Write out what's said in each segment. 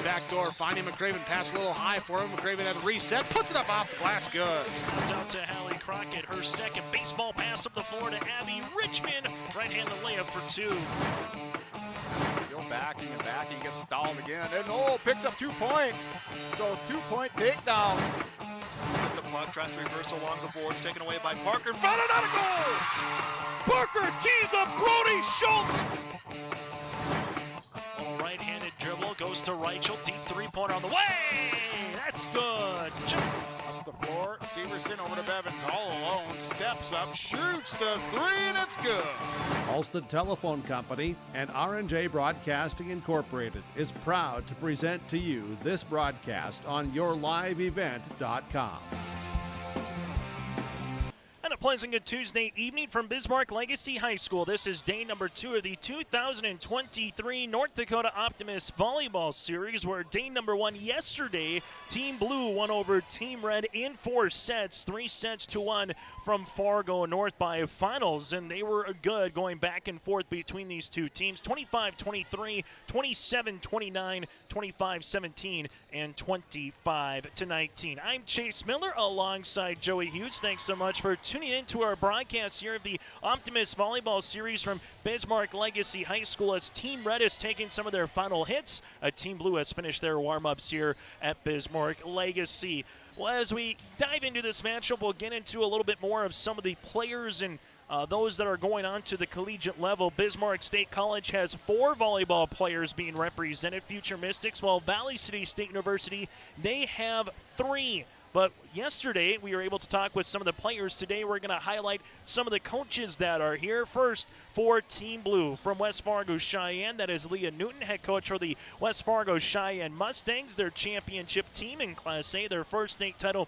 Backdoor finding McCraven, pass a little high for him. McCraven had reset, puts it up off the glass, good. Down to Hallie Crockett, her second baseball pass up the floor to Abby Richmond. Right-handed layup for two. Go backing and backing, gets stalled again, and picks up 2 points. So 2-point takedown. The puck tries to reverse along the boards, taken away by Parker. In front, another goal! Parker tees up Brody Schultz. Right-handed dribble goes to Reichel, deep three-pointer on the way. That's good. Up the floor, Severson over to Bevins, all alone, steps up, shoots the three, and it's good. Ulster Telephone Company and R&J Broadcasting Incorporated is proud to present to you this broadcast on yourliveevent.com. And a pleasant good Tuesday evening from Bismarck Legacy High School. This is day number 2 of the 2023 North Dakota Optimists Volleyball Series, where day number 1 yesterday, Team Blue won over Team Red in 4 sets, 3-1 from Fargo North by finals, and they were good going back and forth between these two teams, 25-23, 27-29, 25-17, and 25-19. I'm Chase Miller alongside Joey Hughes. Thanks so much for tuning into our broadcast here of the Optimist Volleyball Series from Bismarck Legacy High School, as Team Red is taking some of their final hits. Team Blue has finished their warm-ups here at Bismarck Legacy. Well, as we dive into this matchup, we'll get into a little bit more of some of the players and those that are going on to the collegiate level. Bismarck State College has 4 volleyball players being represented, Future Mystics, while Valley City State University, they have 3. But yesterday, we were able to talk with some of the players. Today, we're going to highlight some of the coaches that are here. First, for Team Blue from West Fargo Cheyenne, that is Leah Newton, head coach for the West Fargo Cheyenne Mustangs, their championship team in Class A, their first state title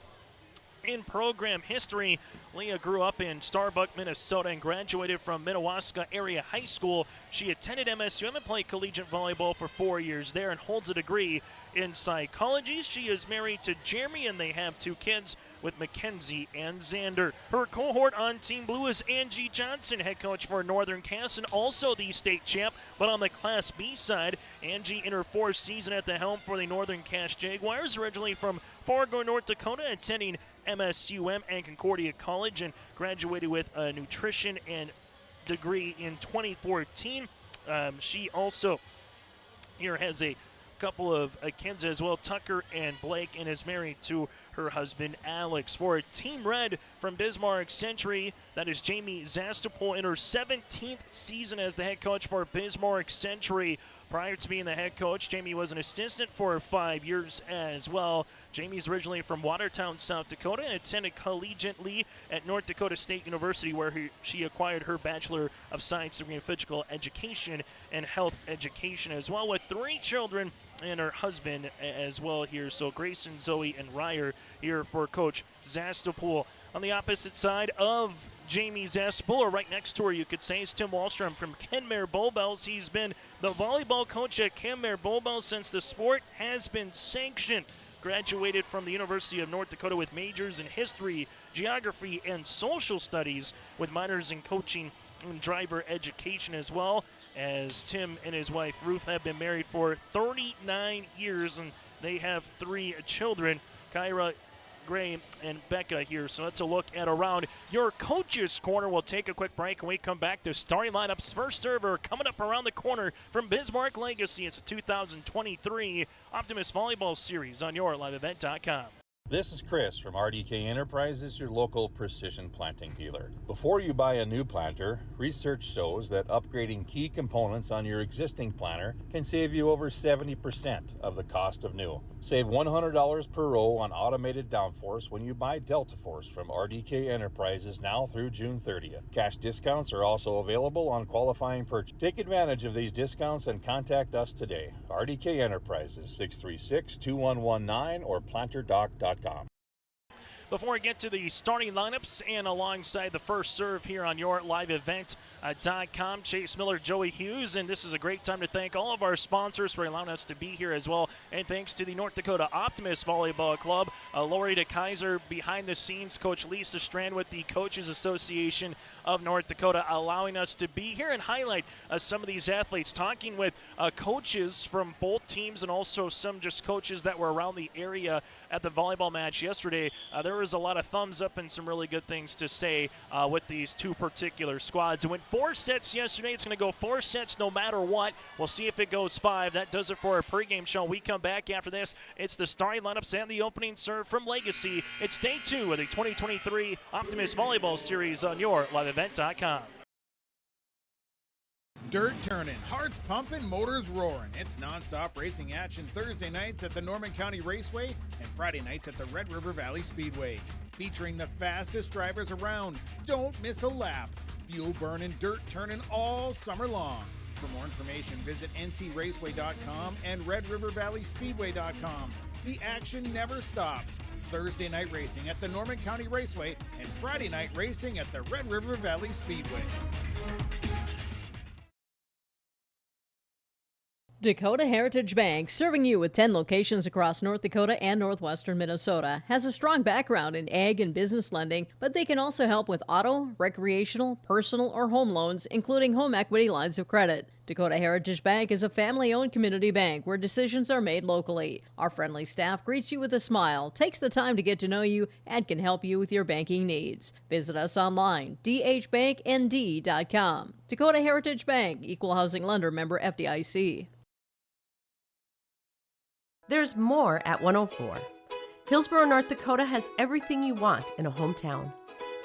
in program history. Leah grew up in Starbuck, Minnesota, and graduated from Minnewaska Area High School. She attended MSUM and played collegiate volleyball for 4 years there and holds a degree in psychology. She is married to Jeremy, and they have 2 kids with Mackenzie and Xander. Her cohort on Team Blue is Angie Johnson, head coach for Northern Cass, and also the state champ. But on the Class B side, Angie in her 4th season at the helm for the Northern Cass Jaguars, originally from Fargo, North Dakota, attending MSUM and Concordia College, and graduated with a nutrition and degree in 2014. She also here has a couple of kids as well, Tucker and Blake, and is married to her husband Alex. For Team Red from Bismarck Century, that is Jamie Zastapol in her 17th season as the head coach for Bismarck Century. Prior to being the head coach, Jamie was an assistant for 5 years as well. Jamie's originally from Watertown, South Dakota, and attended collegiately at North Dakota State University, where she acquired her Bachelor of Science degree in Physical Education and Health Education as well, with 3 children and her husband as well here. So Grayson, Zoe, and Ryer here for Coach Zastapol. On the opposite side of Jamie Zastapol, or right next to her, you could say, is Tim Wallstrom from Kenmare Bowbells. He's been the volleyball coach at Kenmare Bowbells since the sport has been sanctioned. Graduated from the University of North Dakota with majors in history, geography, and social studies, with minors in coaching and driver education as well. As Tim and his wife Ruth have been married for 39 years, and they have 3 children, Kyra, Gray, and Becca here. So let's a look at around your coach's corner. We'll take a quick break, and we come back to starting lineups. First server coming up around the corner from Bismarck Legacy. It's a 2023 Optimist Volleyball Series on yourliveevent.com. This is Chris from RDK Enterprises, your local precision planting dealer. Before you buy a new planter, research shows that upgrading key components on your existing planter can save you over 70% of the cost of new. Save $100 per row on automated downforce when you buy Delta Force from RDK Enterprises now through June 30th. Cash discounts are also available on qualifying purchase. Take advantage of these discounts and contact us today. RDK Enterprises, 636-2119 or planterdoc.com. Before we get to the starting lineups and alongside the first serve here on your live event.com, Chase Miller, Joey Hughes, and this is a great time to thank all of our sponsors for allowing us to be here as well. And thanks to the North Dakota Optimists Volleyball Club, Lori DeKaiser behind the scenes, Coach Lisa Strand with the Coaches Association of North Dakota, allowing us to be here and highlight some of these athletes, talking with coaches from both teams and also some just coaches that were around the area at the volleyball match yesterday. There was a lot of thumbs up and some really good things to say with these two particular squads. It went 4 sets yesterday. It's going to go 4 sets no matter what. We'll see if it goes 5. That does it for our pregame show. We come back after this. It's the starting lineups and the opening serve from Legacy. It's day 2 of the 2023 Optimist Volleyball Series on your liveevent.com. Dirt turning, hearts pumping, motors roaring. It's nonstop racing action Thursday nights at the Norman County Raceway and Friday nights at the Red River Valley Speedway. Featuring the fastest drivers around. Don't miss a lap. Fuel burning, dirt turning all summer long. For more information, visit ncraceway.com and redrivervalleyspeedway.com. The action never stops. Thursday night racing at the Norman County Raceway and Friday night racing at the Red River Valley Speedway. Dakota Heritage Bank, serving you with 10 locations across North Dakota and northwestern Minnesota, has a strong background in ag and business lending, but they can also help with auto, recreational, personal, or home loans, including home equity lines of credit. Dakota Heritage Bank is a family-owned community bank where decisions are made locally. Our friendly staff greets you with a smile, takes the time to get to know you, and can help you with your banking needs. Visit us online, dhbanknd.com. Dakota Heritage Bank, Equal Housing Lender, member FDIC. There's more at 104. Hillsborough, North Dakota has everything you want in a hometown.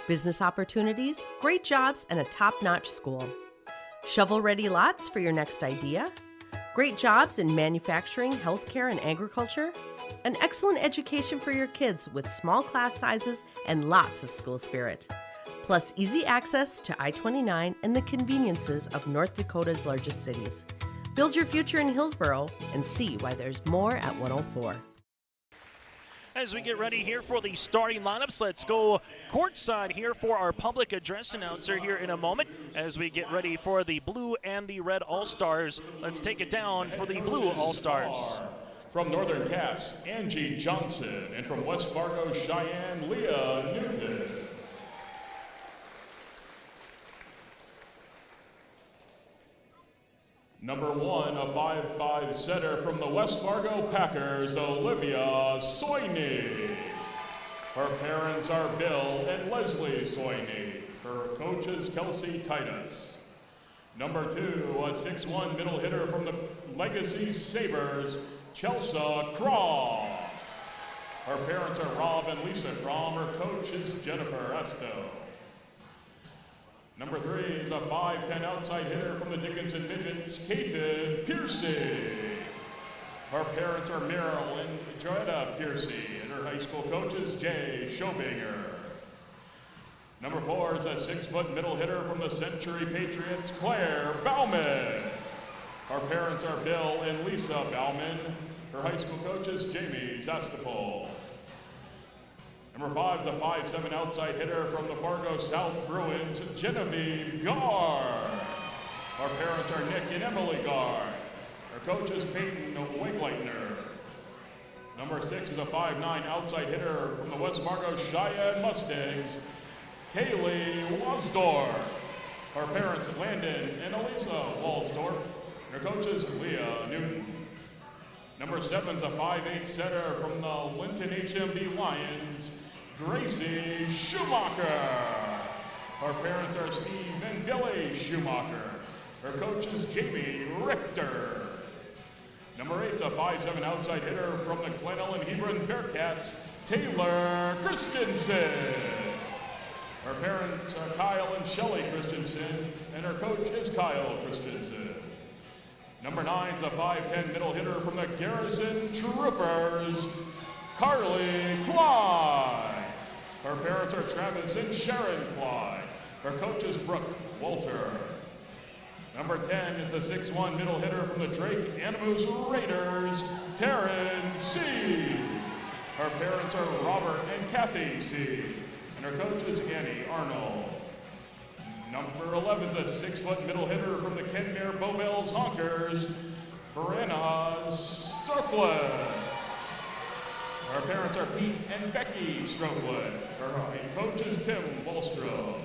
Business opportunities, great jobs, and a top-notch school. Shovel-ready lots for your next idea. Great jobs in manufacturing, healthcare, and agriculture. An excellent education for your kids with small class sizes and lots of school spirit. Plus easy access to I-29 and the conveniences of North Dakota's largest cities. Build your future in Hillsborough and see why there's more at 104. As we get ready here for the starting lineups, let's go courtside here for our public address announcer here in a moment as we get ready for the blue and the red All-Stars. Let's take it down for the blue All-Stars. From Northern Cass, Angie Johnson, and from West Fargo, Cheyenne, Leah Newton. Number 1, a 5'5" setter from the West Fargo Packers, Olivia Soini. Her parents are Bill and Leslie Soini. Her coach is Kelsey Titus. Number 2, a 6'1" middle hitter from the Legacy Sabres, Chelsea Craw. Her parents are Rob and Lisa Craw. Her coach is Jennifer Esto. Number 3 is a 5'10" outside hitter from the Dickinson Midgets, Kaiten Piercy. Her parents are Meryl and Joetta Piercy, and her high school coach is Jay Schobinger. Number 4 is a 6-foot middle hitter from the Century Patriots, Claire Bauman. Her parents are Bill and Lisa Bauman. Her high school coach is Jamie Zastapol. Number 5 is a 5'7" outside hitter from the Fargo South Bruins, Genevieve Gard. Our parents are Nick and Emily Gard. Our coach is Peyton Winkleitner. Number 6 is a 5'9" outside hitter from the West Fargo Cheyenne Mustangs, Kaylee Walsdorf. Our parents are Landon and Elisa Walsdorf. Our coach is Leah Newton. Number 7 is a 5'8" setter from the Linton HMD Lions, Gracie Schumacher. Our parents are Steve and Billy Schumacher. Our coach is Jamie Richter. Number 8 is a 5'7" outside hitter from the Glen Ellen Hebron Bearcats, Taylor Christensen. Our parents are Kyle and Shelley Christensen, and our coach is Kyle Christensen. Number 9 is a 5'10" middle hitter from the Garrison Troopers, Carly Clyde. Our parents are Travis and Sharon Clyde. Our coach is Brooke Walter. Number 10 is a 6'1" middle hitter from the Drake Animus Raiders, Taryn C. Our parents are Robert and Kathy C. And our coach is Annie Arnold. Number 11 is a 6-foot middle hitter from the Kenmare Bowbells Honkers, Brenna Stokeland. Our parents are Pete and Becky Strokeland. Our head coach is Tim Wallstrom.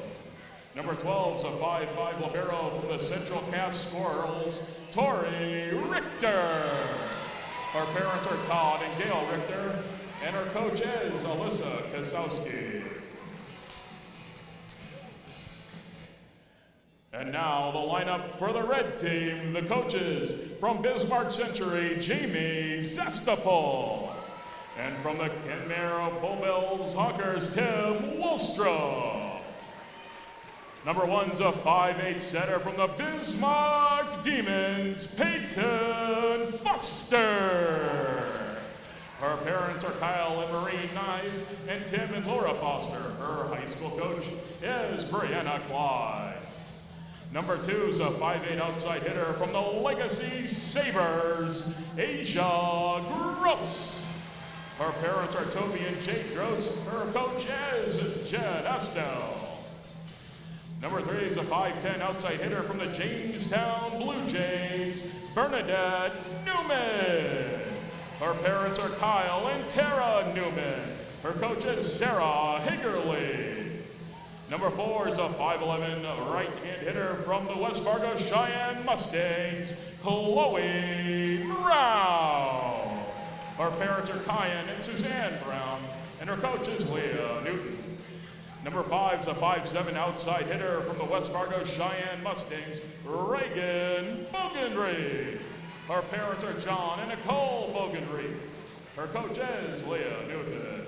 Number 12 is a 5'5" libero from the Central Cass Squirrels, Tori Richter. Our parents are Todd and Gail Richter, and our coach is Alyssa Kasowski. And now the lineup for the red team, the coaches from Bismarck Century, Jamie Zestapol. And from the Kenmare Bowbells Honkers, Tim Wallstrom. Number 1's a 5'8" setter from the Bismarck Demons, Peyton Foster. Her parents are Kyle and Marie Nyes, and Tim and Laura Foster. Her high school coach is Brianna Clyde. Number 2 is a 5'8" outside hitter from the Legacy Sabres, Asia Gross. Her parents are Toby and Jake Gross. Her coach is Jed Estelle. Number 3 is a 5'10" outside hitter from the Jamestown Blue Jays, Bernadette Newman. Her parents are Kyle and Tara Newman. Her coach is Sarah Higgerly. Number 4 is a 5'11" right-hand hitter from the West Fargo Cheyenne Mustangs, Chloe Brown. Her parents are Kyan and Suzanne Brown, and her coach is Leah Newton. Number 5 is a 5'7" outside hitter from the West Fargo Cheyenne Mustangs, Reagan Bogenreef. Her parents are John and Nicole Bogenreef. Her coach is Leah Newton.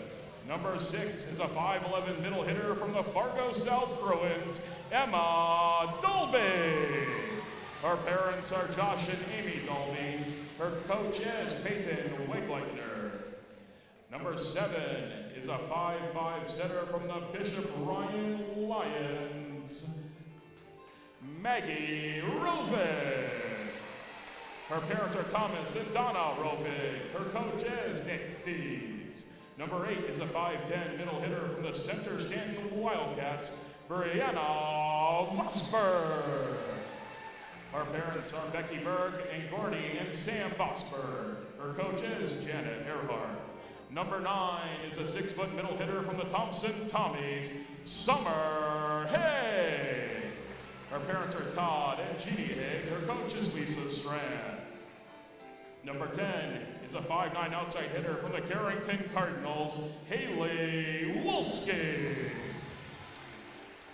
Number 6 is a 5'11" middle hitter from the Fargo South Bruins, Emma Dolby. Her parents are Josh and Amy Dolby. Her coach is Peyton Wegleitner. Number 7 is a 5'5" setter from the Bishop Ryan Lions, Maggie Rovig. Her parents are Thomas and Donna Rovig. Her coach is Nick Thieves. Number 8 is a 5'10" middle hitter from the Center Stanton Wildcats, Brianna Vosberg. Our parents are Becky Berg and Gordy and Sam Vosberg. Her coach is Janet Earhart. Number 9 is a 6-foot middle hitter from the Thompson Tommies, Summer Hay. Her parents are Todd and Jeannie Haig. Her coach is Lisa Strand. Number 10 is a 5'9" outside hitter from the Carrington Cardinals, Haley Wolski.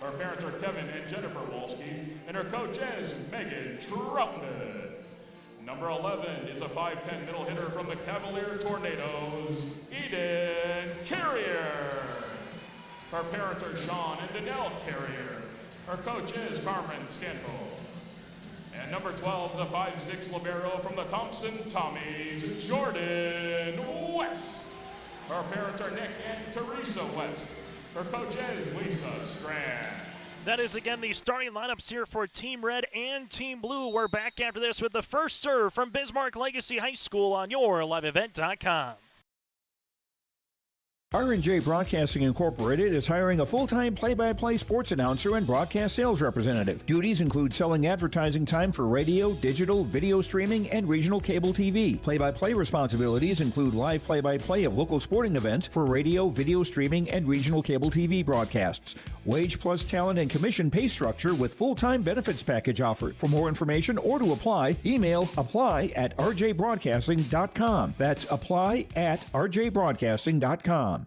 Her parents are Kevin and Jennifer Wolski, and her coach is Megan Troutman. Number 11 is a 5'10" middle hitter from the Cavalier Tornadoes, Eden Carrier. Her parents are Sean and Danelle Carrier. Her coach is Carmen Stanhope. And number 12 is a 5'6" libero from the Thompson Tommies, Jordan West. Her parents are Nick and Teresa West. Her coach is Lisa Strand. That is again the starting lineups here for Team Red and Team Blue. We're back after this with the first serve from Bismarck Legacy High School on YourLiveEvent.com. R&J Broadcasting Incorporated is hiring a full-time play-by-play sports announcer and broadcast sales representative. Duties include selling advertising time for radio, digital, video streaming, and regional cable TV. Play-by-play responsibilities include live play-by-play of local sporting events for radio, video streaming, and regional cable TV broadcasts. Wage plus talent and commission pay structure with full-time benefits package offered. For more information or to apply, email apply@rjbroadcasting.com. That's apply@rjbroadcasting.com.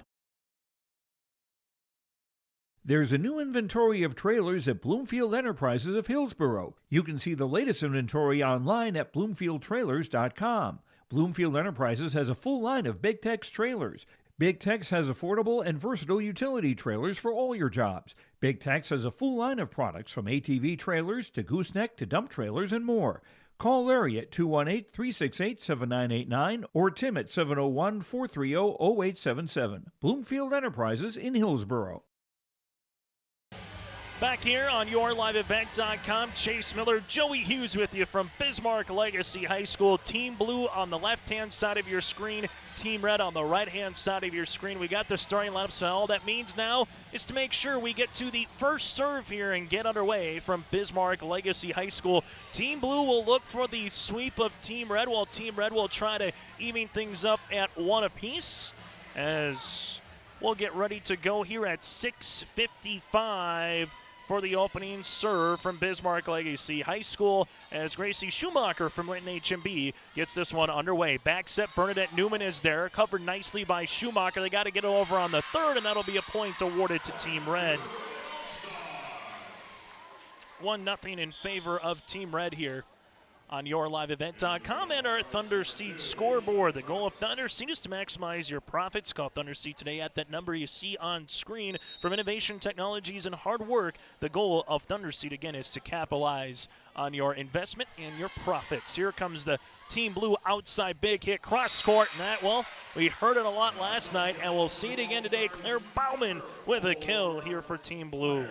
There's a new inventory of trailers at Bloomfield Enterprises of Hillsborough. You can see the latest inventory online at bloomfieldtrailers.com. Bloomfield Enterprises has a full line of Big Tex trailers. Big Tex has affordable and versatile utility trailers for all your jobs. Big Tex has a full line of products from ATV trailers to gooseneck to dump trailers and more. Call Larry at 218-368-7989 or Tim at 701-430-0877. Bloomfield Enterprises in Hillsborough. Back here on YourLiveEvent.com, Chase Miller, Joey Hughes with you from Bismarck Legacy High School. Team Blue on the left-hand side of your screen, Team Red on the right-hand side of your screen. We got the starting lineup, so all that means now is to make sure we get to the first serve here and get underway from Bismarck Legacy High School. Team Blue will look for the sweep of Team Red, while Team Red will try to even things up at one apiece, as we'll get ready to go here at 6:55 for the opening serve from Bismarck Legacy High School, as Gracie Schumacher from Linton HMB gets this one underway. Back set, Bernadette Newman is there, covered nicely by Schumacher. They got to get it over on the third, and that'll be a point awarded to Team Red. 1-0 in favor of Team Red here on YourLiveEvent.com and our Thunder Seed scoreboard. The goal of Thunder Seed is to maximize your profits. Call Thunder Seed today at that number you see on screen. From innovation, technologies, and hard work, the goal of Thunder Seed, again, is to capitalize on your investment and your profits. Here comes the Team Blue outside big hit cross court, and that, well, we heard it a lot last night, and we'll see it again today. Claire Bauman with a kill here for Team Blue.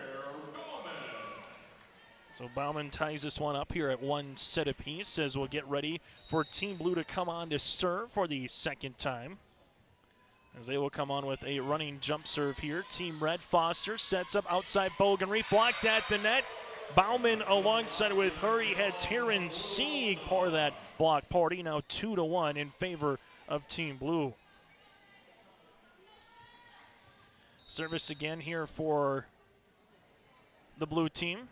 So Bauman ties this one up here at one set apiece, as we'll get ready for Team Blue to come on to serve for the second time, as they will come on with a running jump serve here. Team Red, Foster sets up outside Bogenreef, blocked at the net. Bauman alongside with her. He had Taryn Sieg part of that block party. Now 2-1 in favor of Team Blue. Service again here for the blue team.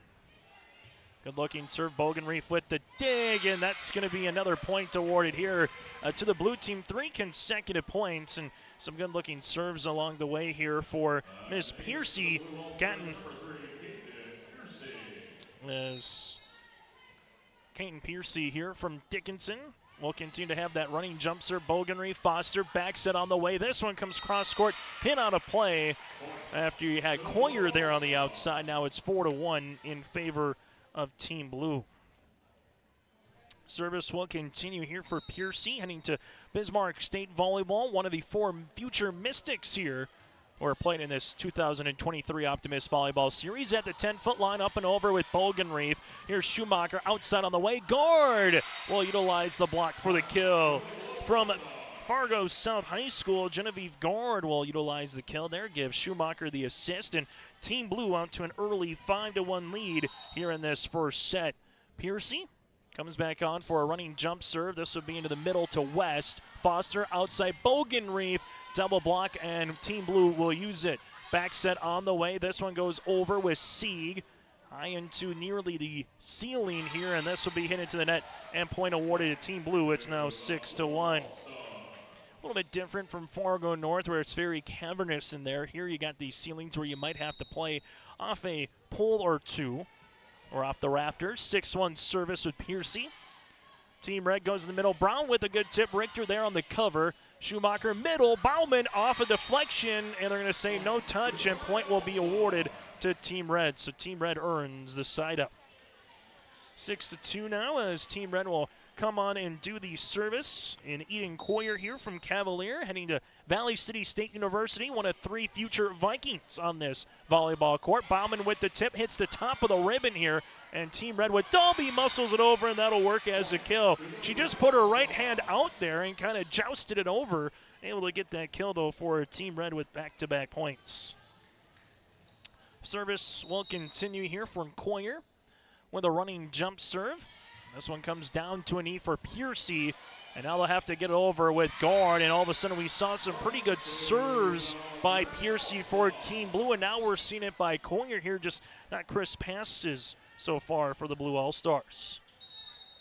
Good-looking serve, Bogenreef with the dig, and that's going to be another point awarded here to the blue team. 3 consecutive points, and some good-looking serves along the way here for Miss Piercy. Gotten as Kaiten Piercy here from Dickinson will continue to have that running jump serve. Bogenreef, Foster, back set on the way. This one comes cross-court, hit out of play after you had Coyer there on the outside. Now it's 4-1 in favor of Team Blue. Service will continue here for Piercy, heading to Bismarck State Volleyball, one of the 4 future Mystics here who are playing in this 2023 Optimist Volleyball Series. At the 10-foot line, up and over with Bogenreef. Here's Schumacher outside on the way. Guard will utilize the block for the kill. From Fargo South High School, Genevieve Guard will utilize the kill there, give Schumacher the assist, and Team Blue out to an early 5-1 lead here in this first set. Piercy comes back on for a running jump serve. This would be into the middle to West. Foster outside Bogenreef, double block, and Team Blue will use it. Back set on the way. This one goes over with Sieg. High into nearly the ceiling here, and this will be hit into the net and point awarded to Team Blue. It's now 6-1. A little bit different from Fargo North, where it's very cavernous in there. Here you got these ceilings where you might have to play off a pole or two or off the rafters. 6-1 service with Piercy. Team Red goes in the middle. Brown with a good tip. Richter there on the cover. Schumacher middle. Bauman off a deflection, and they're going to say no touch, and point will be awarded to Team Red. So Team Red earns the side up. 6-2 now, as Team Red will come on and do the service. And Eden Coyer here from Cavalier, heading to Valley City State University, one of 3 future Vikings on this volleyball court. Bauman with the tip, hits the top of the ribbon here, and Team Red with Dolby muscles it over, and that'll work as a kill. She just put her right hand out there and kind of jousted it over. Able to get that kill, though, for Team Red with back-to-back points. Service will continue here from Coyer with a running jump serve. This one comes down to a knee for Piercy, and now they'll have to get it over with Guard, and all of a sudden we saw some pretty good serves by Piercy for Team Blue, and now we're seeing it by Coyer here, just not crisp passes so far for the Blue All-Stars.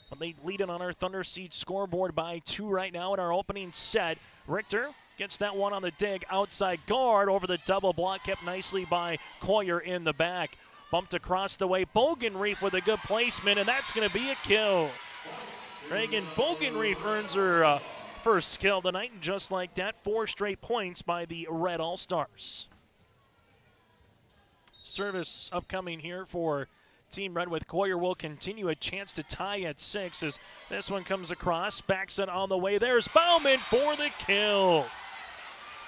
But they lead it on our Thunder Seed scoreboard by 2 right now in our opening set. Richter gets that one on the dig, outside Guard over the double block, kept nicely by Coyer in the back. Bumped across the way, Bogenreef with a good placement, and that's going to be a kill. Reagan Bogenreef earns her first kill tonight, and just like that, 4 straight points by the Red All-Stars. Service upcoming here for Team Red with Coyer will continue, a chance to tie at 6 as this one comes across, backs it on the way. There's Bauman for the kill.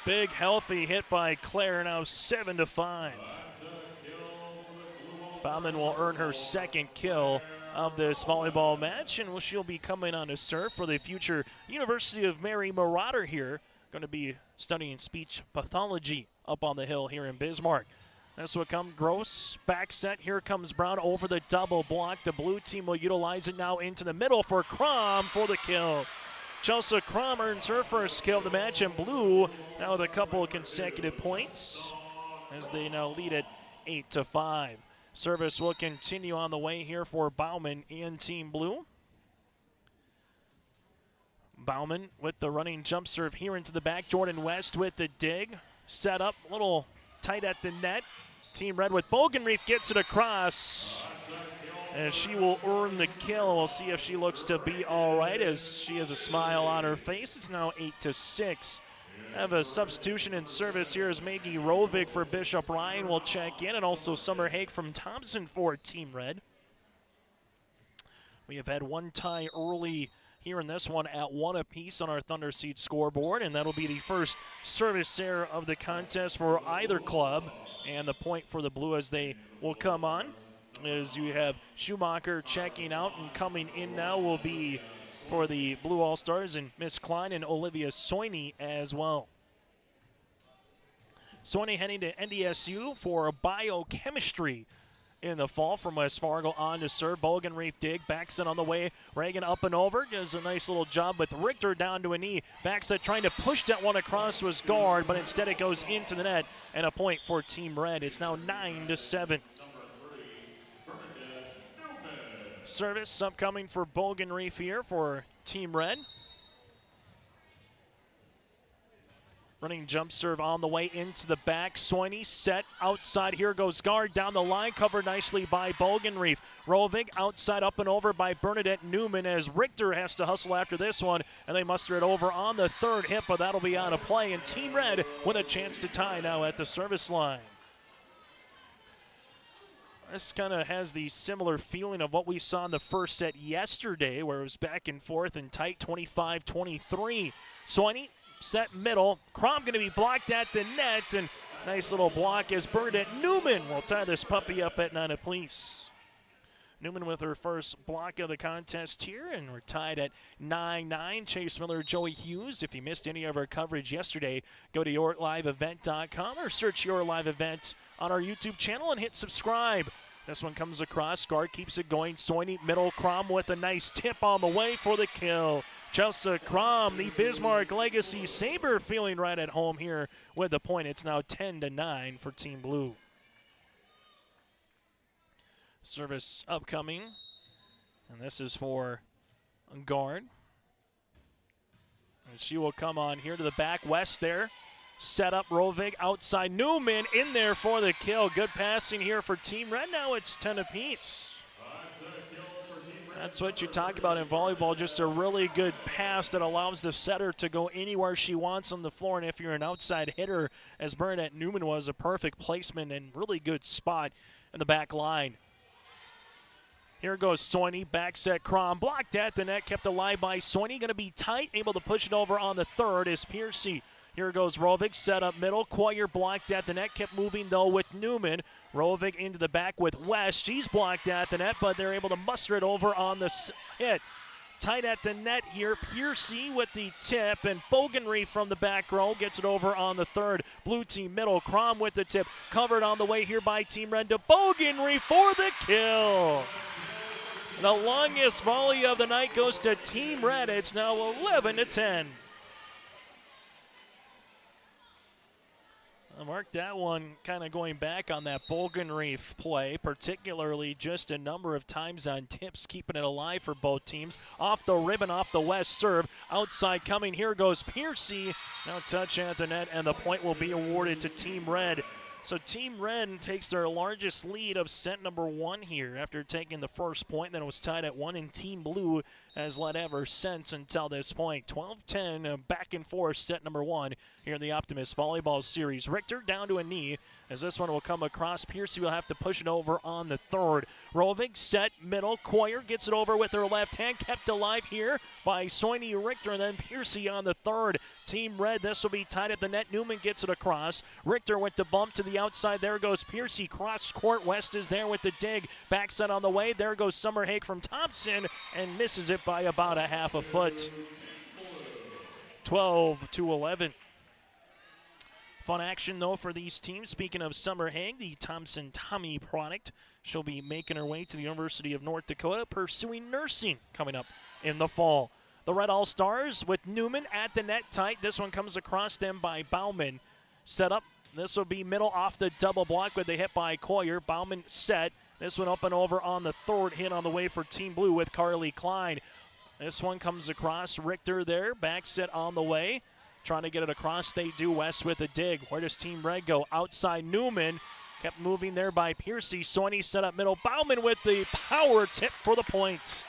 Big healthy hit by Claire, now 7-5. Bauman will earn her second kill of this volleyball match, and she'll be coming on to serve for the future University of Mary Marauder here. Going to be studying speech pathology up on the hill here in Bismarck. This will come Gross, back set. Here comes Brown over the double block. The blue team will utilize it now into the middle for Crom for the kill. Chelsea Crom earns her first kill of the match, and blue now with a couple of consecutive points as they now lead it 8-5. Service will continue on the way here for Bauman and Team Blue. Bauman with the running jump serve here into the back. Jordan West with the dig. Set up, a little tight at the net. Team Red with Bogenreef gets it across. And she will earn the kill. We'll see if she looks to be all right as she has a smile on her face. It's now 8-6. Have a substitution in service here as Maggie Rovig for Bishop Ryan will check in, and also Summer Haig from Thompson for Team Red. We have had one tie early here in this one at 1 apiece on our Thunder Seat scoreboard, and that'll be the first service error of the contest for either club, and the point for the Blue as they will come on. As you have Schumacher checking out, and coming in now will be for the Blue All-Stars and Miss Klein and Olivia Soini as well. Soini heading to NDSU for biochemistry in the fall from West Fargo on to serve. Bogenreef dig, backset on the way. Reagan up and over, does a nice little job with Richter down to a knee. Backset trying to push that one across was guard, but instead it goes into the net, and a point for Team Red. It's now 9-7. Service upcoming for Bogenreef here for Team Red. Running jump serve on the way into the back. Soini set outside. Here goes guard down the line. Covered nicely by Bogenreef. Rovig outside up and over by Bernadette Newman as Richter has to hustle after this one. And they muster it over on the third hit, but that'll be out of play. And Team Red with a chance to tie now at the service line. This kind of has the similar feeling of what we saw in the first set yesterday, where it was back and forth and tight, 25-23. Soini set middle. Crom going to be blocked at the net, and nice little block as Bernadette Newman will tie this puppy up at 9 apiece. Newman with her first block of the contest here, and we're tied at 9-9. Chase Miller, Joey Hughes. If you missed any of our coverage yesterday, go to yourliveevent.com or search Your Live Event on our YouTube channel and hit subscribe. This one comes across. Guard keeps it going. Soini, middle. Crom with a nice tip on the way for the kill. Chelsea Crom, the Bismarck Legacy Sabre, feeling right at home here with the point. It's now 10-9 for Team Blue. Service upcoming, and this is for guard. And she will come on here to the back. West there. Set up Rovig outside. Newman in there for the kill. Good passing here for Team Red. Now it's 10 apiece. That's what you talk about in volleyball, just a really good pass that allows the setter to go anywhere she wants on the floor. And if you're an outside hitter, as Bernadette Newman was, a perfect placement and really good spot in the back line. Here goes Soini, back set Crom, blocked at the net, kept alive by Soini. Going to be tight, able to push it over on the third is Piercy. Here goes Rovig, set up middle. Quire blocked at the net, kept moving though with Newman. Rovig into the back with West. She's blocked at the net, but they're able to muster it over on the hit. Tight at the net here, Piercy with the tip, and Bogenreef from the back row gets it over on the third. Blue team middle, Crom with the tip. Covered on the way here by Team Red to Bogenreef for the kill. The longest volley of the night goes to Team Red. It's now 11-10. I marked that one kind of going back on that Bogenreef play, particularly just a number of times on tips, keeping it alive for both teams. Off the ribbon, off the West serve. Outside coming, here goes Piercy. Now touch at the net, and the point will be awarded to Team Red. So Team Red takes their largest lead of set number 1 here after taking the first point. Then it was tied at 1, and Team Blue has led ever since until this point. 12-10 back and forth set number 1 here in the Optimist Volleyball Series. Richter down to a knee as this one will come across. Piercy will have to push it over on the third. Rovig set middle. Coyer gets it over with her left hand, kept alive here by Soini Richter, and then Piercy on the third. Team Red, this will be tied at the net. Newman gets it across. Richter went to bump to the outside. There goes Piercy. Cross court. West is there with the dig. Back set on the way. There goes Summerhague from Thompson and misses it by about a half a foot. 12-11. Fun action, though, for these teams. Speaking of Summerhague, the Thompson Tommy product, she'll be making her way to the University of North Dakota, pursuing nursing coming up in the fall. The Red All-Stars with Newman at the net tight. This one comes across them by Bauman. Set up. This will be middle off the double block with the hit by Coyer. Bauman set. This one up and over on the third hit on the way for Team Blue with Carly Klein. This one comes across. Richter there. Back set on the way. Trying to get it across, they do. West with a dig. Where does Team Red go? Outside Newman. Kept moving there by Piercy. Soini set up middle. Bauman with the power tip for the point.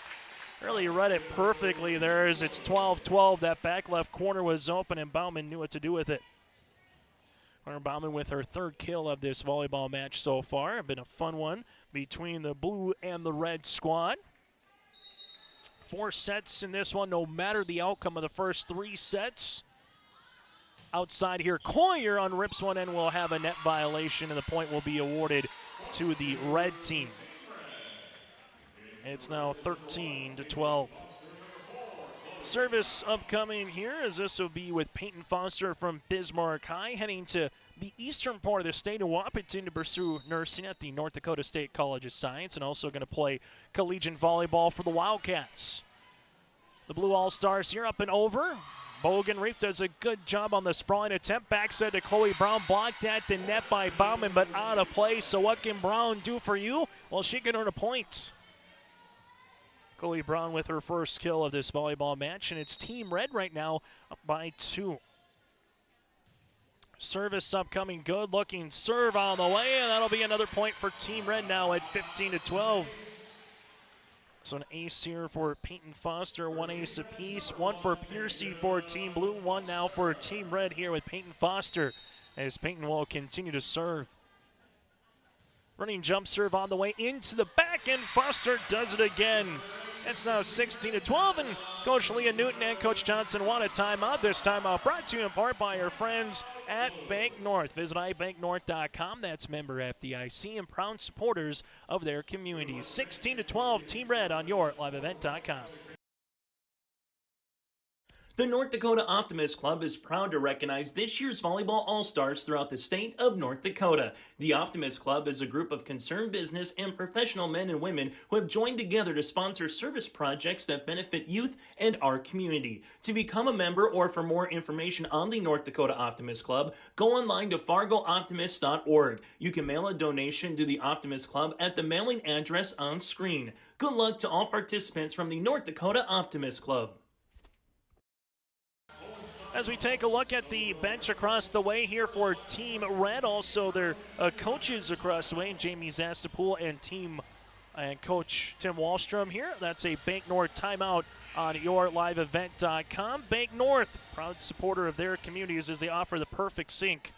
Really read it perfectly there as it's 12-12. That back left corner was open and Bauman knew what to do with it. Bauman with her third kill of this volleyball match so far. It's been a fun one between the blue and the red squad. 4 sets in this one, no matter the outcome of the first 3 sets. Outside here, Coyer unrips one and will have a net violation, and the point will be awarded to the red team. It's now 13-12. Service upcoming here, as this will be with Peyton Foster from Bismarck High, heading to the eastern part of the state of Wahpeton to pursue nursing at the North Dakota State College of Science, and also going to play collegiate volleyball for the Wildcats. The Blue All-Stars here up and over. Bogan Reef does a good job on the sprawling attempt. Backside to Chloe Brown, blocked at the net by Bauman, but out of play. So what can Brown do for you? Well, she can earn a point. Chloe Brown with her first kill of this volleyball match, and it's Team Red right now up by 2. Service upcoming, good-looking serve on the way, and that'll be another point for Team Red now at 15-12. So an ace here for Peyton Foster, 1 ace apiece, 1 for Piercy for Team Blue, 1 now for Team Red here with Peyton Foster, as Peyton will continue to serve. Running jump serve on the way into the back, and Foster does it again. It's now 16-12, and Coach Leah Newton and Coach Johnson want a timeout. This timeout brought to you in part by our friends at Bank North. Visit ibanknorth.com. That's member FDIC and proud supporters of their communities. 16-12, Team Red on your liveevent.com. The North Dakota Optimists Club is proud to recognize this year's volleyball all-stars throughout the state of North Dakota. The Optimists Club is a group of concerned business and professional men and women who have joined together to sponsor service projects that benefit youth and our community. To become a member or for more information on the North Dakota Optimists Club, go online to fargooptimist.org. You can mail a donation to the Optimists Club at the mailing address on screen. Good luck to all participants from the North Dakota Optimists Club. As we take a look at the bench across the way here for Team Red, also their coaches across the way, Jamie Zastapool and Coach Tim Wallstrom here. That's a Bank North timeout on yourliveevent.com. Bank North, proud supporter of their communities as they offer the perfect sync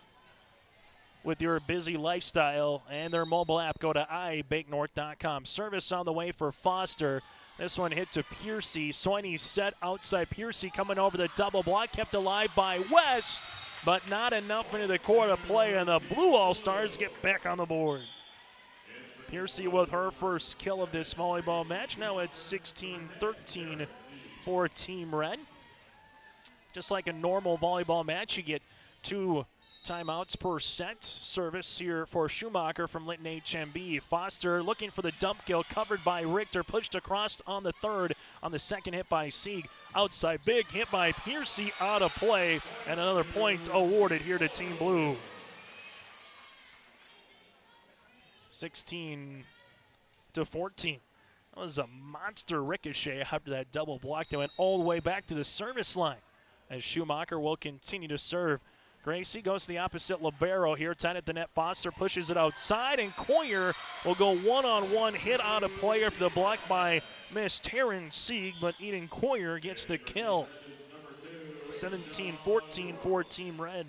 with your busy lifestyle and their mobile app. Go to ibanknorth.com. Service on the way for Foster. This one hit to Piercy. Soini set outside. Piercy coming over the double block, kept alive by West, but not enough into the court of play, and the Blue All-Stars get back on the board. Piercy with her first kill of this volleyball match. Now it's 16-13 for Team Red. Just like a normal volleyball match, you get 2 timeouts per set. Service here for Schumacher from Linton HMB. Foster looking for the dump kill, covered by Richter, pushed across on the third, on the second hit by Sieg. Outside, big hit by Piercy, out of play, and another point awarded here to Team Blue. 16-14. That was a monster ricochet after that double block that went all the way back to the service line, as Schumacher will continue to serve. Gracie goes to the opposite libero here, tied at the net. Foster pushes it outside, and Coyer will go one-on-one, hit out of play after the block by Miss Taryn Sieg, but Eden Coyer gets the kill. 17-14 for Team Red.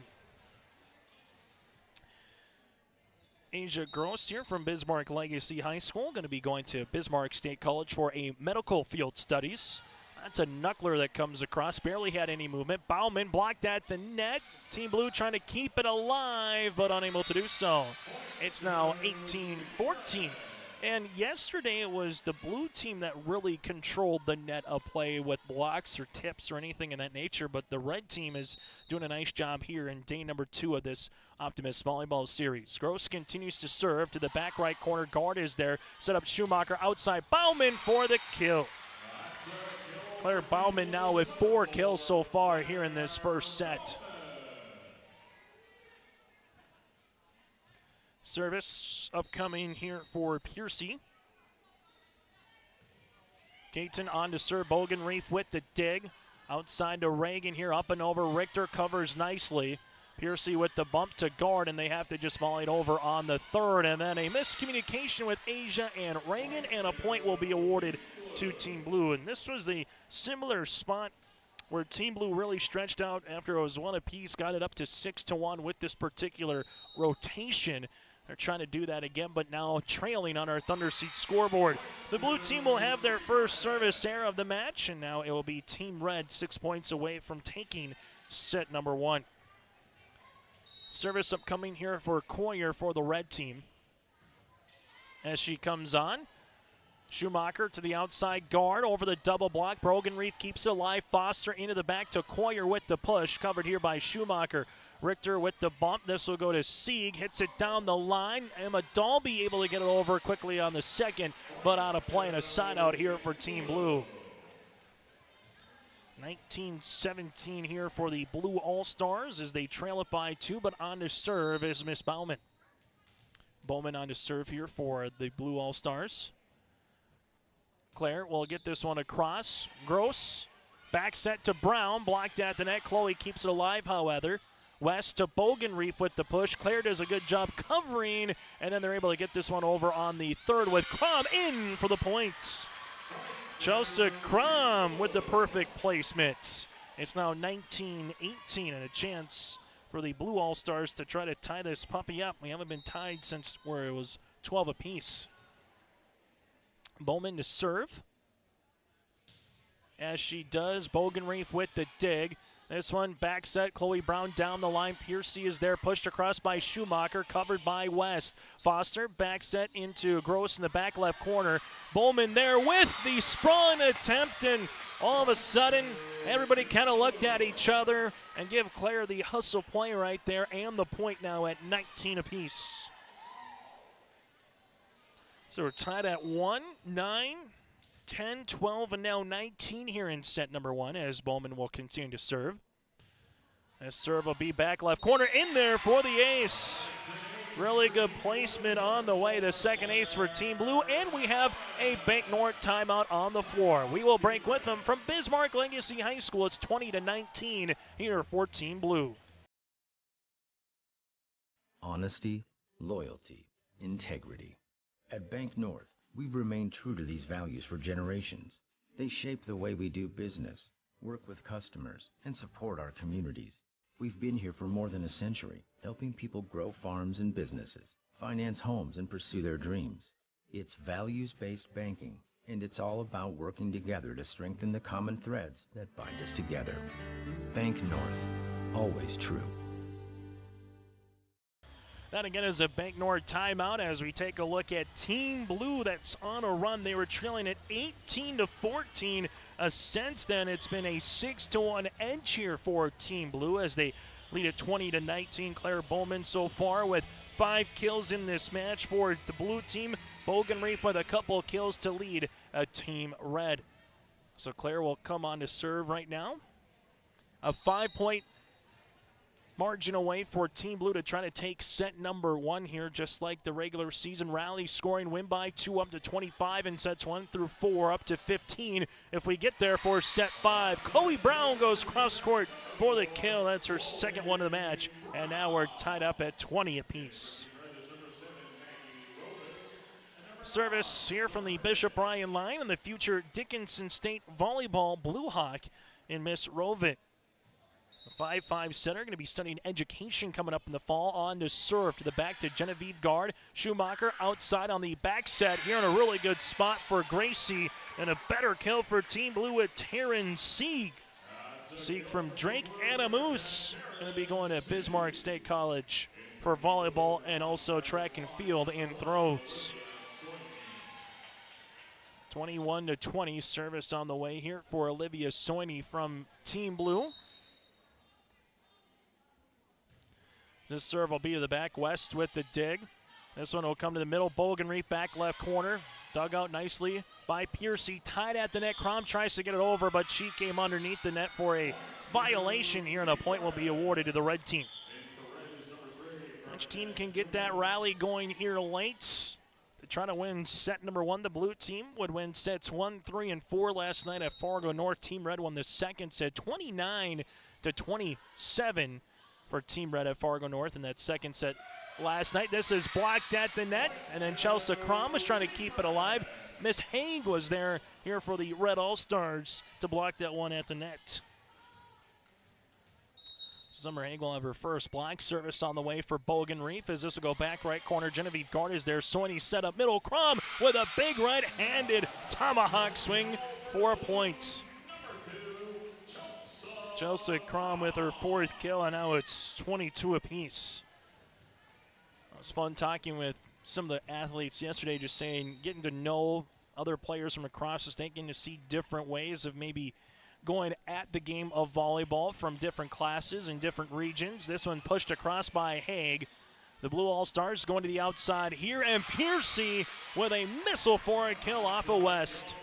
Asia Gross here from Bismarck Legacy High School, going to be going to Bismarck State College for a medical field studies. That's a knuckler that comes across, barely had any movement. Bauman blocked at the net. Team Blue trying to keep it alive, but unable to do so. It's now 18-14. And yesterday it was the blue team that really controlled the net of play with blocks or tips or anything in that nature, but the red team is doing a nice job here in day number 2 of this Optimist Volleyball Series. Gross continues to serve to the back right corner. Guard is there. Set up Schumacher outside. Bauman for the kill. Claire Bauman now with 4 kills so far here in this first set. Service upcoming here for Piercy. Caton on to serve. Bogenreef with the dig. Outside to Reagan here, up and over. Richter covers nicely. Piercy with the bump to guard, and they have to just volley it over on the third. And then a miscommunication with Asia and Reagan, and a point will be awarded to Team Blue. And this was a similar spot where Team Blue really stretched out after it was 1 apiece, got it up to 6-1 with this particular rotation. They're trying to do that again, but now trailing on our Thunder Seat scoreboard. The blue team will have their first service error of the match, and now it will be Team Red 6 points away from taking set number 1. Service upcoming here for Coyer for the red team. As she comes on, Schumacher to the outside guard over the double block. Bogenreef keeps it alive. Foster into the back to Coyer with the push, covered here by Schumacher. Richter with the bump. This will go to Sieg. Hits it down the line. Emma Dalby able to get it over quickly on the second, but out of play and a side out here for Team Blue. 19-17 here for the Blue All-Stars as they trail it by 2, but on to serve is Miss Bauman. Bowman on to serve here for the Blue All-Stars. Claire will get this one across. Gross. Back set to Brown. Blocked at the net. Chloe keeps it alive, however. West to Bogenreef with the push. Claire does a good job covering, and then they're able to get this one over on the third with Crom in for the points. Chelsea Crom with the perfect placement. It's now 19-18 and a chance for the Blue All-Stars to try to tie this puppy up. We haven't been tied since where it was 12 apiece. Bowman to serve. As she does, Bogenreef with the dig. This one back set, Chloe Brown down the line. Piercy is there, pushed across by Schumacher, covered by West. Foster back set into Gross in the back left corner. Bowman there with the sprawling attempt, and all of a sudden, everybody kind of looked at each other and give Claire the hustle play right there, and the point now at 19 apiece. So we're tied at 1, 9, 10, 12, and now 19 here in set number 1 as Bowman will continue to serve. This serve will be back left corner in there for the ace. Really good placement on the way. The second ace for Team Blue, and we have a Bank North timeout on the floor. We will break with them from Bismarck Legacy High School. It's 20-19 here for Team Blue. Honesty, loyalty, integrity. At Bank North, we've remained true to these values for generations. They shape the way we do business, work with customers, and support our communities. We've been here for more than a century, helping people grow farms and businesses, finance homes, and pursue their dreams. It's values-based banking, and it's all about working together to strengthen the common threads that bind us together. Bank North, always true. That again is a Bank North timeout as we take a look at Team Blue that's on a run. They were trailing at 18-14. Since then, it's been a 6-1 edge here for Team Blue as they lead at 20-19. Claire Bowman so far with 5 kills in this match for the blue team. Bogenreef with a couple of kills to lead Team Red. So Claire will come on to serve right now. A 5-point margin away for Team Blue to try to take set number 1 here, just like the regular season rally. Scoring win by 2 up to 25 in sets 1 through 4 up to 15 if we get there for set 5. Chloe Brown goes cross court for the kill. That's her second one of the match, and now we're tied up at 20 apiece. Service here from the Bishop Ryan line and the future Dickinson State Volleyball Blue Hawk in Miss Rovit. The 5'5" center going to be studying education coming up in the fall. On to serve to the back to Genevieve Guard. Schumacher outside on the back set here in a really good spot for Gracie. And a better kill for Team Blue with Taryn Sieg. Sieg from Drake Adamus. Going to be going to Bismarck State College for volleyball and also track and field and throws. 21-20 service on the way here for Olivia Soini from Team Blue. This serve will be to the back. West with the dig. This one will come to the middle. Bogenreef back left corner. Dug out nicely by Piercy. Tied at the net. Crom tries to get it over, but she came underneath the net for a violation here, and a point will be awarded to the red team. Which team can get that rally going here late to try to win set number one? The blue team would win sets 1, 3, and 4 last night at Fargo North. Team Red won the second set 29-27 for Team Red at Fargo North in that second set last night. This is blocked at the net, and then Chelsea Crom was trying to keep it alive. Miss Haig was there here for the Red All-Stars to block that one at the net. Summer Haig will have her first block. Service on the way for Bogenreef as this will go back right corner. Genevieve Guard is there. Soini set up middle. Crom with a big right-handed tomahawk swing. 4 points. Chelsea Crom with her fourth kill, and now it's 22 apiece. It was fun talking with some of the athletes yesterday, just saying, getting to know other players from across the state, getting to see different ways of maybe going at the game of volleyball from different classes and different regions. This one pushed across by Haig. The Blue All-Stars going to the outside here, and Piercy with a missile for a kill off of West.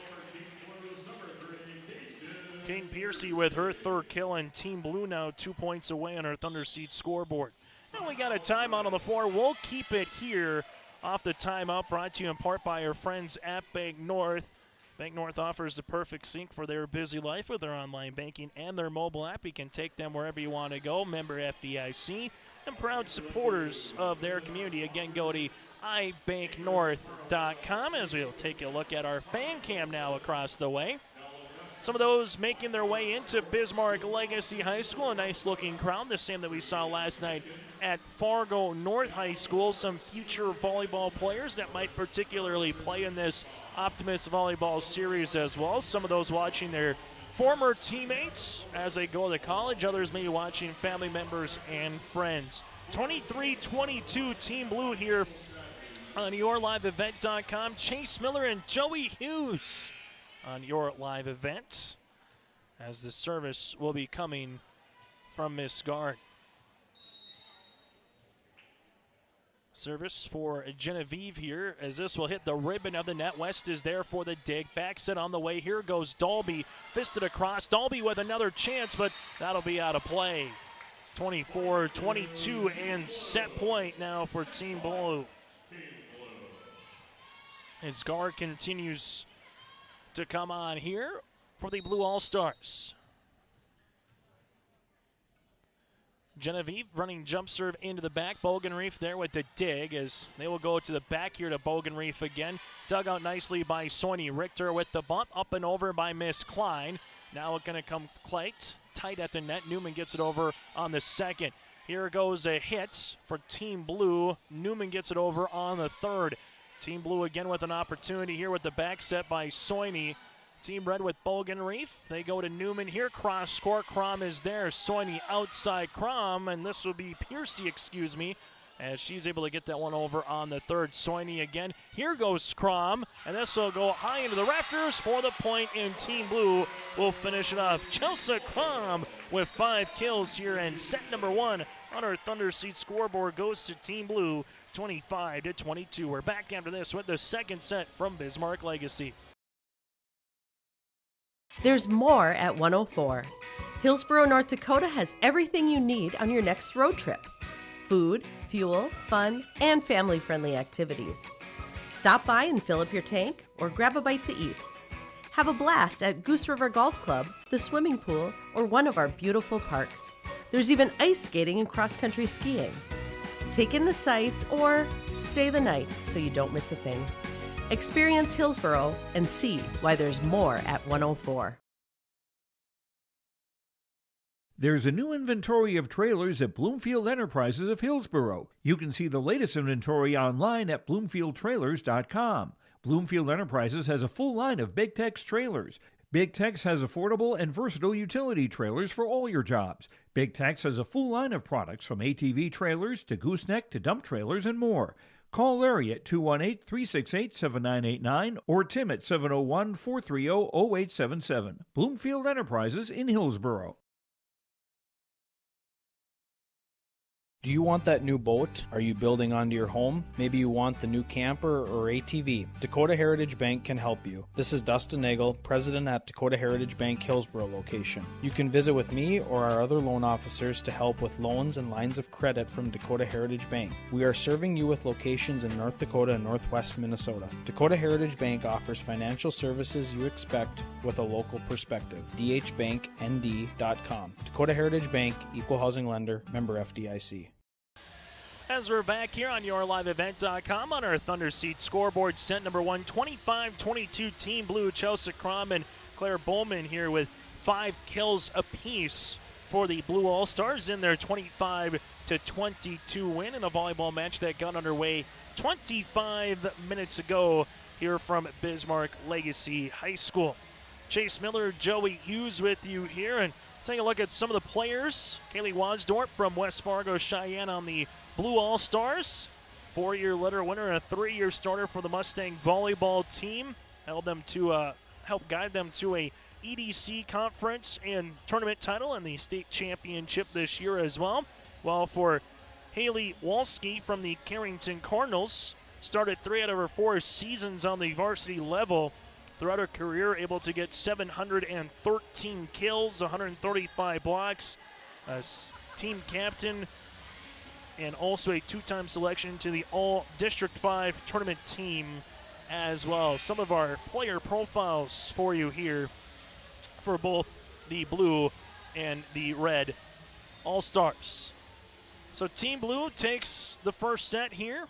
Kane Piercy with her third kill, and Team Blue now 2 points away on our Thunder Seed scoreboard. And we got a timeout on the floor. We'll keep it here off the timeout, brought to you in part by our friends at Bank North. Bank North offers the perfect sync for their busy life with their online banking and their mobile app. You can take them wherever you want to go. Member FDIC and proud supporters of their community. Again, go to ibanknorth.com as we'll take a look at our fan cam now across the way. Some of those making their way into Bismarck Legacy High School. A nice-looking crowd, the same that we saw last night at Fargo North High School. Some future volleyball players that might particularly play in this Optimists Volleyball series as well. Some of those watching their former teammates as they go to college. Others maybe watching family members and friends. 23-22 Team Blue here on YourLiveEvent.com. Chase Miller and Joey Hughes on your live event as the service will be coming from Miss Guard. Service for Genevieve here as this will hit the ribbon of the net. West is there for the dig. Back set on the way. Here goes Dalby. Fisted across. Dalby with another chance, but that'll be out of play. 24-22 and set point now for Team Blue. As Guard continues to come on here for the Blue All-Stars. Genevieve running jump serve into the back. Bogenreef there with the dig as they will go to the back here to Bogenreef again. Dug out nicely by Soini. Richter with the bump. Up and over by Miss Klein. Now it's going to come tight at the net. Newman gets it over on the second. Here goes a hit for Team Blue. Newman gets it over on the third. Team Blue again with an opportunity here with the back set by Soini. Team Red with Bogenreef. They go to Newman here. Cross court. Crom is there. Soini outside Crom, and this will be Piercy, as she's able to get that one over on the third. Soini again. Here goes Crom, and this will go high into the rafters for the point, and Team Blue will finish it off. Chelsea Crom with 5 kills here, and set number one on our Thunder Seat scoreboard goes to Team Blue, 25-22. We're back after this with the second set from Bismarck Legacy. There's more at 104. Hillsborough, North Dakota has everything you need on your next road trip. Food, fuel, fun, and family-friendly activities. Stop by and fill up your tank or grab a bite to eat. Have a blast at Goose River Golf Club, the swimming pool, or one of our beautiful parks. There's even ice skating and cross-country skiing. Take in the sights or stay the night so you don't miss a thing. Experience Hillsborough and see why there's more at 104. There's a new inventory of trailers at Bloomfield Enterprises of Hillsborough. You can see the latest inventory online at bloomfieldtrailers.com. Bloomfield Enterprises has a full line of Big Tex trailers. Big Tex has affordable and versatile utility trailers for all your jobs. Big Tex has a full line of products from ATV trailers to gooseneck to dump trailers and more. Call Larry at 218-368-7989 or Tim at 701-430-0877. Bloomfield Enterprises in Hillsborough. Do you want that new boat? Are you building onto your home? Maybe you want the new camper or ATV. Dakota Heritage Bank can help you. This is Dustin Nagel, President at Dakota Heritage Bank Hillsborough location. You can visit with me or our other loan officers to help with loans and lines of credit from Dakota Heritage Bank. We are serving you with locations in North Dakota and Northwest Minnesota. Dakota Heritage Bank offers financial services you expect with a local perspective. dhbanknd.com. Dakota Heritage Bank, Equal Housing Lender, member FDIC. As we're back here on YourLiveEvent.com on our Thunder Seat scoreboard, set number 1, 25-22 Team Blue. Chelsea Crom and Claire Bowman here with 5 kills apiece for the Blue All-Stars in their 25-22 win in a volleyball match that got underway 25 minutes ago here from Bismarck Legacy High School. Chase Miller, Joey Hughes with you here, and take a look at some of the players. Kaylee Wasdorp from West Fargo Cheyenne on the Blue All-Stars, 4-year letter winner and a 3-year starter for the Mustang volleyball team. Helped guide them to a EDC conference and tournament title and the state championship this year as well. While for Haley Walski from the Carrington Cardinals, started 3 out of her 4 seasons on the varsity level. Throughout her career, able to get 713 kills, 135 blocks, as team captain, and also a 2-time selection to the All-District 5 tournament team as well. Some of our player profiles for you here for both the Blue and the Red All-Stars. So Team Blue takes the first set here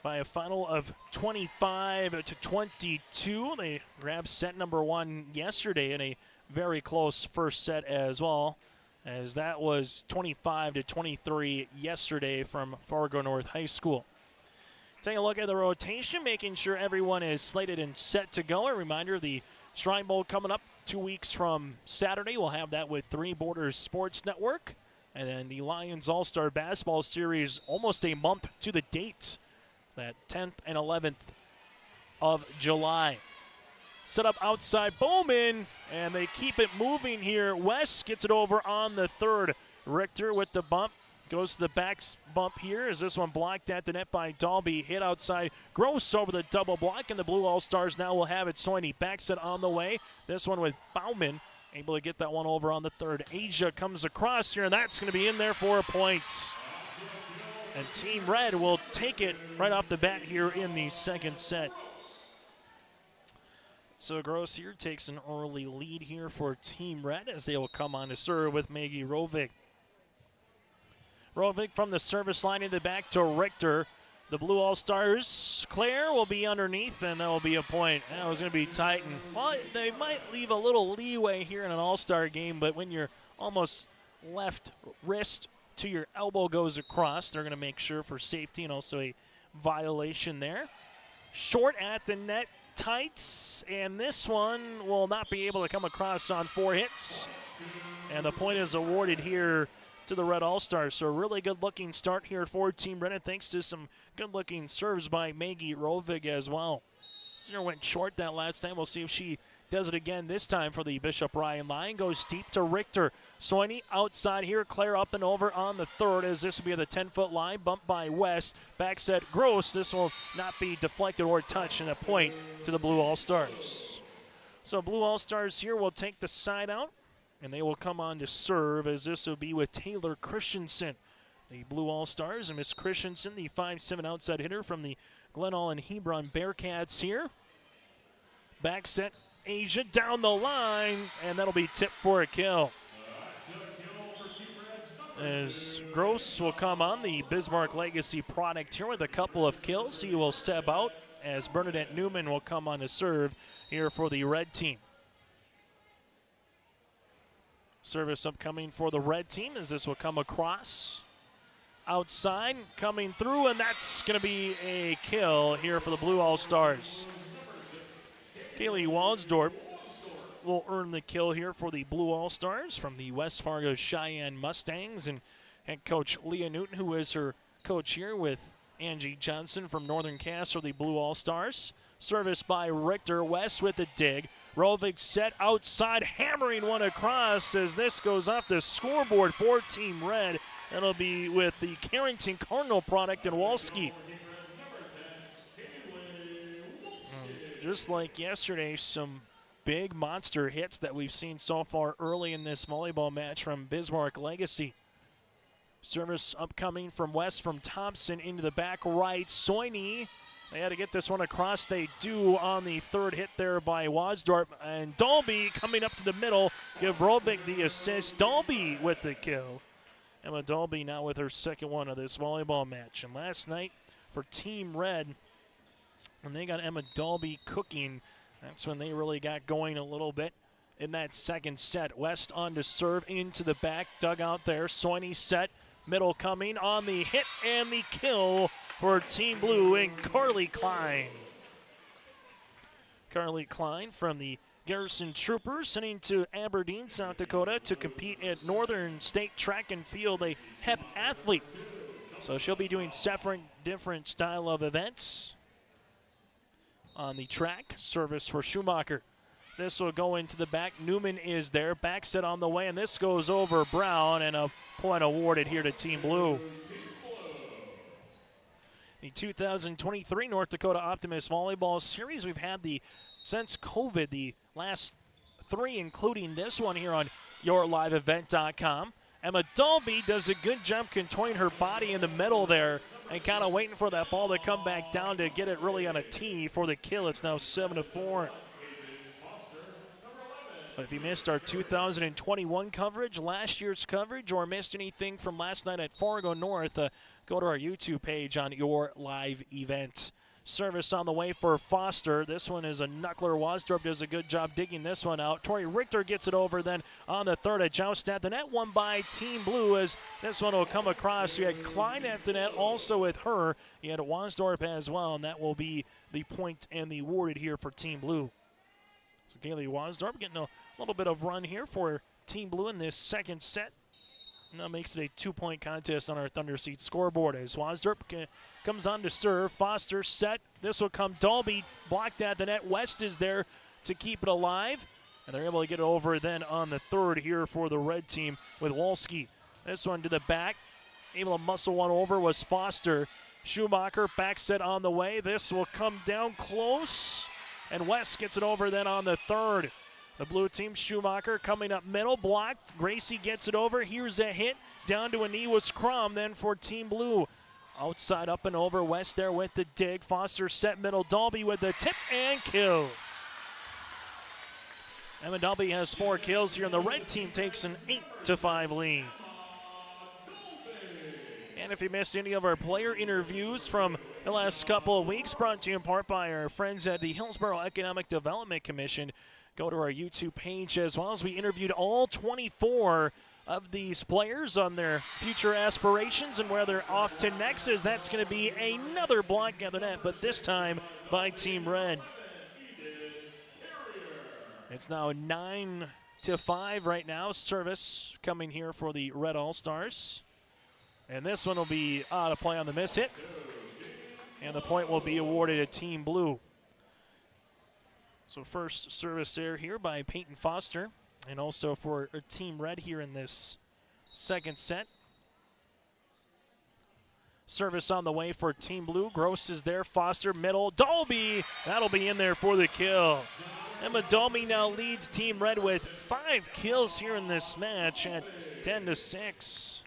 by a final of 25-22. They grabbed set number 1 yesterday in a very close first set as well, as that was 25-23 yesterday from Fargo North High School. Take a look at the rotation, making sure everyone is slated and set to go. A reminder, the Shrine Bowl coming up 2 weeks from Saturday. We'll have that with Three Borders Sports Network. And then the Lions All-Star Basketball Series almost a month to the date, that 10th and 11th of July. Set up outside Bowman, and they keep it moving here. West gets it over on the third. Richter with the bump. Goes to the back bump here as this one blocked at the net by Dalby. Hit outside. Gross over the double block, and the Blue All-Stars now will have it. Soini backs it on the way. This one with Bauman, able to get that one over on the third. Asia comes across here, and that's going to be in there for a point. And Team Red will take it right off the bat here in the second set. So Gross here takes an early lead here for Team Red as they will come on to serve with Maggie Rovig. Rovig from the service line in the back to Richter. The Blue All-Stars, Claire will be underneath, and that will be a point. That was going to be tight. And, well, they might leave a little leeway here in an All-Star game, but when your almost left wrist to your elbow goes across, they're going to make sure for safety and also a violation there. Short at the net. Tights, and this one will not be able to come across on 4 hits. And the point is awarded here to the Red All-Stars. So a really good-looking start here for Team Red, thanks to some good-looking serves by Maggie Rovig as well. Singer went short that last time. We'll see if she does it again this time for the Bishop Ryan line. Goes deep to Richter. Soini outside here. Claire up and over on the third as this will be the 10-foot line. Bumped by West. Back set Gross. This will not be deflected or touched, and a point to the Blue All-Stars. So Blue All-Stars here will take the side out, and they will come on to serve as this will be with Taylor Christensen. The Blue All-Stars and Miss Christensen, the 5'7" outside hitter from the Glenall and Hebron Bearcats here. Back set Asia down the line, and that'll be tipped for a kill. As Gross will come on, the Bismarck Legacy product here with a couple of kills. He will step out as Bernadette Newman will come on to serve here for the red team. Service upcoming for the red team as this will come across. Outside, coming through, and that's going to be a kill here for the Blue All-Stars. Kaylee Walsdorp will earn the kill here for the Blue All-Stars from the West Fargo Cheyenne Mustangs. And head coach Leah Newton, who is her coach here with Angie Johnson from Northern Cass for the Blue All-Stars. Service by Richter. West with the dig. Rovig set outside, hammering one across as this goes off the scoreboard for Team Red. That'll be with the Carrington Cardinal product in Wolski. Just like yesterday, some big monster hits that we've seen so far early in this volleyball match from Bismarck Legacy. Service upcoming from West from Thompson into the back right. Soini, they had to get this one across. They do on the third hit there by Wasdorp. And Dalby coming up to the middle, give Robic the assist. Dalby with the kill. Emma Dalby now with her second one of this volleyball match. And last night for Team Red, when they got Emma Dalby cooking, that's when they really got going a little bit in that second set. West on to serve into the back dugout there. Soini set, middle coming on the hit and the kill for Team Blue and Carly Klein. Carly Klein from the Garrison Troopers heading to Aberdeen, South Dakota to compete at Northern State Track and Field, a HEP athlete. So she'll be doing several different style of events on the track. Service for Schumacher. This will go into the back. Newman is there. Back set on the way, and this goes over Brown, and a point awarded here to Team Blue. The 2023 North Dakota Optimists Volleyball Series, we've had since COVID, the last three, including this one here on yourliveevent.com. Emma Dalby does a good job contouring her body in the middle there and kind of waiting for that ball to come back down to get it really on a tee for the kill. It's now 7-4. But if you missed our 2021 coverage, last year's coverage, or missed anything from last night at Fargo North, go to our YouTube page on Your Live Event. Service on the way for Foster. This one is a knuckler. Wasdorp does a good job digging this one out. Tori Richter gets it over then on the third at joust at the net. One by Team Blue as this one will come across. You had Klein at the net also with her. You had Wasdorp as well, and that will be the point and the awarded here for Team Blue. So Kaylee Wasdorp getting a little bit of run here for Team Blue in this second set. And that makes it a 2-point contest on our Thunder Seat scoreboard as Wasdorp comes on to serve. Foster set. This will come. Dalby blocked at the net. West is there to keep it alive. And they're able to get it over then on the third here for the red team with Wolski. This one to the back. Able to muscle one over was Foster. Schumacher back set on the way. This will come down close. And West gets it over then on the third. The blue team, Schumacher coming up middle, blocked. Gracie gets it over. Here's a hit. Down to a knee was Crum then for Team Blue. Outside up and over. West there with the dig. Foster set middle. Dalby with the tip and kill. Emma Dalby has 4 kills here, and the red team takes an 8-5 lead. And if you missed any of our player interviews from the last couple of weeks, brought to you in part by our friends at the Hillsborough Economic Development Commission, go to our YouTube page as well as we interviewed all 24 of these players on their future aspirations and where they're off to next, as that's going to be another block at the net, but this time by Team Red. It's now 9-5 right now. Service coming here for the Red All-Stars. And this one will be out of play on the miss hit. And the point will be awarded to Team Blue. So first service there here by Peyton Foster. And also for Team Red here in this second set. Service on the way for Team Blue. Gross is there. Foster middle. Dalby. That'll be in there for the kill. Emma Dalby now leads Team Red with 5 kills here in this match at 10-6.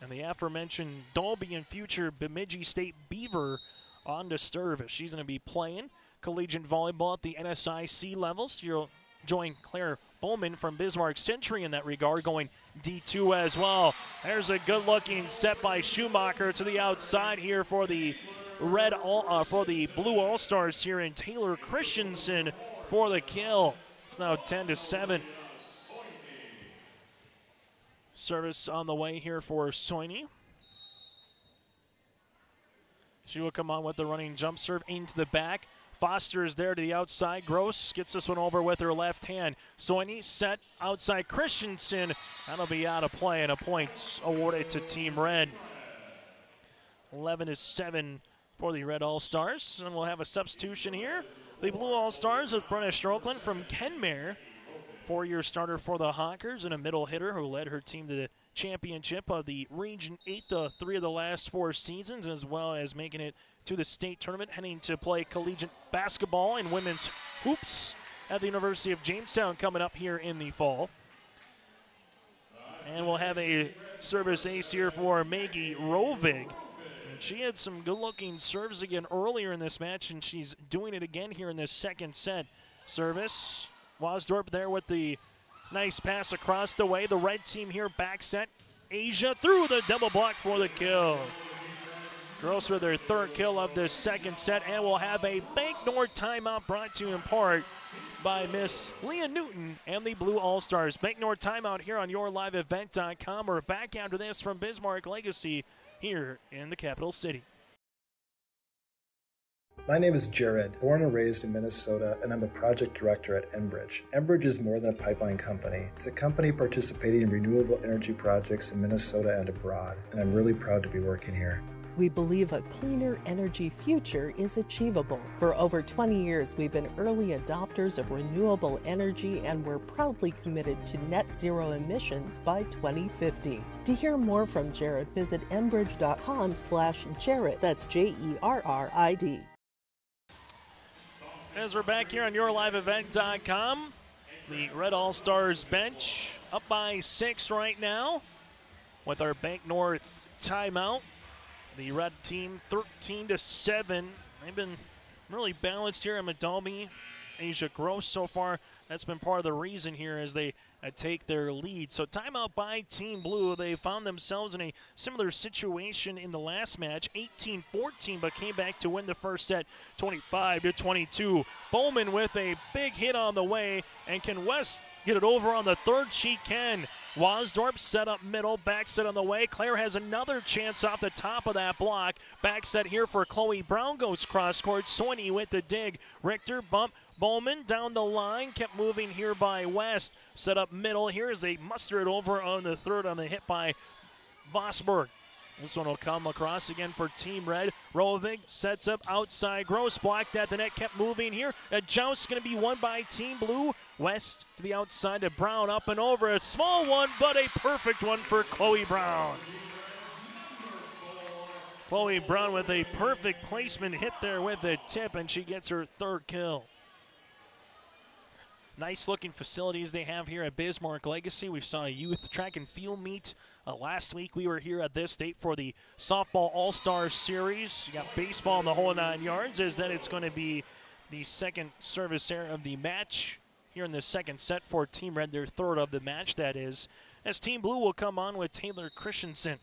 And the aforementioned Dalby and future Bemidji State Beaver on to serve. She's going to be playing collegiate volleyball at the NSIC levels. You'll join Claire Bowman from Bismarck Century in that regard, going D2 as well. There's a good-looking set by Schumacher to the outside here for the Blue All-Stars here in Taylor Christensen for the kill. It's now 10-7. Service on the way here for Soini. She will come on with the running jump serve into the back. Foster is there to the outside. Gross gets this one over with her left hand. Soini set outside Christensen. That'll be out of play, and a point awarded to Team Red. 11-7 for the Red All-Stars. And we'll have a substitution here. The Blue All-Stars with Brenna Strokeland from Kenmare. 4-year starter for the Hawkers and a middle hitter who led her team to the championship of the Region 8 3 of the last 4 seasons, as well as making it to the state tournament, heading to play collegiate basketball and women's hoops at the University of Jamestown coming up here in the fall. And we'll have a service ace here for Maggie Rovig. She had some good-looking serves again earlier in this match, and she's doing it again here in this second set. Service, Wasdorp there with the nice pass across the way. The red team here back set. Asia through the double block for the kill. Girls with their third kill of this second set, and we'll have a Bank North timeout brought to you in part by Miss Leah Newton and the Blue All-Stars. Bank North timeout here on YourLiveEvent.com. We're back after this from Bismarck Legacy here in the capital city. My name is Jared, born and raised in Minnesota, and I'm a project director at Enbridge. Enbridge is more than a pipeline company. It's a company participating in renewable energy projects in Minnesota and abroad, and I'm really proud to be working here. We believe a cleaner energy future is achievable. For over 20 years, we've been early adopters of renewable energy, and we're proudly committed to net zero emissions by 2050. To hear more from Jared, visit enbridge.com/Jared. That's JERRID. As we're back here on YourLiveEvent.com, the Red All-Stars bench up by 6 right now with our Bank North timeout. The red team 13-7. They've been really balanced here. Amadalmi, Asia Gross so far. That's been part of the reason here as they take their lead. So timeout by Team Blue. They found themselves in a similar situation in the last match, 18-14, but came back to win the first set 25-22. Bowman with a big hit on the way, and can West get it over on the third? She can. Wasdorp set up middle, back set on the way. Claire has another chance off the top of that block. Back set here for Chloe Brown goes cross court. Soini with the dig. Richter bump. Bowman down the line, kept moving here by West. Set up middle here as they muster it over on the third on the hit by Vosberg. This one will come across again for Team Red. Rovig sets up outside. Gross blocked at the net, kept moving here. A joust going to be won by Team Blue. West to the outside to Brown, up and over. A small one, but a perfect one for Chloe Brown. Chloe Brown with a perfect placement hit there with the tip, and she gets her third kill. Nice looking facilities they have here at Bismarck Legacy. We saw a youth track and field meet last week. We were here at this date for the softball all-star series. You got baseball in the whole 9 yards, as that it's going to be the second service error of the match here in the second set for Team Red, their third of the match, that is, as Team Blue will come on with Taylor Christensen.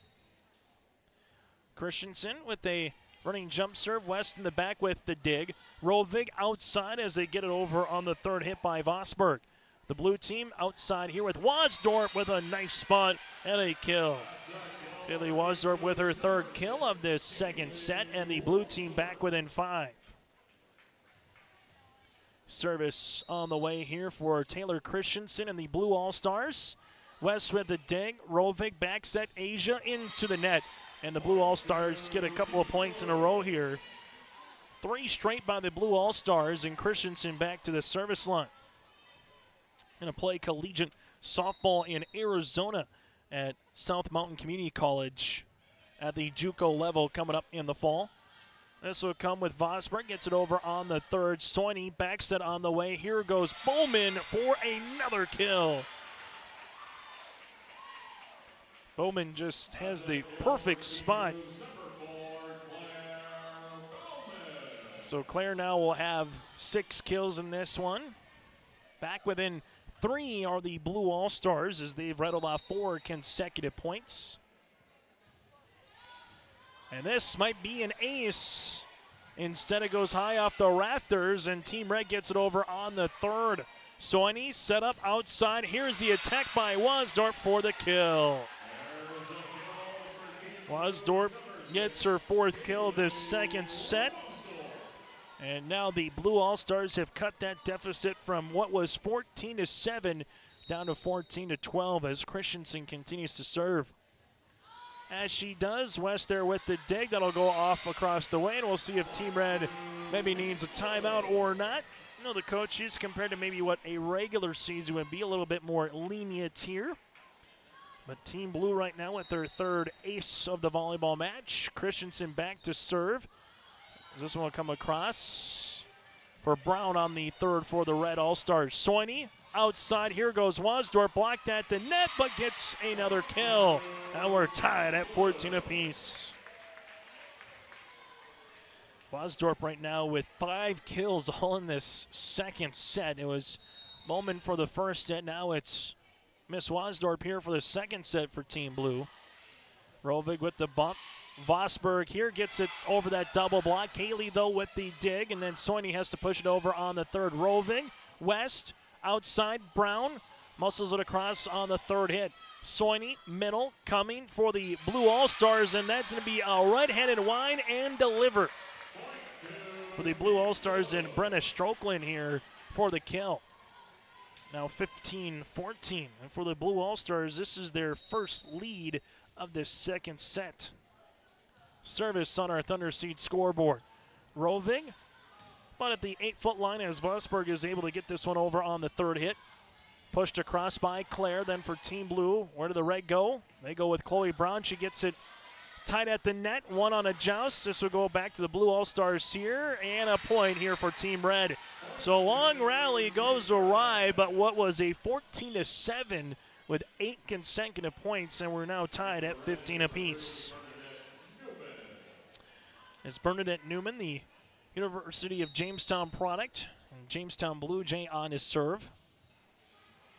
Christensen with a running jump serve. West in the back with the dig. Rovig outside as they get it over on the third hit by Vosberg. The blue team outside here with Wasdorp with a nice spot and a kill. Kaylee Wasdorp with her third kill of this second set, and the blue team back within 5. Service on the way here for Taylor Christensen and the Blue All-Stars. West with the dig. Rovig back set. Asia into the net. And the Blue All-Stars get a couple of points in a row here. 3 straight by the Blue All-Stars, and Christensen back to the service line. Going to play collegiate softball in Arizona at South Mountain Community College at the JUCO level coming up in the fall. This will come with Vosberg, gets it over on the third. Soini back set on the way. Here goes Bowman for another kill. Bowman just has the perfect spot. So Claire now will have 6 kills in this one. Back within 3 are the Blue All-Stars as they've rattled off 4 consecutive points. And this might be an ace. Instead, it goes high off the rafters, and Team Red gets it over on the third. Soini set up outside. Here's the attack by Wasdorp for the kill. Wasdorp gets her 4th kill of this second set. And now the Blue All-Stars have cut that deficit from what was 14-7 down to 14-12 as Christensen continues to serve. As she does, West there with the dig. That'll go off across the way, and we'll see if Team Red maybe needs a timeout or not. You know, the coaches, compared to maybe what a regular season would be, a little bit more lenient here. But Team Blue right now with their 3rd ace of the volleyball match. Christensen back to serve. This one will come across for Brown on the 3rd for the Red All-Stars. Soini outside. Here goes Wasdorp, blocked at the net, but gets another kill. Now we're tied at 14 apiece. Wasdorp right now with 5 kills all in this second set. It was Bowman for the first set. Now it's Miss Wasdorp here for the second set for Team Blue. Rovig with the bump. Vosberg here gets it over that double block. Kaylee, though, with the dig, and then Soini has to push it over on the 3rd. Rovig, West, outside, Brown, muscles it across on the 3rd hit. Soini, middle, coming for the Blue All-Stars, and that's going to be a right-handed wide and deliver for the Blue All-Stars, and Brenna Strokeland here for the kill. Now 15-14, and for the Blue All-Stars, this is their first lead of this second set. Service on our Thunder Seed scoreboard. Rovig, but at the 8-foot line as Vosberg is able to get this one over on the 3rd hit. Pushed across by Claire. Then for Team Blue, where did the Red go? They go with Chloe Brown. She gets it tight at the net. One on a joust. This will go back to the Blue All-Stars here. And a point here for Team Red. So long rally goes awry, but what was a 14-7 with 8 consecutive points, and we're now tied at 15 apiece. As Bernadette Newman, the University of Jamestown product, and Jamestown Blue Jay on his serve.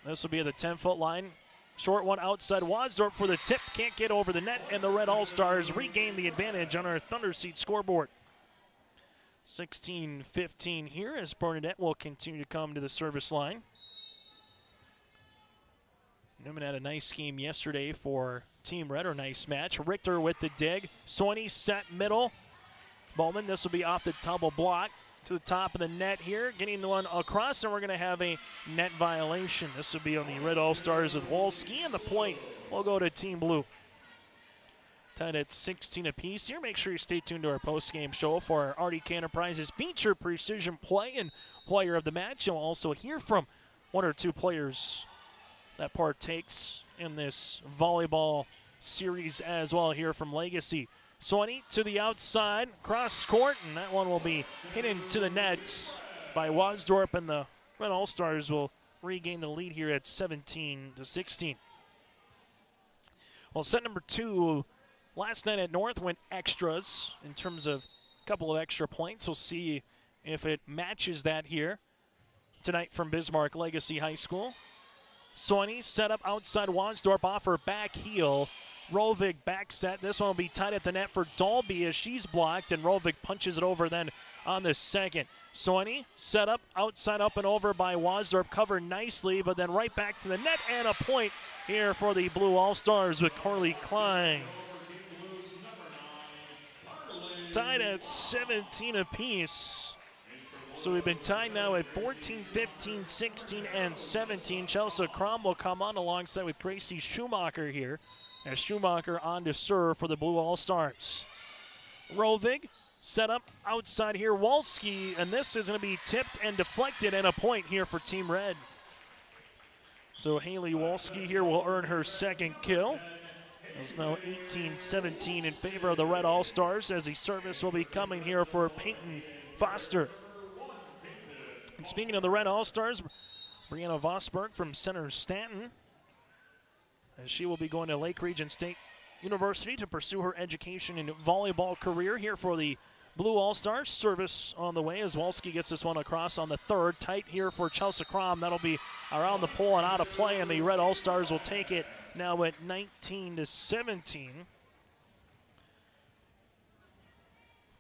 This will be at the 10-foot line. Short one outside. Wasdorp for the tip. Can't get over the net, and the Red All-Stars regain the advantage on our Thunder Seat scoreboard. 16-15 here as Bernadette will continue to come to the service line. Newman had a nice game yesterday for Team Red, or nice match. Richter with the dig. Soini set middle. Bowman, this will be off the double block to the top of the net here, getting the one across, and we're going to have a net violation. This will be on the Red All-Stars with Wolski, and the point will go to Team Blue. Tied at 16 apiece here. Make sure you stay tuned to our post-game show for our RDK Enterprises feature precision play and player of the match. You'll also hear from 1 or 2 players that partakes in this volleyball series as well here from Legacy. Soini to the outside, cross court, and that one will be hit into the net by Wasdorp, and the Red All-Stars will regain the lead here at 17-16. Well, set number 2 last night at North went extras in terms of a couple of extra points. We'll see if it matches that here tonight from Bismarck Legacy High School. Soini set up outside Wasdorp off her back heel. Rovig back set. This one will be tight at the net for Dalby as she's blocked, and Rovig punches it over then on the second. Soini set up outside, up and over by Wasdorp, covered nicely, but then right back to the net, and a point here for the Blue All-Stars with Carly Klein. Tied at 17 apiece. So we've been tied now at 14, 15, 16, and 17. Chelsea Crom will come on alongside with Gracie Schumacher here. As Schumacher on to serve for the Blue All-Stars. Rovig set up outside here. Wolski, and this is going to be tipped and deflected, and a point here for Team Red. So Haley Wolski here will earn her second kill. It's now 18-17 in favor of the Red All-Stars as the service will be coming here for Peyton Foster. And speaking of the Red All-Stars, Brianna Vosberg from Center Stanton, as she will be going to Lake Region State University to pursue her education and volleyball career here for the Blue All-Stars. Service on the way as Wolski gets this one across on the 3rd. Tight here for Chelsea Crom. That'll be around the pole and out of play, and the Red All-Stars will take it now at 19-17.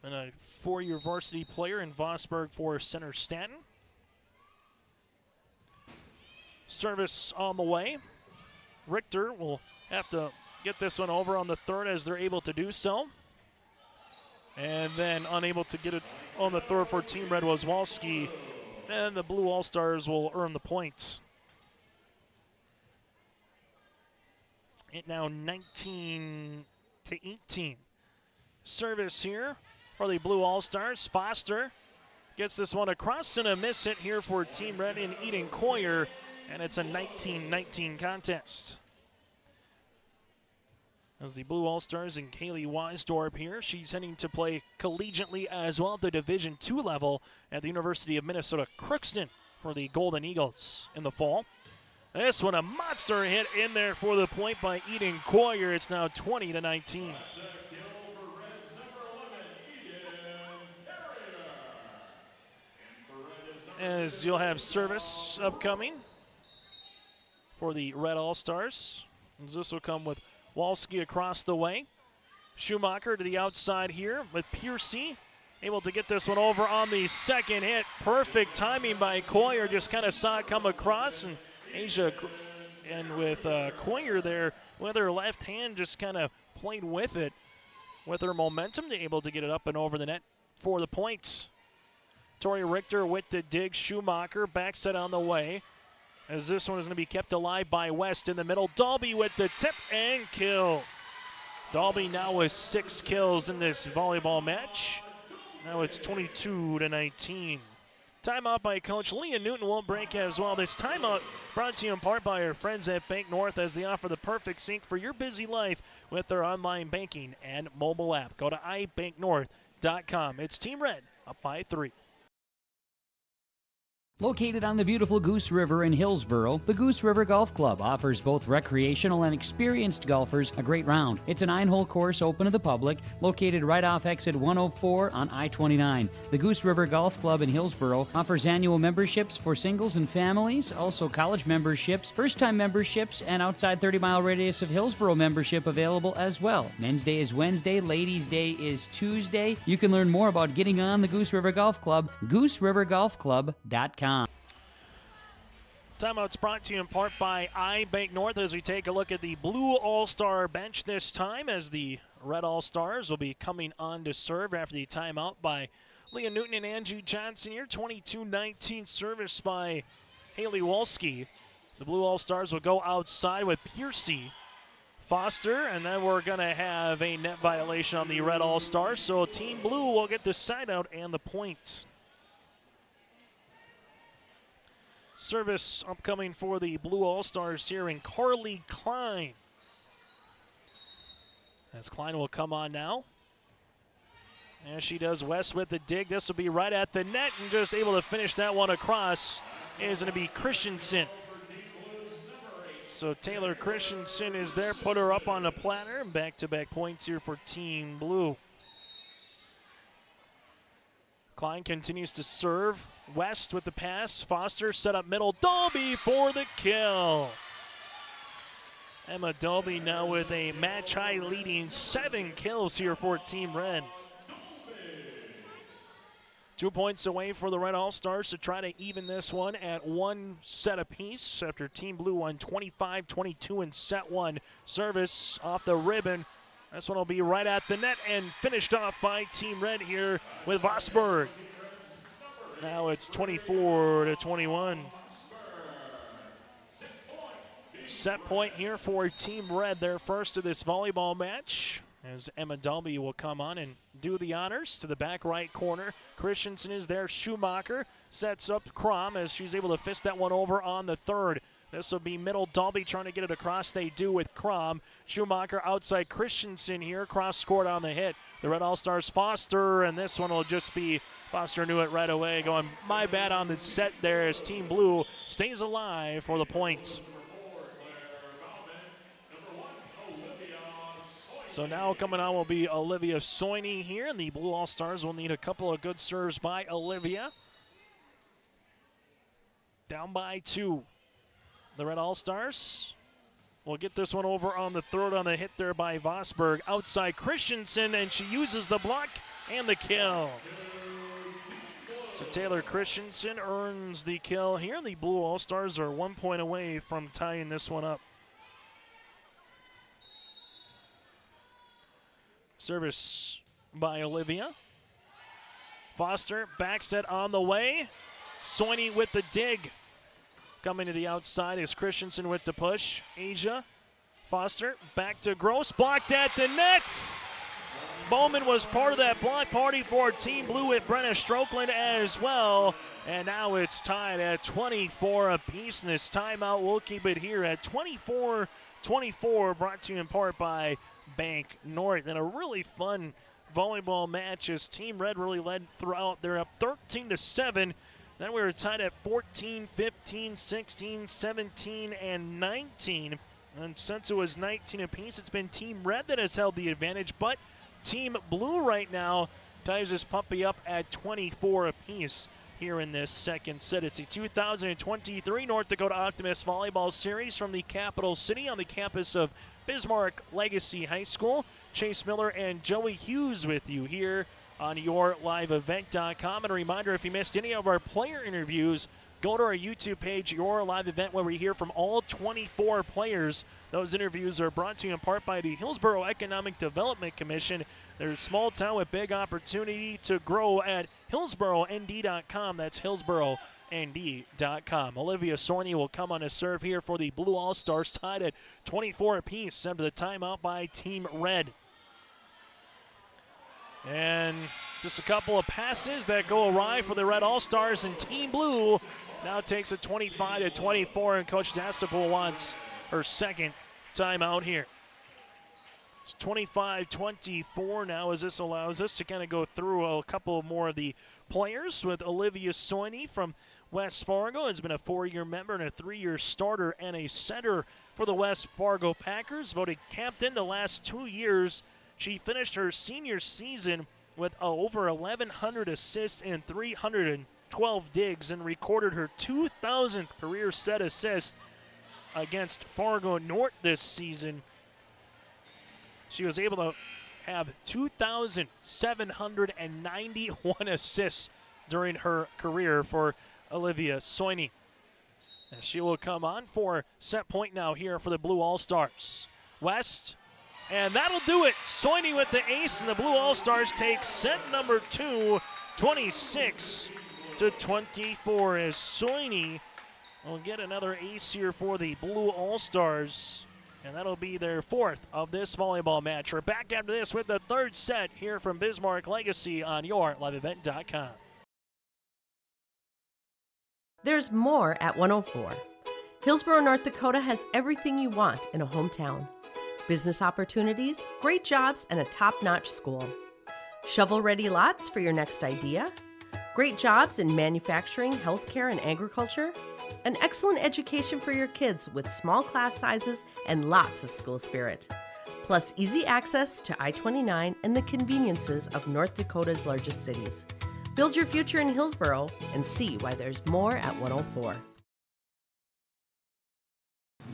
And a 4-year varsity player in Vosberg for Center Stanton. Service on the way. Richter will have to get this one over on the third as they're able to do so. And then unable to get it on the third for Team Red was Walski. And the Blue All-Stars will earn the point. It now 19-18. Service here for the Blue All-Stars. Foster gets this one across and a miss hit here for Team Red in Eden Coyer. And it's a 19-19 contest. As the Blue All-Stars and Kaylee Weisdorp here. She's heading to play collegiately as well at the Division II level at the University of Minnesota Crookston for the Golden Eagles in the fall. This one, a monster hit in there for the point by Eden Coyer. It's now 20-19. As you'll have service upcoming for the Red All-Stars. As this will come with Walski across the way. Schumacher to the outside here with Piercy. Able to get this one over on the second hit. Perfect timing by Coyer. Just kind of saw it come across. And Asia, and with Coyer there, with her left hand just kind of played with it. With her momentum, able to get it up and over the net for the points. Tori Richter with the dig. Schumacher back set on the way. As this one is going to be kept alive by West in the middle. Dalby with the tip and kill. Dalby now with 6 kills in this volleyball match. Now it's 22-19. Timeout by Coach Leah Newton will break as well. This timeout brought to you in part by our friends at Bank North as they offer the perfect sync for your busy life with their online banking and mobile app. Go to ibanknorth.com. It's Team Red up by 3. Located on the beautiful Goose River in Hillsboro, the Goose River Golf Club offers both recreational and experienced golfers a great round. It's a 9-hole course open to the public, located right off exit 104 on I-29. The Goose River Golf Club in Hillsboro offers annual memberships for singles and families, also college memberships, first-time memberships, and outside 30-mile radius of Hillsboro membership available as well. Men's Day is Wednesday, Ladies' Day is Tuesday. You can learn more about getting on the Goose River Golf Club, GooseRiverGolfClub.com. Timeout's brought to you in part by iBank North as we take a look at the Blue All-Star bench this time as the Red All-Stars will be coming on to serve after the timeout by Leah Newton and Angie Johnson here. 22-19 service by Haley Walski. The Blue All-Stars will go outside with Piercy, Foster, and then we're going to have a net violation on the Red All-Stars. So Team Blue will get the side out and the point. Service upcoming for the Blue All-Stars here in Carly Klein. As Klein will come on now. As she does West with the dig. This will be right at the net and just able to finish that one across is going to be Christensen. So Taylor Christensen is there, put her up on the platter, and back-to-back points here for Team Blue. Klein continues to serve. West with the pass. Foster set up middle. Dalby for the kill. Emma Dalby now with a match-high leading 7 kills here for Team Red. 2 points away for the Red All-Stars to try to even this one at 1 set apiece after Team Blue won 25-22 in set 1. Service off the ribbon. This one will be right at the net and finished off by Team Red here with Vosburg. Now it's 24-21. Set point here for Team Red, their first of this volleyball match, as Emma Dalby will come on and do the honors to the back right corner. Christensen is there. Schumacher sets up Crom as she's able to fist that one over on the third. This will be middle. Dalby trying to get it across. They do with Crom. Schumacher outside Christensen here. Cross scored on the hit. The Red All-Stars Foster, and this one will just be, Foster knew it right away, going, my bad on the set there as Team Blue stays alive for the points. So now coming on will be Olivia Soini here, and the Blue All-Stars will need a couple of good serves by Olivia. Down by 2. The Red All-Stars will get this one over on the third on the hit there by Vosburg. Outside Christensen, and she uses the block and the kill. So Taylor Christensen earns the kill here. The Blue All-Stars are 1 point away from tying this one up. Service by Olivia. Foster, back set on the way. Soini with the dig. Coming to the outside is Christensen with the push. Asia, Foster, back to Gross, blocked at the nets. Bowman was part of that block party for Team Blue with Brenna Strokeland as well. And now it's tied at 24 apiece. And this timeout, we'll keep it here at 24-24, brought to you in part by Bank North. And a really fun volleyball match as Team Red really led throughout. They're up 13-7. Then we were tied at 14, 15, 16, 17, and 19. And since it was 19 apiece, it's been Team Red that has held the advantage. But Team Blue right now ties this puppy up at 24 apiece here in this second set. It's the 2023 North Dakota Optimists Volleyball Series from the capital city on the campus of Bismarck Legacy High School. Chase Miller and Joey Hughes with you here on YourLiveEvent.com. And a reminder, if you missed any of our player interviews, go to our YouTube page, Your Live Event, where we hear from all 24 players. Those interviews are brought to you in part by the Hillsborough Economic Development Commission. They're a small town with big opportunity to grow at HillsboroughND.com. That's HillsboroughND.com. Olivia Sorney will come on a serve here for the Blue All-Stars, tied at 24 apiece after the timeout by Team Red. And just a couple of passes that go awry for the Red All-Stars, and Team Blue now takes a 25-24, and Coach Dassapol wants her second timeout here. It's 25-24 now, as this allows us to kind of go through a couple more of the players with Olivia Soini from West Fargo. Has been a 4-year member and a 3-year starter and a center for the West Fargo Packers. Voted captain the last 2 years. She finished her senior season with over 1,100 assists and 312 digs and recorded her 2,000th career set assist against Fargo North this season. She was able to have 2,791 assists during her career for Olivia Soini. And she will come on for set point now here for the Blue All-Stars. West, and that'll do it. Soini with the ace, and the Blue All-Stars take set number 2, 26-24, as Soini will get another ace here for the Blue All-Stars. And that'll be their 4th of this volleyball match. We're back after this with the 3rd set here from Bismarck Legacy on YourLiveEvent.com. There's more at 104. Hillsborough, North Dakota has everything you want in a hometown. Business opportunities, great jobs, and a top-notch school. Shovel-ready lots for your next idea. Great jobs in manufacturing, healthcare, and agriculture. An excellent education for your kids with small class sizes and lots of school spirit. Plus easy access to I-29 and the conveniences of North Dakota's largest cities. Build your future in Hillsborough and see why there's more at 104.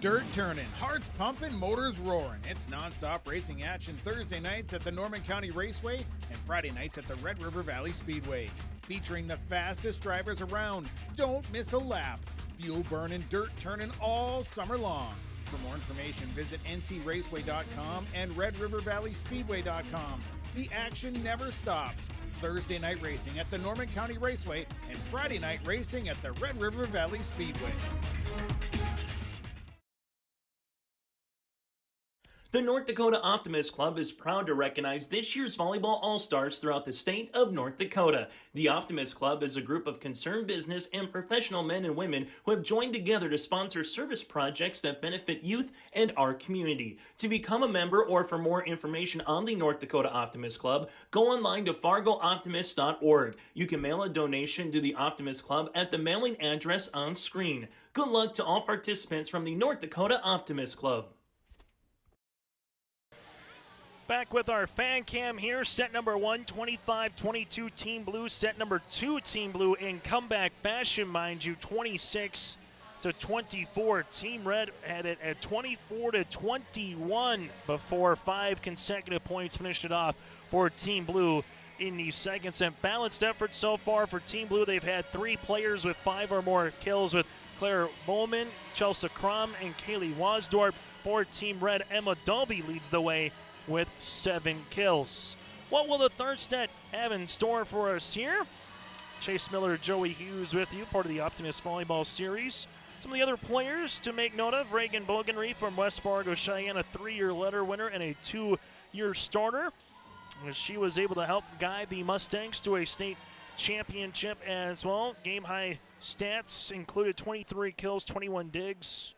Dirt turning, hearts pumping, motors roaring. It's nonstop racing action Thursday nights at the Norman County Raceway and Friday nights at the Red River Valley Speedway. Featuring the fastest drivers around. Don't miss a lap. Fuel burning, dirt turning all summer long. For more information, visit ncraceway.com and redrivervalleyspeedway.com. The action never stops. Thursday night racing at the Norman County Raceway and Friday night racing at the Red River Valley Speedway. The North Dakota Optimists Club is proud to recognize this year's Volleyball All-Stars throughout the state of North Dakota. The Optimists Club is a group of concerned business and professional men and women who have joined together to sponsor service projects that benefit youth and our community. To become a member or for more information on the North Dakota Optimists Club, go online to fargooptimist.org. You can mail a donation to the Optimists Club at the mailing address on screen. Good luck to all participants from the North Dakota Optimists Club. Back with our fan cam here. Set number 1, 25-22 Team Blue. Set number 2, Team Blue in comeback fashion, mind you, 26-24. Team Red had it at 24-21 before 5 consecutive points finished it off for Team Blue in the second set. Balanced effort so far for Team Blue. They've had 3 players with 5 or more kills, with Claire Bowman, Chelsea Crum, and Kaylee Wasdorp. For Team Red, Emma Dolby leads the way with 7 kills. What will the third set have in store for us here? Chase Miller, Joey Hughes with you, part of the Optimist Volleyball Series. Some of the other players to make note of: Reagan Bogenreef from West Fargo Cheyenne, a 3-year letter winner and a 2-year starter. She was able to help guide the Mustangs to a state championship as well. Game high stats included 23 kills, 21 digs,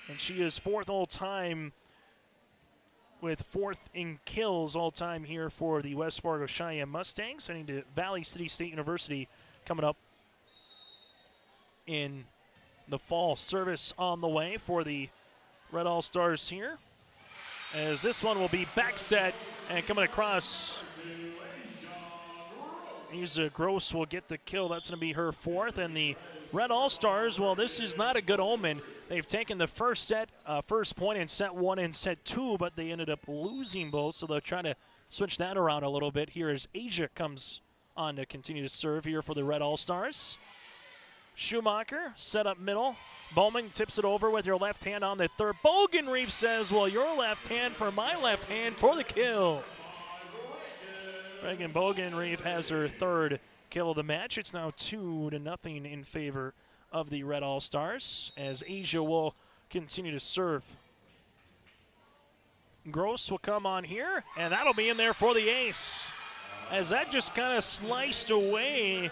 and she is 4th all time, with 4th in kills all time here for the West Fargo Cheyenne Mustangs, heading to Valley City State University coming up in the fall. Service on the way for the Red All-Stars here, as this one will be back set, and coming across, Isa Gross will get the kill. That's going to be her 4th. And the Red All-Stars, well, this is not a good omen. They've taken the first point in set 1 and set 2, but they ended up losing both, so they'll try to switch that around a little bit here as Asia comes on to continue to serve here for the Red All-Stars. Schumacher set up middle. Bowman tips it over with your left hand on the third. Bogenreef says, well, your left hand for my left hand for the kill. Reagan Bogenreef has her 3rd kill of the match. It's now 2-0 in favor of the Red All-Stars, as Asia will continue to serve. Gross will come on here, and that'll be in there for the ace, as that just kind of sliced away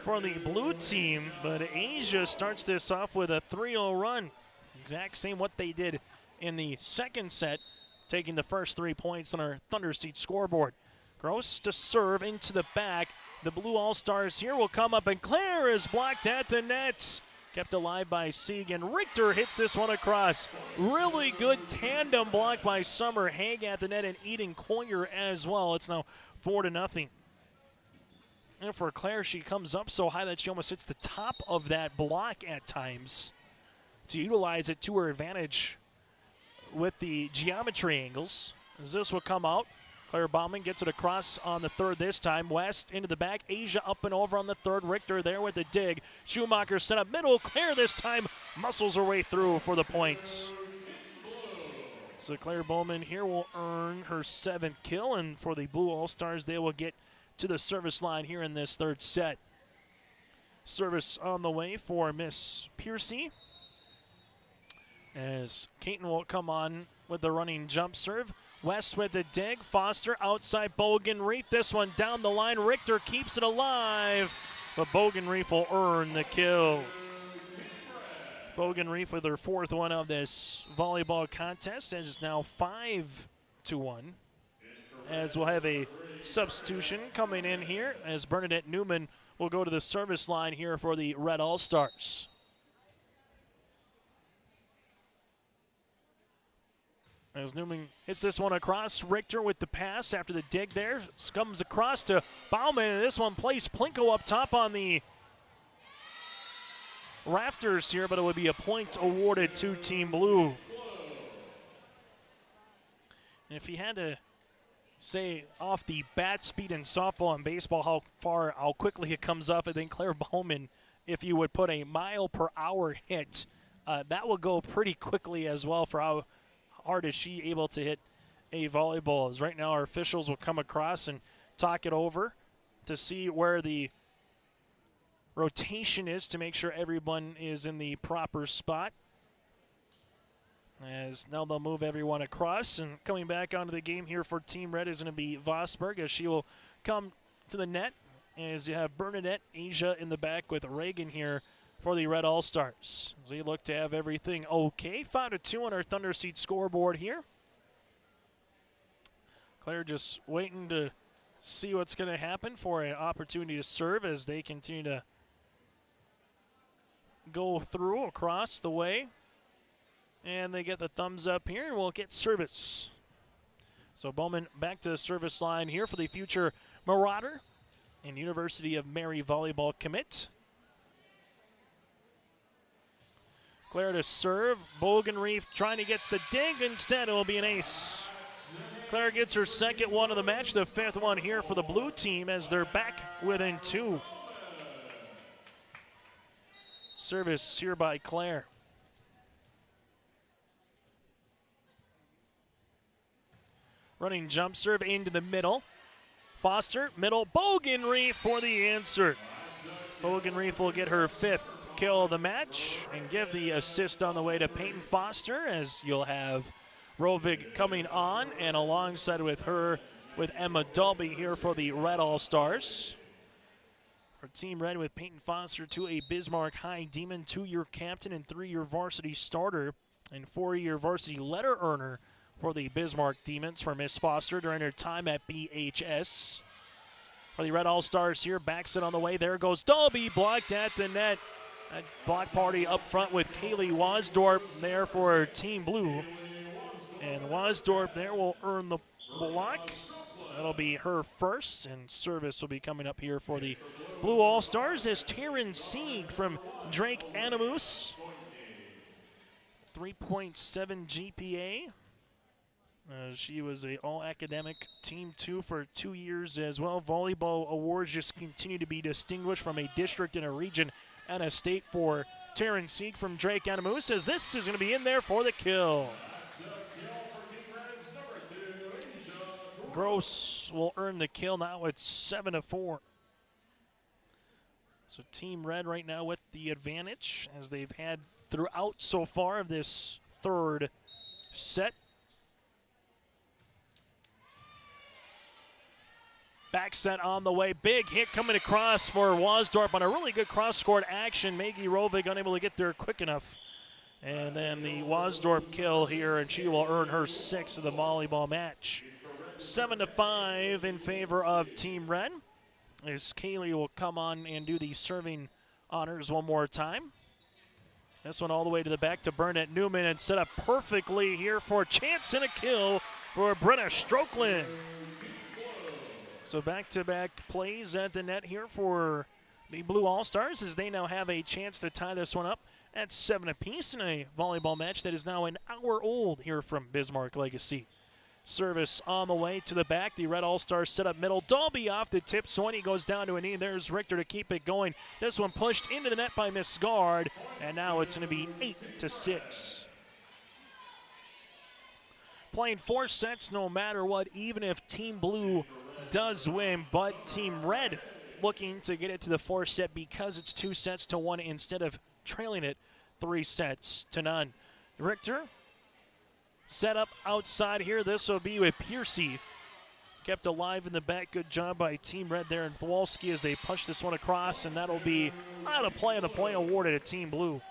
for the blue team, but Asia starts this off with a 3-0 run. Exact same what they did in the second set, taking the first 3 points on our Thunder Seat scoreboard. Gross to serve into the back. The Blue All-Stars here will come up, and Claire is blocked at the net. Kept alive by Segan. Richter hits this one across. Really good tandem block by Summer Haig at the net, and Eden Coyer as well. It's now 4-0. And for Claire, she comes up so high that she almost hits the top of that block at times to utilize it to her advantage with the geometry angles. As this will come out, Claire Bauman gets it across on the third this time. West into the back. Asia up and over on the third. Richter there with the dig. Schumacher set up middle. Claire this time muscles her way through for the points. So Claire Bowman here will earn her 7th kill, and for the Blue All-Stars, they will get to the service line here in this third set. Service on the way for Miss Piercy, as Caton will come on with the running jump serve. West with the dig. Foster outside Bogenreef. This one down the line. Richter keeps it alive, but Bogenreef will earn the kill. Bogenreef with her 4th one of this volleyball contest, as it's now 5-1. As we'll have a substitution coming in here, as Bernadette Newman will go to the service line here for the Red All-Stars. As Newman hits this one across, Richter with the pass after the dig there. Comes across to Bauman, and this one plays Plinko up top on the rafters here, but it would be a point awarded to Team Blue. And if you had to say off the bat speed in softball and baseball, how quickly it comes up, I think Claire Bauman, if you would put a mile-per-hour hit, that will go pretty quickly as well for how hard is she able to hit a volleyball. As right now our officials will come across and talk it over to see where the rotation is to make sure everyone is in the proper spot. As now they'll move everyone across, and coming back onto the game here for Team Red is going to be Vosberg, as she will come to the net, as you have Bernadette, Asia in the back with Reagan here for the Red All-Stars. As they look to have everything okay. 5-2 on our Thunder Seat scoreboard here. Claire just waiting to see what's going to happen for an opportunity to serve as they continue to go through across the way. And they get the thumbs up here, and we'll get service. So Bowman back to the service line here for the future Marauder and University of Mary volleyball commit. Claire to serve. Bogenreef trying to get the dig. Instead, it will be an ace. Claire gets her second one of the match, the fifth one here for the blue team as they're back within 2. Service here by Claire. Running jump serve into the middle. Foster, middle, Bogenreef for the answer. Bogenreef will get her 5th kill of the match and give the assist on the way to Peyton Foster, as you'll have Rovig coming on, and alongside with her with Emma Dolby here for the Red All-Stars. Our Team Red with Peyton Foster to a Bismarck High Demon, 2-year captain and 3-year varsity starter and 4-year varsity letter earner for the Bismarck Demons for Miss Foster during her time at BHS. For the Red All-Stars here, backs it on the way. There goes Dolby, blocked at the net. That block party up front with Kaylee Wasdorp there for Team Blue. And Wasdorp there will earn the block. That'll be her first, and service will be coming up here for the Blue All-Stars as Taryn Sieg from Drake Animus. 3.7 GPA. She was a all-academic Team 2 for 2 years as well. Volleyball awards just continue to be distinguished from a district and a region and a state for Taryn Sieg from Drake Animus, as this is going to be in there for the kill. Gross will earn the kill now at 7-4. So Team Red right now with the advantage, as they've had throughout so far of this third set. Back set on the way. Big hit coming across for Wasdorp on a really good cross-court action. Maggie Rovig unable to get there quick enough. And then the Wasdorp kill here, and she will earn her 6th of the volleyball match. 7-5 in favor of Team Red, as Kaylee will come on and do the serving honors one more time. This one all the way to the back to Burnett Newman, and set up perfectly here for a chance and a kill for Brenna Strokeland. So back-to-back plays at the net here for the Blue All-Stars, as they now have a chance to tie this one up at 7 apiece in a volleyball match that is now an hour old here from Bismarck Legacy. Service on the way to the back. The Red All-Stars set up middle. Dolby off the tip. Swaney goes down to a knee. There's Richter to keep it going. This one pushed into the net by Miss Guard, and now it's going to be 8-6. Playing 4 sets no matter what, even if Team Blue does win, but Team Red looking to get it to the 4th set because it's 2-1 instead of trailing it 3-0. Richter set up outside here. This will be with Piercy. Kept alive in the back. Good job by Team Red there. And Thwalski as they push this one across, and that'll be out of play, and the point awarded to Team Blue.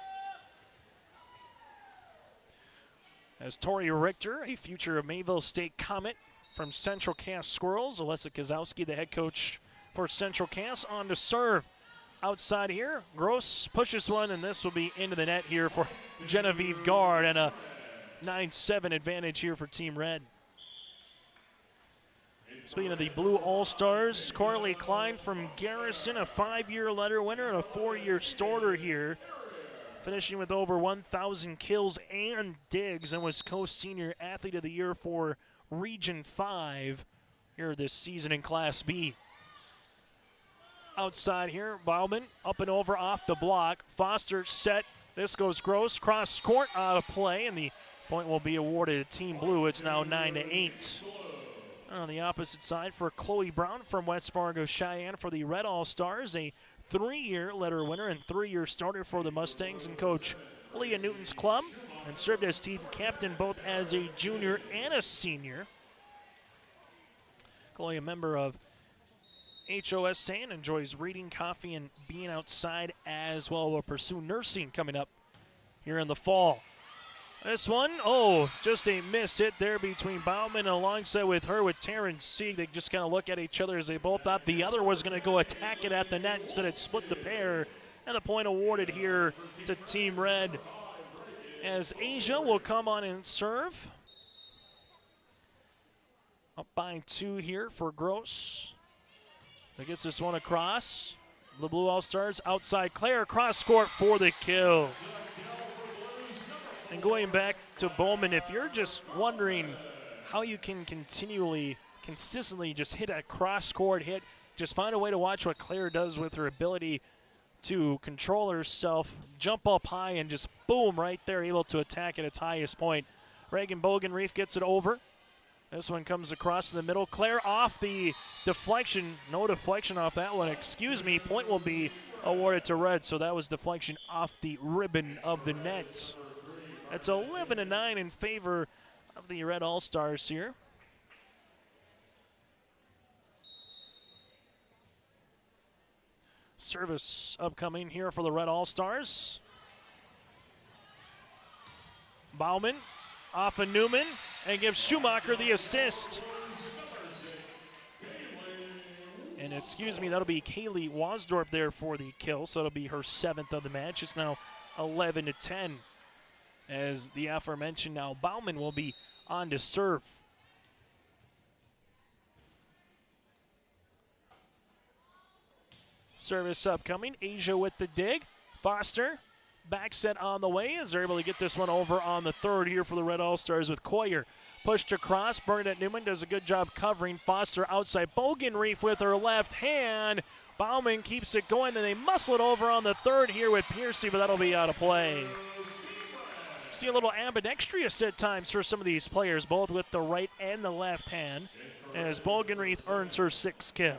As Tori Richter, a future Mayville State Comet from Central Cass Squirrels. Alyssa Kozowski, the head coach for Central Cass, on to serve. Outside here, Gross pushes one, and this will be into the net here for Genevieve Guard, and a 9-7 advantage here for Team Red. Speaking of the Blue All-Stars, Corley Klein from Garrison, a 5-year letter winner and a 4-year starter here, finishing with over 1,000 kills and digs, and was co-senior athlete of the year for Region 5 here this season in Class B. Outside here, Bauman up and over off the block. Foster set. This goes Gross. Cross court out of play, and the point will be awarded to Team Blue. It's now 9-8. On the opposite side for Chloe Brown from West Fargo Cheyenne for the Red All-Stars, a 3-year letter winner and 3-year starter for the Mustangs, and coach Leah Newton's club, and served as team captain both as a junior and a senior. Chloe, a member of HOSA, and enjoys reading, coffee, and being outside as well. Will pursue nursing coming up here in the fall. This one, just a missed hit there between Bauman and alongside with her with Taryn Sieg. They just kind of look at each other as they both thought the other was going to go attack it at the net. Instead it split the pair, and the point awarded here to Team Red, as Asia will come on and serve. Up by 2 here for Gross. That gets this one across. The Blue All-Stars outside. Claire cross court for the kill. And going back to Bowman, if you're just wondering how you can consistently just hit a cross-court hit. Just find a way to watch what Claire does with her ability to control herself, jump up high, and just boom, right there, able to attack at its highest point. Reagan Bogenreef gets it over. This one comes across in the middle. Claire off the deflection. No deflection off that one. Excuse me. Point will be awarded to Red. So that was deflection off the ribbon of the net. That's 11-9 in favor of the Red All-Stars here. Service upcoming here for the Red All-Stars. Bauman off of Newman and gives Schumacher the assist. And excuse me, that'll be Kaylee Wasdorp there for the kill, so it'll be her 7th of the match. It's now 11-10. As the aforementioned now, Bauman will be on to serve. Service upcoming. Asia with the dig. Foster, back set on the way as they're able to get this one over on the third here for the Red All-Stars with Coyer. Pushed across. Bernadette Newman does a good job covering. Foster outside. Bogenreef with her left hand. Bauman keeps it going, and they muscle it over on the third here with Piercy, but that'll be out of play. See a little ambidextrous at times for some of these players, both with the right and the left hand, as Bogenreef earns her 6th kill.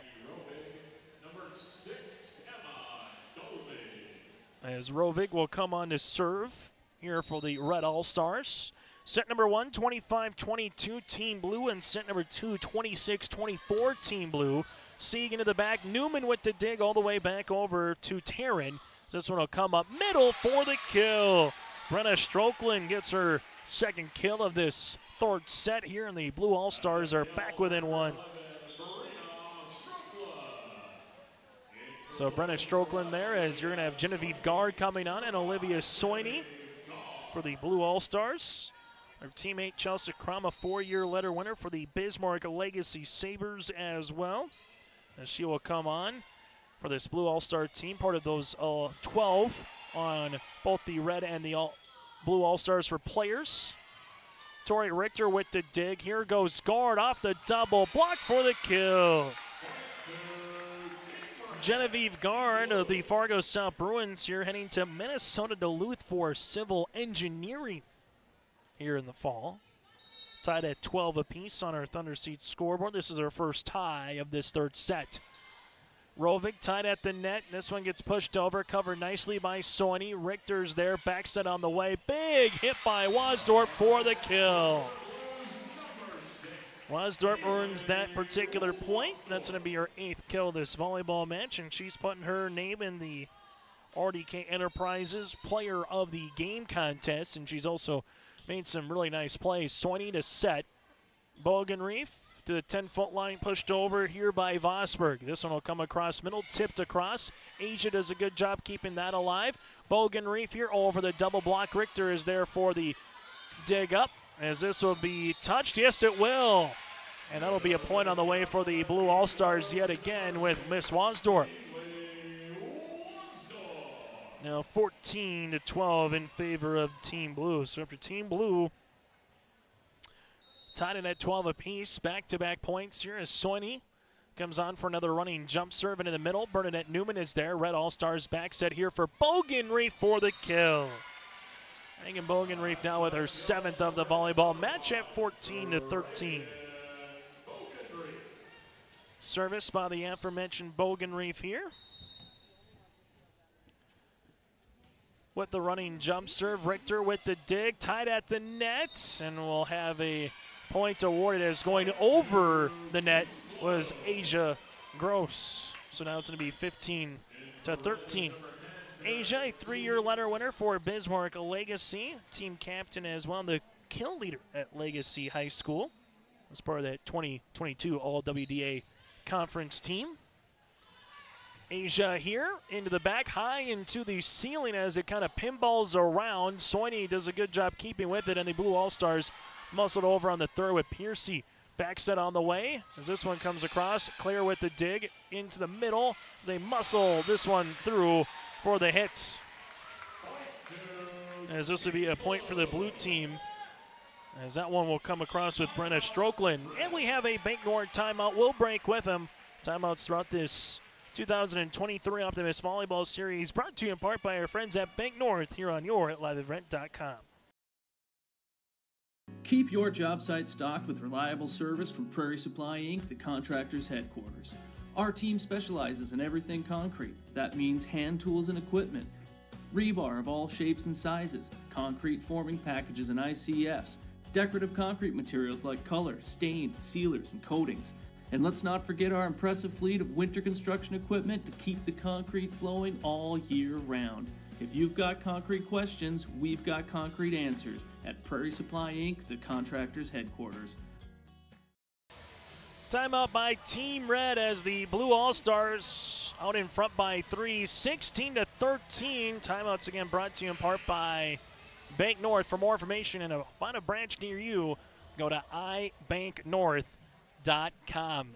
As Rovig will come on to serve here for the Red All-Stars. Set number 1, 25-22, Team Blue, and set number 2, 26-24, Team Blue. Sieg into the back. Newman with the dig all the way back over to Taryn. This one will come up middle for the kill. Brenna Strokeland gets her 2nd kill of this 3rd set here, and the Blue All-Stars are back within 1. So Brenna Strokeland there, as you're going to have Genevieve Gard coming on and Olivia Soini for the Blue All-Stars. Our teammate Chelsea Crum, a 4-year letter winner for the Bismarck Legacy Sabres as well. As she will come on for this Blue All-Star team, part of those 12 on both the Red and the Blue All-Stars for players. Tori Richter with the dig. Here goes Gard off the double block for the kill. Genevieve Gard of the Fargo South Bruins here heading to Minnesota Duluth for civil engineering here in the fall. Tied at 12 apiece on our Thunder Seats scoreboard. This is our first tie of this 3rd set. Rovig tied at the net. This one gets pushed over, covered nicely by Soini. Richter's there, back set on the way. Big hit by Wasdorp for the kill. Wasdorp earns that particular point. That's going to be her 8th kill of this volleyball match, and she's putting her name in the RDK Enterprises Player of the Game contest, and she's also made some really nice plays. Soini to set. Bogenreef to the 10-foot line, pushed over here by Vosberg. This one will come across middle, tipped across. Asia does a good job keeping that alive. Bogenreef here over the double block. Richter is there for the dig up, as this will be touched. Yes, it will. And that'll be a point on the way for the Blue All-Stars yet again with Miss Wasdorp. Now 14-12 in favor of Team Blue. So after Team Blue tied in at 12 apiece, back-to-back points here as Soini comes on for another running jump serve into the middle. Bernadette Newman is there. Red All-Stars back set here for Bogenreef for the kill. Megan Bogenreef now with her 7th of the volleyball match at 14-13. Service by the aforementioned Bogenreef here. With the running jump serve, Richter with the dig, tied at the net, and we'll have a point awarded as going over the net was Asia Gross. So now it's going to be 15-13. Asia, a 3-year letter winner for Bismarck Legacy, team captain as well, the kill leader at Legacy High School as part of that 2022 All-WDA Conference team. Asia here into the back, high into the ceiling as it kind of pinballs around. Soini does a good job keeping with it, and the Blue All-Stars muscled over on the third with Piercy. Back set on the way as this one comes across. Claire with the dig into the middle as they muscle this one through for the hits. As this would be a point for the blue team as that one will come across with Brenna Strokeland. And we have a Bank North timeout. We'll break with them. Timeouts throughout this 2023 Optimist Volleyball Series, brought to you in part by our friends at Bank North here on your liveevent.com. Keep your job site stocked with reliable service from Prairie Supply Inc., the contractor's headquarters. Our team specializes in everything concrete. That means hand tools and equipment, rebar of all shapes and sizes, concrete forming packages and ICFs, decorative concrete materials like color, stain, sealers, and coatings. And let's not forget our impressive fleet of winter construction equipment to keep the concrete flowing all year round. If you've got concrete questions, we've got concrete answers at Prairie Supply Inc., the contractor's headquarters. Timeout by Team Red as the Blue All-Stars out in front by 3, 16-13. Timeouts again brought to you in part by Bank North. For more information and find a branch near you, go to ibanknorth.com.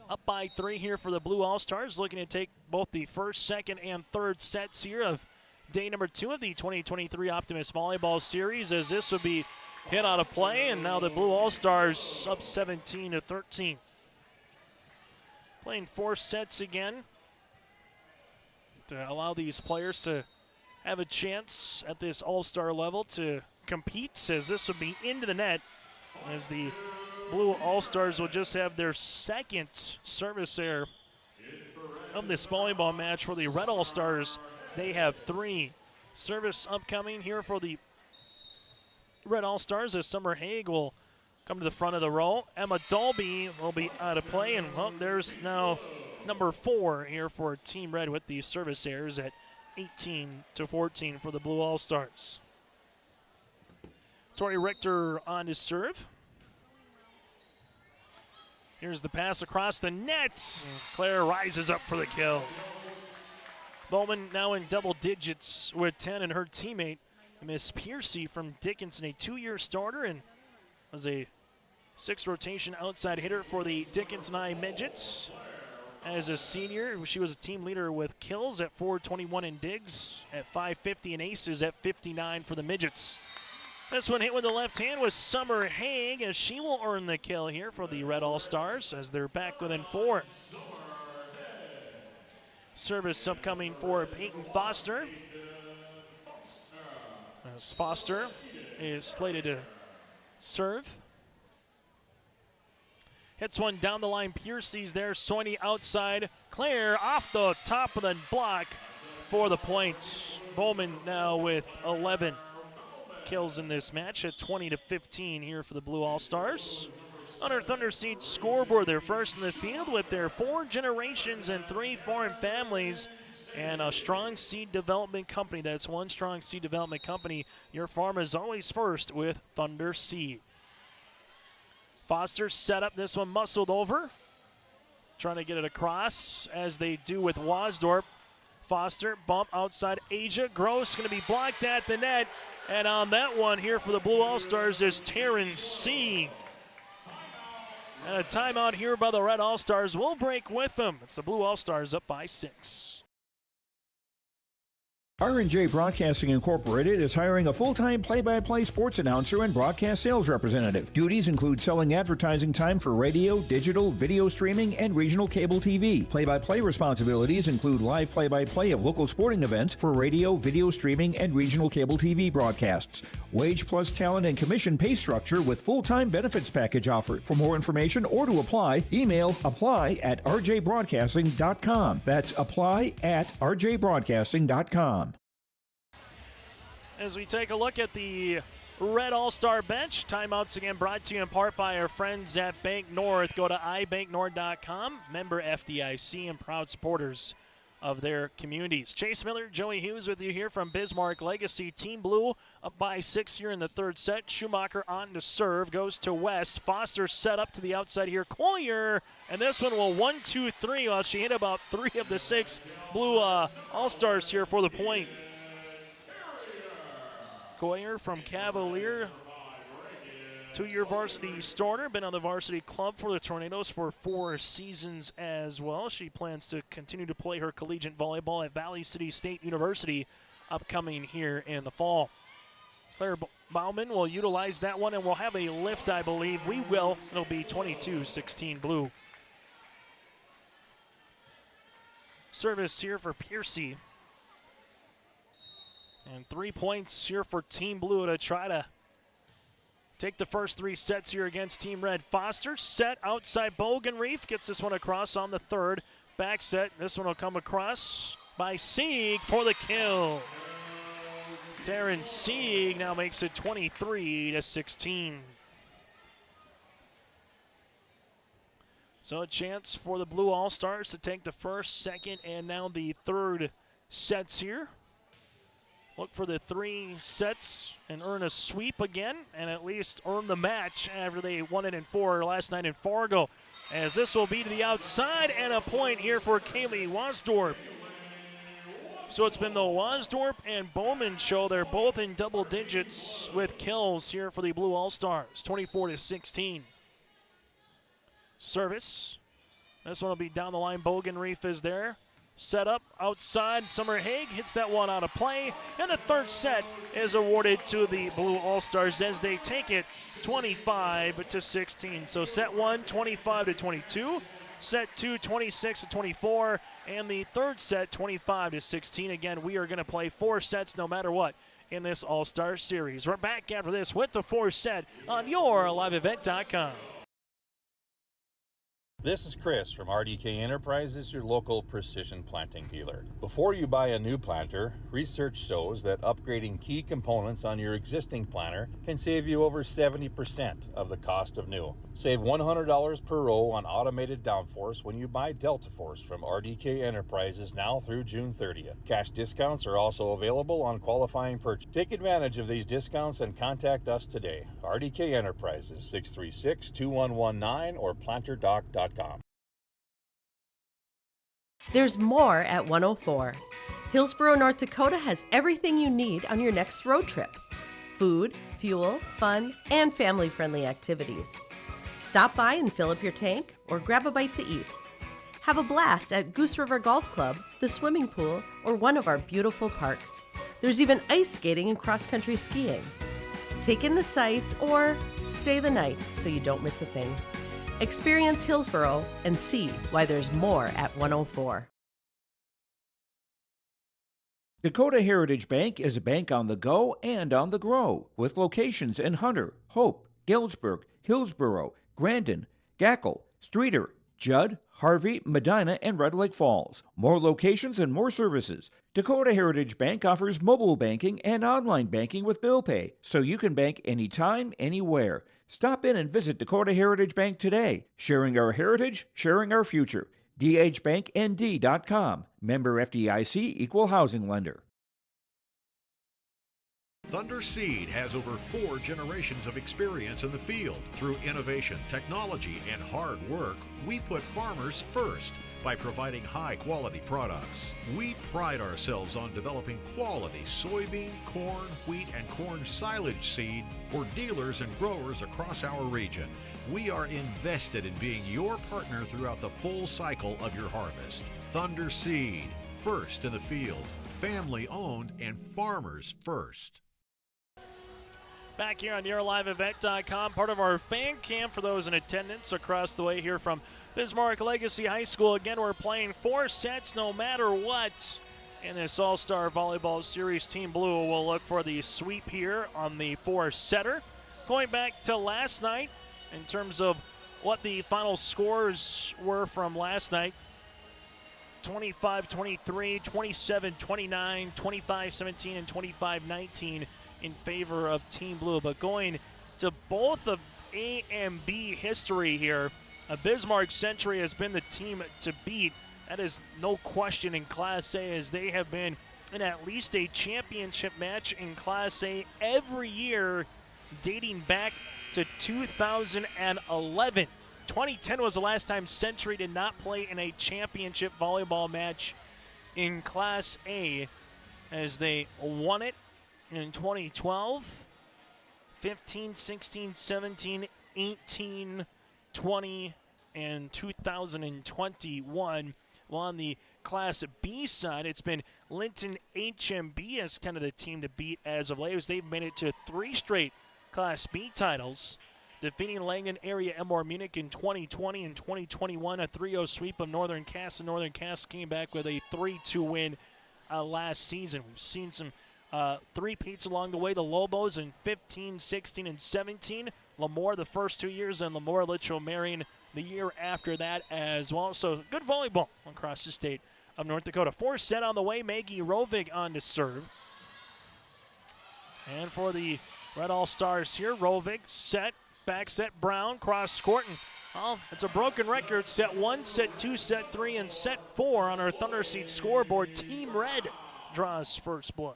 Up by 3 here for the Blue All-Stars, looking to take both the first, second, and third sets here of day number 2 of the 2023 Optimist Volleyball Series, as this would be hit out of play, and now the Blue All-Stars up 17-13. Playing 4 sets again to allow these players to have a chance at this all-star level to compete, as this would be into the net, as the Blue All-Stars will just have their second service error of this volleyball match. For the Red All-Stars, they have 3 service upcoming here for the Red All-Stars, as Summer Haig will come to the front of the row. Emma Dolby will be out of play, and well, there's now number 4 here for Team Red with the service errors at 18-14 for the Blue All-Stars. Tori Richter on to serve. Here's the pass across the net. Claire rises up for the kill. Bowman now in double digits with 10, and her teammate, Miss Piercy from Dickinson, a 2-year starter and was a 6th rotation outside hitter for the Dickinson I Midgets. As a senior, she was a team leader with kills at 421 and digs at 550 and aces at 59 for the Midgets. This one hit with the left hand was Summer Haig, as she will earn the kill here for the Red All-Stars as they're back within 4. Service upcoming for Peyton Foster, as Foster is slated to serve. Hits one down the line. Piercy's there. Soini outside. Claire off the top of the block for the points. Bowman now with 11 kills in this match at 20-15 here for the Blue All-Stars. On our Thunder Seed scoreboard, they're first in the field with their 4 generations and 3 foreign families and a strong seed development company. That's one strong seed development company. Your farm is always first with Thunder Seed. Foster set up this one, muscled over, trying to get it across as they do with Wasdorp. Foster, bump outside Asia. Gross going to be blocked at the net. And on that one here for the Blue All-Stars is Taryn Singh. And a timeout here by the Red All-Stars. We'll break with them. It's the Blue All-Stars up by 6. R&J Broadcasting Incorporated is hiring a full-time play-by-play sports announcer and broadcast sales representative. Duties include selling advertising time for radio, digital, video streaming, and regional cable TV. Play-by-play responsibilities include live play-by-play of local sporting events for radio, video streaming, and regional cable TV broadcasts. Wage plus talent and commission pay structure with full-time benefits package offered. For more information or to apply, email apply@rjbroadcasting.com. That's apply@rjbroadcasting.com. As we take a look at the Red All-Star bench, timeouts again brought to you in part by our friends at Bank North. Go to ibanknorth.com, member FDIC, and proud supporters of their communities. Chase Miller, Joey Hughes with you here from Bismarck Legacy. Team Blue up by 6 here in the third set. Schumacher on to serve, goes to West. Foster set up to the outside here. Collier, and this one will 1-2-3. Well, she hit about 3 of the 6 Blue All-Stars here for the point. Collier from Cavalier, 2-year varsity starter, been on the varsity club for the Tornadoes for 4 seasons as well. She plans to continue to play her collegiate volleyball at Valley City State University upcoming here in the fall. Claire Bauman will utilize that one, and we'll have a lift, I believe. We will. It'll be 22-16 blue. Service here for Piercy. And 3 points here for Team Blue to try to take the first 3 sets here against Team Red. Foster set outside Bogenreef. Gets this one across on the third. Back set. This one will come across by Sieg for the kill. Darren Sieg now makes it 23-16. So a chance for the Blue All-Stars to take the first, second, and now the third sets here. Look for the 3 sets and earn a sweep again, and at least earn the match after they won it in 4 last night in Fargo. As this will be to the outside, and a point here for Kaylee Wasdorp. So it's been the Wasdorp and Bowman show. They're both in double digits with kills here for the Blue All-Stars, 24-16. Service. This one will be down the line. Bogenreef is there. Set up outside. Summer Haig hits that one out of play. And the third set is awarded to the Blue All-Stars as they take it 25-16. So set 1, 25-22. Set 2, 26-24. And the third set, 25-16. Again, we are going to play 4 sets no matter what in this All-Star Series. We're back after this with the 4th set on your liveevent.com. This is Chris from RDK Enterprises, your local precision planting dealer. Before you buy a new planter, research shows that upgrading key components on your existing planter can save you over 70% of the cost of new. Save $100 per row on automated downforce when you buy Delta Force from RDK Enterprises now through June 30th. Cash discounts are also available on qualifying purchase. Take advantage of these discounts and contact us today. RDK Enterprises, 636-2119 or planterdoc.com. There's more at 104. Hillsborough, North Dakota has everything you need on your next road trip. Food, fuel, fun, and family-friendly activities. Stop by and fill up your tank or grab a bite to eat. Have a blast at Goose River Golf Club, the swimming pool, or one of our beautiful parks. There's even ice skating and cross-country skiing. Take in the sights or stay the night so you don't miss a thing. Experience Hillsborough and see why there's more at 104. Dakota Heritage Bank is a bank on the go and on the grow, with locations in Hunter, Hope, Galesburg, Hillsborough, Grandin, Gackle, Streeter, Judd, Harvey, Medina, and Red Lake Falls. More locations and more services. Dakota Heritage Bank offers mobile banking and online banking with bill pay, so you can bank anytime, anywhere. Stop in and visit Dakota Heritage Bank today. Sharing our heritage, sharing our future. dhbanknd.com. Member FDIC, Equal Housing Lender. Thunder Seed has over 4 generations of experience in the field. Through innovation, technology, and hard work, we put farmers first by providing high-quality products. We pride ourselves on developing quality soybean, corn, wheat, and corn silage seed for dealers and growers across our region. We are invested in being your partner throughout the full cycle of your harvest. Thunder Seed, first in the field, family-owned and farmers first. Back here on YourLiveEvent.com, part of our fan camp for those in attendance across the way here from Bismarck Legacy High School. Again, we're playing 4 sets no matter what in this All-Star Volleyball Series. Team Blue will look for the sweep here on the 4-setter. Going back to last night in terms of what the final scores were from last night, 25-23, 27-29, 25-17, and 25-19 in favor of Team Blue. But going to both of A and B history here, a Bismarck Century has been the team to beat. That is no question in Class A, as they have been in at least a championship match in Class A every year dating back to 2011. 2010 was the last time Century did not play in a championship volleyball match in Class A, as they won it in 2012, 15, 16, 17, 18, 20, and 2021. Well, on the Class B side, it's been Linton HMB as kind of the team to beat as of late, as they've made it to 3 straight Class B titles, defeating Langdon Area Emor Munich in 2020 and 2021, a 3-0 sweep of Northern Cass, and Northern Cass came back with a 3-2 win last season. We've seen some three-peats along the way. The Lobos in 15, 16, and 17. Lemoore the first 2 years, and Lemoore Litchfield Marion the year after that as well. So good volleyball across the state of North Dakota. 4 set on the way. Maggie Rovig on to serve. And for the Red All-Stars here, Rovig set, back set Brown, cross court, and it's a broken record. Set 1, set 2, set 3, and set 4 on our Thunder Seat scoreboard. Team Red draws first blood.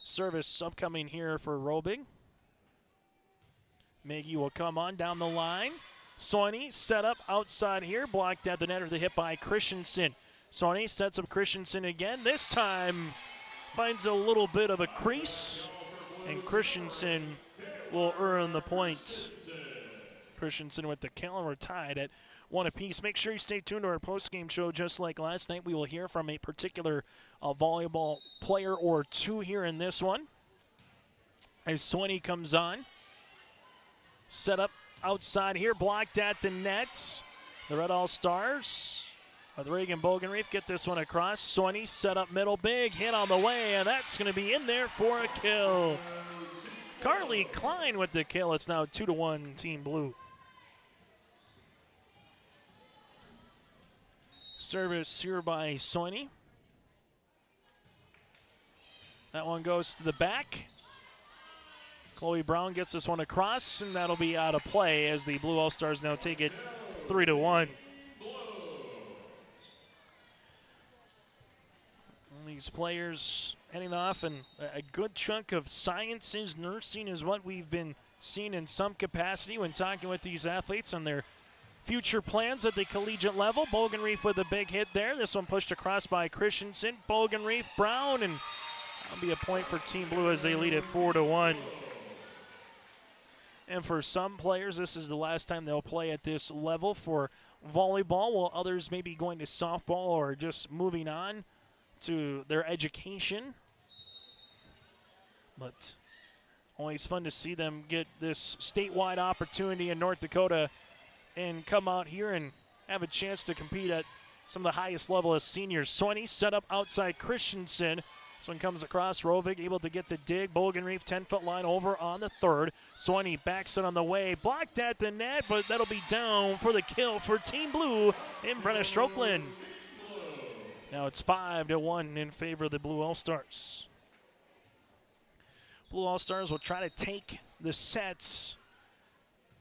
Service upcoming here for Rovig. Maggie will come on down the line. Soini set up outside here, blocked at the net or the hit by Christensen. Soini sets up Christensen again. This time finds a little bit of a crease, and Christensen will earn the point. Christensen with the kill, and we're tied at 1 apiece. Make sure you stay tuned to our post-game show. Just like last night, we will hear from a particular volleyball player or two here in this one. As Soini comes on. Set up outside here, blocked at the net. The Red All-Stars with Reagan Bogenreef get this one across. Soini set up middle, big hit on the way, and that's going to be in there for a kill. Carly Klein with the kill. It's now 2-1 Team Blue. Service here by Soini. That one goes to the back. Chloe Brown gets this one across, and that'll be out of play as the Blue All-Stars now take it 3-1. These players heading off, and a good chunk of sciences, nursing is what we've been seeing in some capacity when talking with these athletes on their future plans at the collegiate level. Bogenreef with a big hit there. This one pushed across by Christensen. Bogenreef, Brown, and that'll be a point for Team Blue as they lead it 4-1. And for some players, this is the last time they'll play at this level for volleyball, while others may be going to softball or just moving on to their education. But always fun to see them get this statewide opportunity in North Dakota and come out here and have a chance to compete at some of the highest level as seniors. Soini set up outside Christensen. This one comes across. Rovig able to get the dig. Bogenreef 10-foot line over on the third. Soini backs it on the way. Blocked at the net, but that'll be down for the kill for Team Blue in Brenna Strokeland. Now it's 5-1 in favor of the Blue All-Stars. Blue All-Stars will try to take the sets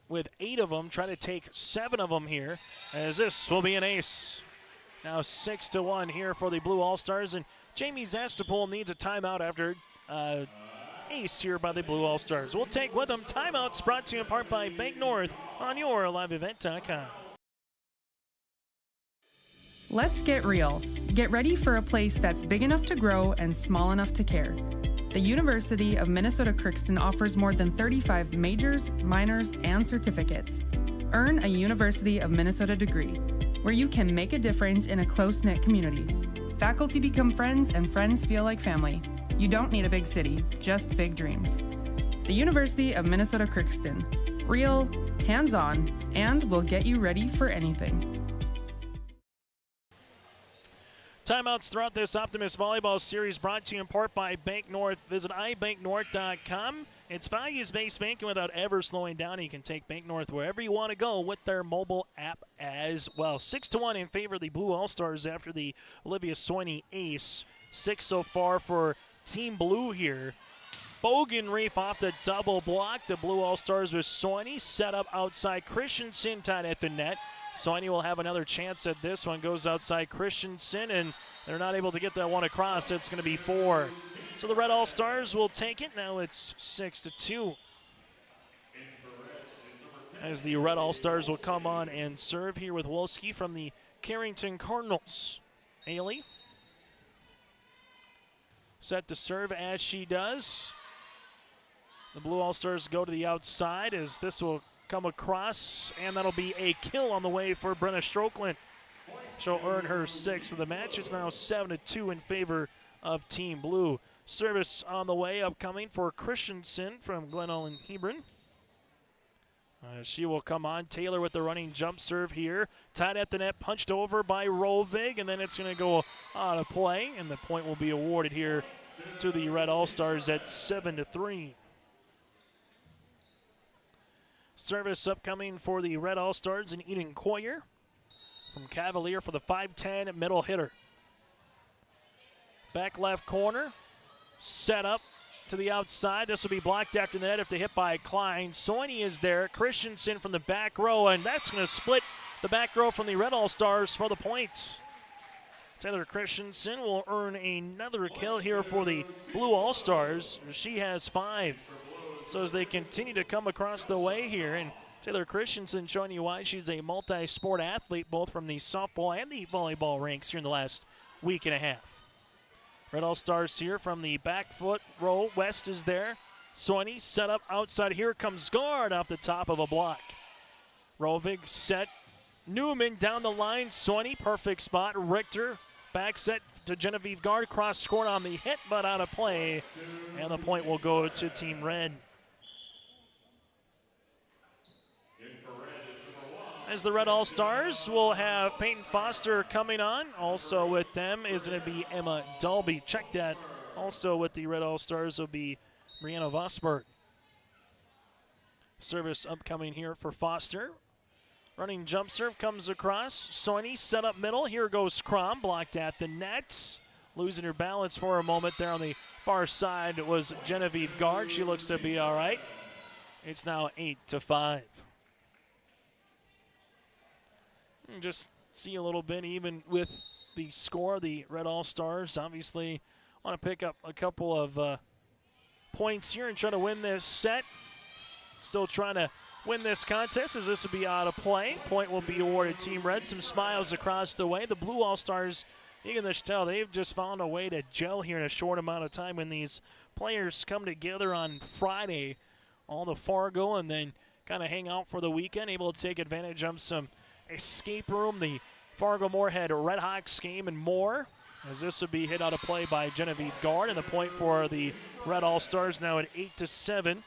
with 8 of them, try to take 7 of them here, as this will be an ace. Now 6-1 here for the Blue All-Stars, and Jamie Zastapol needs a timeout after ace here by the Blue All-Stars. We'll take with them timeouts brought to you in part by Bank North on your liveevent.com. Let's get real. Get ready for a place that's big enough to grow and small enough to care. The University of Minnesota Crookston offers more than 35 majors, minors, and certificates. Earn a University of Minnesota degree, where you can make a difference in a close-knit community. Faculty become friends, and friends feel like family. You don't need a big city, just big dreams. The University of Minnesota Crookston. Real, hands-on, and will get you ready for anything. Timeouts throughout this Optimist Volleyball Series brought to you in part by Bank North. Visit ibanknorth.com. It's values-based banking without ever slowing down. You can take Bank North wherever you want to go with their mobile app as well. 6-1 in favor of the Blue All-Stars after the Olivia Soini ace. 6 so far for Team Blue here. Bogenreef off the double block. The Blue All-Stars with Soini set up outside. Christensen tied at the net. Soini will have another chance at this one. Goes outside Christensen, and they're not able to get that one across. It's going to be 4. So the Red All-Stars will take it. Now it's 6-2. As the Red All-Stars will come on and serve here with Wolski from the Carrington Cardinals. Haley set to serve as she does. The Blue All-Stars go to the outside as this will come across, and that'll be a kill on the way for Brenna Strokeland. She'll earn her 6th of the match. It's now 7-2 in favor of Team Blue. Service on the way, upcoming for Christensen from Glen Ellen Hebron. She will come on. Taylor with the running jump serve here. Tied at the net, punched over by Rovig, and then it's going to go out of play, and the point will be awarded here to the Red All-Stars at 7-3. Service upcoming for the Red All-Stars in Eden Coyer from Cavalier for the 5'10" middle hitter. Back left corner, set up to the outside. This will be blocked after the net if they hit by Klein. Soini is there. Christensen from the back row, and that's going to split the back row from the Red All-Stars for the points. Taylor Christensen will earn another kill here for the Blue All-Stars. She has 5. So as they continue to come across the way here, and Taylor Christensen showing you why she's a multi-sport athlete, both from the softball and the volleyball ranks here in the last week and a half. Red All-Stars here from the back foot row. West is there. Soini set up outside. Here comes guard off the top of a block. Rovig set. Newman down the line. Soini, perfect spot. Richter back set to Genevieve Guard. Cross scored on the hit, but out of play. And the point will go to Team Red. As the Red All-Stars will have Peyton Foster coming on. Also with them is going to be Emma Dalby. Check that. Also with the Red All-Stars will be Brianna Vosberg. Service upcoming here for Foster. Running jump serve comes across. Soini set up middle. Here goes Crom, blocked at the net. Losing her balance for a moment there on the far side was Genevieve Guard. She looks to be all right. It's now 8-5. Just see a little bit, even with the score, the Red All-Stars obviously want to pick up a couple of points here and try to win this set. Still trying to win this contest as this will be out of play. Point will be awarded Team Red. Some smiles across the way. The Blue All-Stars, you can just tell they've just found a way to gel here in a short amount of time when these players come together on Friday, all the Fargo, and then kind of hang out for the weekend, able to take advantage of some escape room, the Fargo-Moorhead Red Hawks game, and more, as this would be hit out of play by Genevieve Guard, and the point for the Red All-Stars now at 8-7.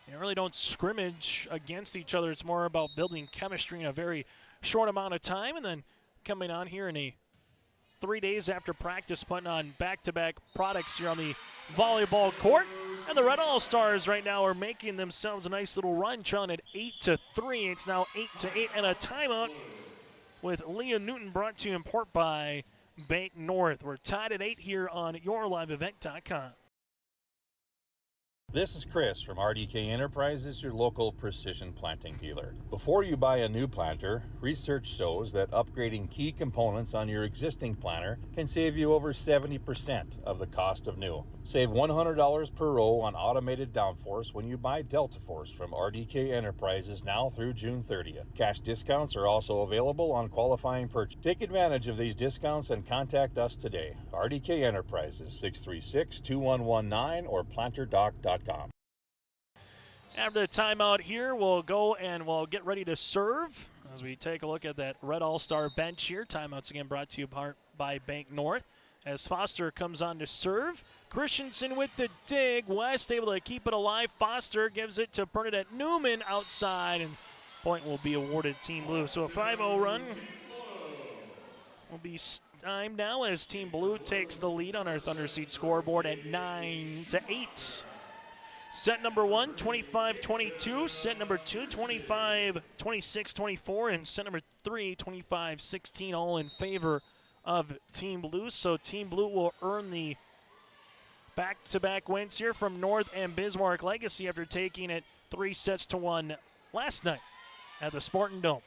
They really don't scrimmage against each other. It's more about building chemistry in a very short amount of time, and then coming on here in 3 days after practice, putting on back-to-back products here on the volleyball court. And the Red All-Stars right now are making themselves a nice little run, trailing at 8-3. It's now 8-8, and a timeout with Leah Newton, brought to you in part by Bank North. We're tied at 8 here on YourLiveEvent.com. This is Chris from RDK Enterprises, your local precision planting dealer. Before you buy a new planter, research shows that upgrading key components on your existing planter can save you over 70% of the cost of new. Save $100 per row on automated downforce when you buy Delta Force from RDK Enterprises now through June 30th. Cash discounts are also available on qualifying purchase. Take advantage of these discounts and contact us today. RDK Enterprises, 636-2119 or planterdoc.com. After the timeout here, we'll go and we'll get ready to serve as we take a look at that Red All-Star bench here. Timeouts again brought to you by Bank North. As Foster comes on to serve, Christensen with the dig. West able to keep it alive. Foster gives it to Bernadette Newman outside, and point will be awarded Team Blue. So a 5-0 run will be timed now as Team Blue takes the lead on our Thunder Seat scoreboard at 9-8. Set number 1, 25-22. Set number 2, 25-26-24. And set number 3, 25-16, all in favor of Team Blue. So Team Blue will earn the back-to-back wins here from North and Bismarck Legacy after taking it 3-1 last night at the Spartan Dome.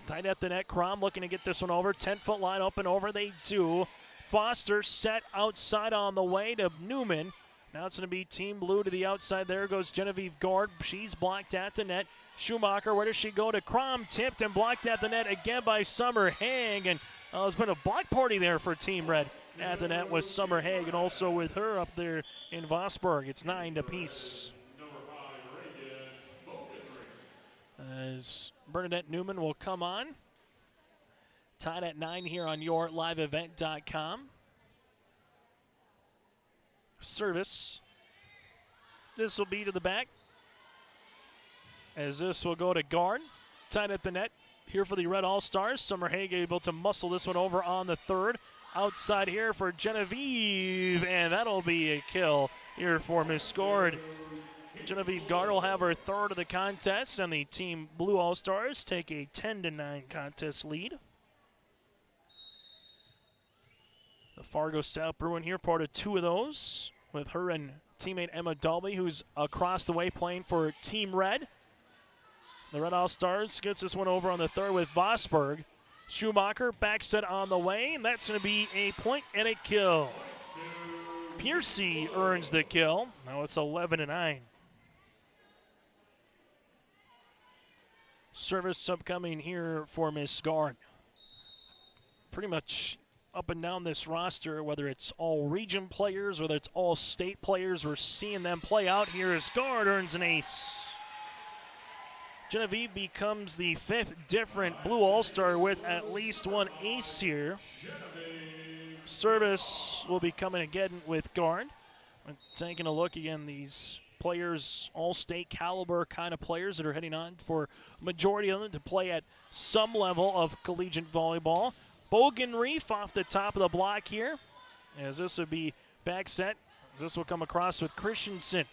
Tight at the net, Crom looking to get this one over. 10-foot line up and over, they do. Foster set outside on the way to Newman. Now it's going to be Team Blue to the outside. There goes Genevieve Guard. She's blocked at the net. Schumacher, where does she go? To Crom, tipped and blocked at the net again by Summer Haig. And there's been a block party there for Team Red at the net with Summer Haig and also with her up there in Vosburg. It's 9 apiece. as Bernadette Newman will come on. Tied at 9 here on your liveevent.com. Service. This will be to the back, as this will go to guard. Tied at the net here for the Red All-Stars. Summer Haig able to muscle this one over on the third. Outside here for Genevieve, and that'll be a kill here for Miss Gord. Genevieve Gard will have her third of the contest, and the Team Blue All-Stars take a 10-9 contest lead. The Fargo South Bruin here, part of 2 of those, with her and teammate Emma Dalby, who's across the way playing for Team Red. The Red All-Stars gets this one over on the third with Vosburg. Schumacher back set on the way, and that's going to be a point and a kill. Piercy earns the kill. Now it's 11-9. Service upcoming here for Miss Gard. Pretty much up and down this roster, whether it's all region players, whether it's all state players, we're seeing them play out here as Gard earns an ace. Genevieve becomes the 5th different Blue All-Star with at least one ace here. Service will be coming again with Gard. Taking a look again, these players, all-state caliber kind of players that are heading on for majority of them to play at some level of collegiate volleyball. Bogan Reef off the top of the block here, as this would be back set. This will come across with Christensen.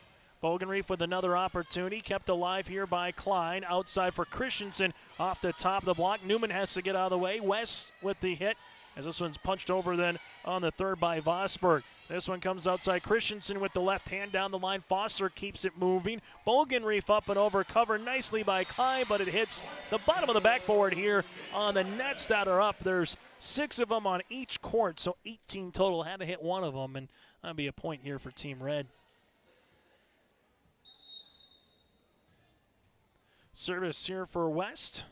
Bogan Reef with another opportunity, kept alive here by Klein. Outside for Christensen off the top of the block. Newman has to get out of the way. West with the hit, as this one's punched over then on the third by Vosburg. This one comes outside. Christensen with the left hand down the line. Foster keeps it moving. Bogan Reef up and over, covered nicely by Klein, but it hits the bottom of the backboard here on the nets that are up. There's 6 of them on each court, so 18 total. Had to hit one of them, and that'll be a point here for Team Red. Service here for West.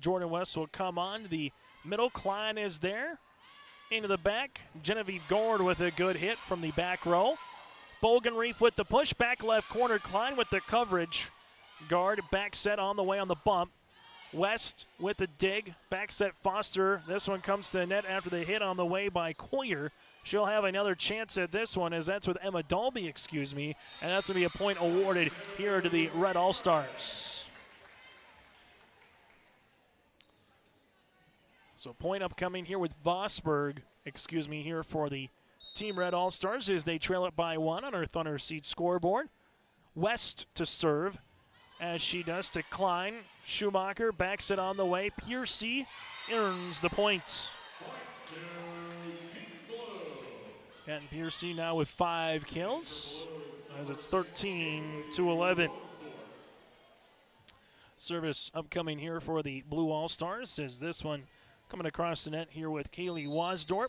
Jordan West will come on. The middle, Klein is there. Into the back, Genevieve Gord with a good hit from the back row. Bogan Reef with the push, back left corner, Klein with the coverage. Gard back set on the way on the bump. West with the dig, back set Foster. This one comes to the net after the hit on the way by Coyer. She'll have another chance at this one, as that's with Emma Dalby, and that's going to be a point awarded here to the Red All-Stars. So point upcoming here with Vosburg, here for the Team Red All-Stars as they trail it by 1 on our Thunder Seat scoreboard. West to serve, as she does to Klein. Schumacher backs it on the way. Piercy earns the point. And Piercy now with 5 kills, as it's 13-11. Service upcoming here for the Blue All-Stars, as this one coming across the net here with Kaylee Wasdorp.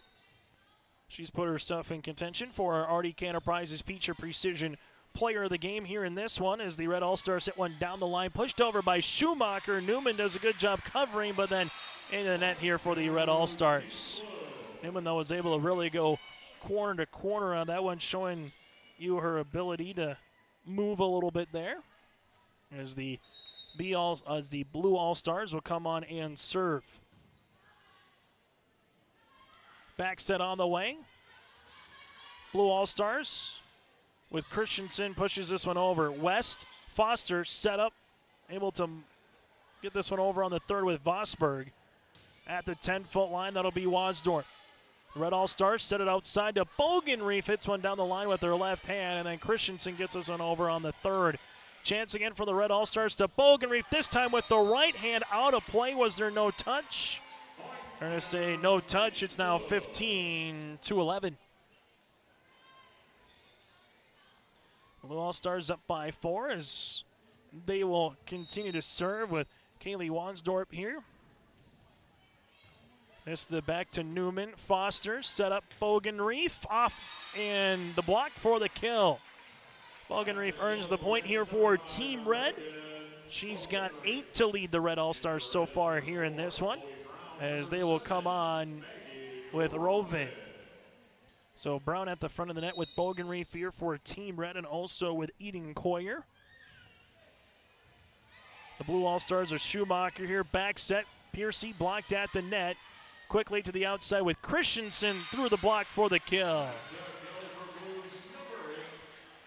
She's put herself in contention for our RDK Enterprises Feature Precision Player of the Game here in this one, as the Red All-Stars hit one down the line, pushed over by Schumacher. Newman does a good job covering, but then into the net here for the Red All-Stars. Newman, though, was able to really go corner to corner on that one, showing you her ability to move a little bit there, as the Blue All-Stars will come on and serve. Back set on the way. Blue All-Stars with Christensen pushes this one over. West, Foster set up, able to get this one over on the third with Vosburg. At the 10-foot line, that'll be Wasdorp. Red All-Stars set it outside to Bogan Reef, hits one down the line with their left hand, and then Christensen gets this one over on the third. Chance again for the Red All-Stars to Bogan Reef, this time with the right hand out of play. Was there no touch? They're going to say no touch. It's now 15-11. Blue All-Stars up by 4 as they will continue to serve with Kaylee Wansdorp here. This the back to Newman. Foster set up Bogan Reef off, and the block for the kill. Bogan Reef earns the point here for Team Red. She's got 8 to lead the Red All-Stars so far here in this one, as they will come on with Roving. So Brown at the front of the net with Bogan Reef here for Team Red, and also with Eden Coyer. The Blue All-Stars are Schumacher here. Back set. Piercy blocked at the net. Quickly to the outside with Christensen through the block for the kill.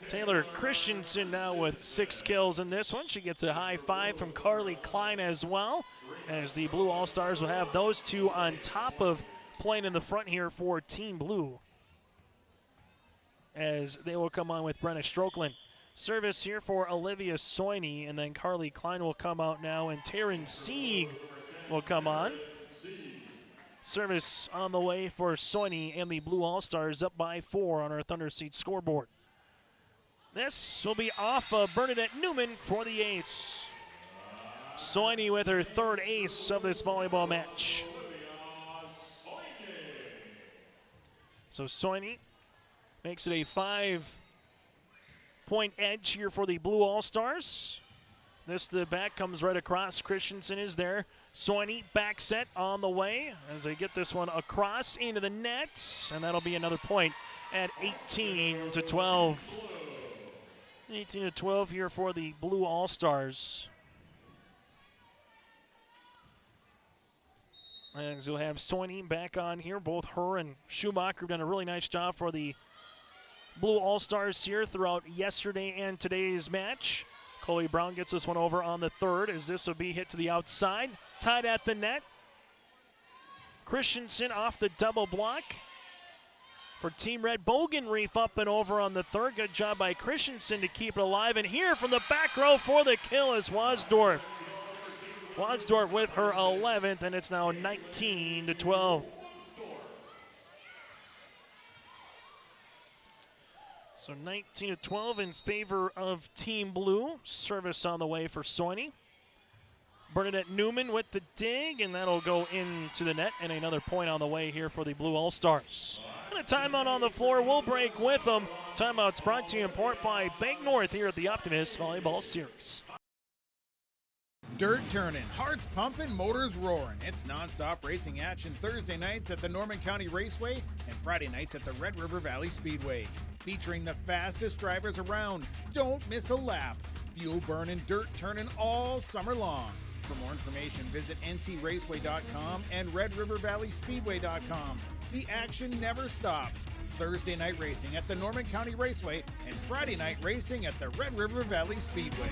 Taylor Christensen now with 6 kills in this one. She gets a high 5 from Carly Klein as well, as the Blue All-Stars will have those two on top of playing in the front here for Team Blue, as they will come on with Brenna Strokeland. Service here for Olivia Soini, and then Carly Klein will come out now, and Taryn Sieg will come on. Service on the way for Soini and the Blue All-Stars, up by 4 on our Thunder Seat scoreboard. This will be off of Bernadette Newman for the ace. Soini with her 3rd ace of this volleyball match. So Soini makes it a 5-point edge here for the Blue All-Stars. The back comes right across. Christensen is there. Soini back set on the way as they get this one across into the net, and that'll be another point at 18-12. 18-12 here for the Blue All-Stars. And you'll have Soini back on here. Both her and Schumacher have done a really nice job for the Blue All-Stars here throughout yesterday and today's match. Chloe Brown gets this one over on the 3rd, as this will be hit to the outside. Tied at the net. Christensen off the double block. For Team Red, Bogenreef up and over on the 3rd. Good job by Christensen to keep it alive. And here from the back row for the kill is Wasdorf. Wasdorf with her 11th, and it's now 19-12. So 19-12 in favor of Team Blue. Service on the way for Soini. Bernadette Newman with the dig, and that'll go into the net, and another point on the way here for the Blue All-Stars. And a timeout on the floor. We'll break with them. Timeout's brought to you in part by Bank North here at the Optimists Volleyball Series. Dirt turning, hearts pumping, motors roaring. It's nonstop racing action Thursday nights at the Norman County Raceway and Friday nights at the Red River Valley Speedway. Featuring the fastest drivers around. Don't miss a lap. Fuel burning, dirt turning all summer long. For more information, visit ncraceway.com and redrivervalleyspeedway.com. The action never stops. Thursday night racing at the Norman County Raceway and Friday night racing at the Red River Valley Speedway.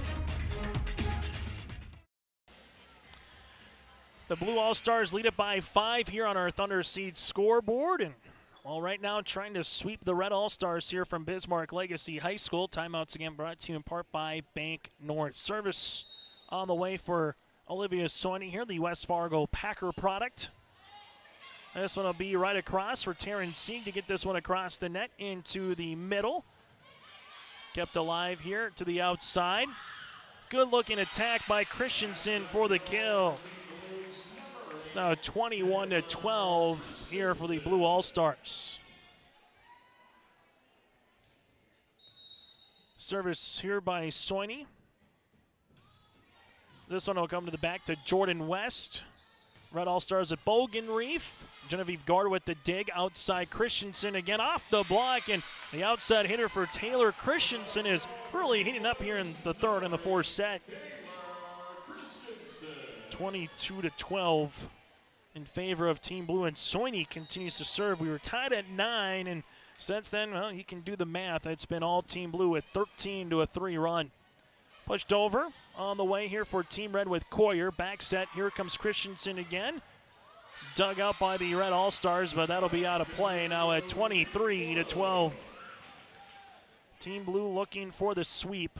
The Blue All-Stars lead it by 5 here on our Thunder Seed scoreboard. And well, right now trying to sweep the Red All-Stars here from Bismarck Legacy High School. Timeouts again brought to you in part by Bank North. Service on the way for Olivia Soini here, the West Fargo Packer product. This one will be right across for Taryn Sieg to get this one across the net into the middle. Kept alive here to the outside. Good looking attack by Christensen for the kill. It's now 21-12 here for the Blue All-Stars. Service here by Soini. This one will come to the back to Jordan West. Red All-Stars at Bogenreef. Genevieve Gard with the dig. Outside Christensen again off the block. And the outside hitter for Taylor Christensen is really heating up here in the 3rd and the 4th set. 22-12 in favor of Team Blue. And Soini continues to serve. We were tied at 9. And since then, well, you can do the math. It's been all Team Blue with 13-3 run. Pushed over on the way here for Team Red with Coyer. Back set. Here comes Christensen again. Dug out by the Red All-Stars, but that'll be out of play now at 23-12. Team Blue looking for the sweep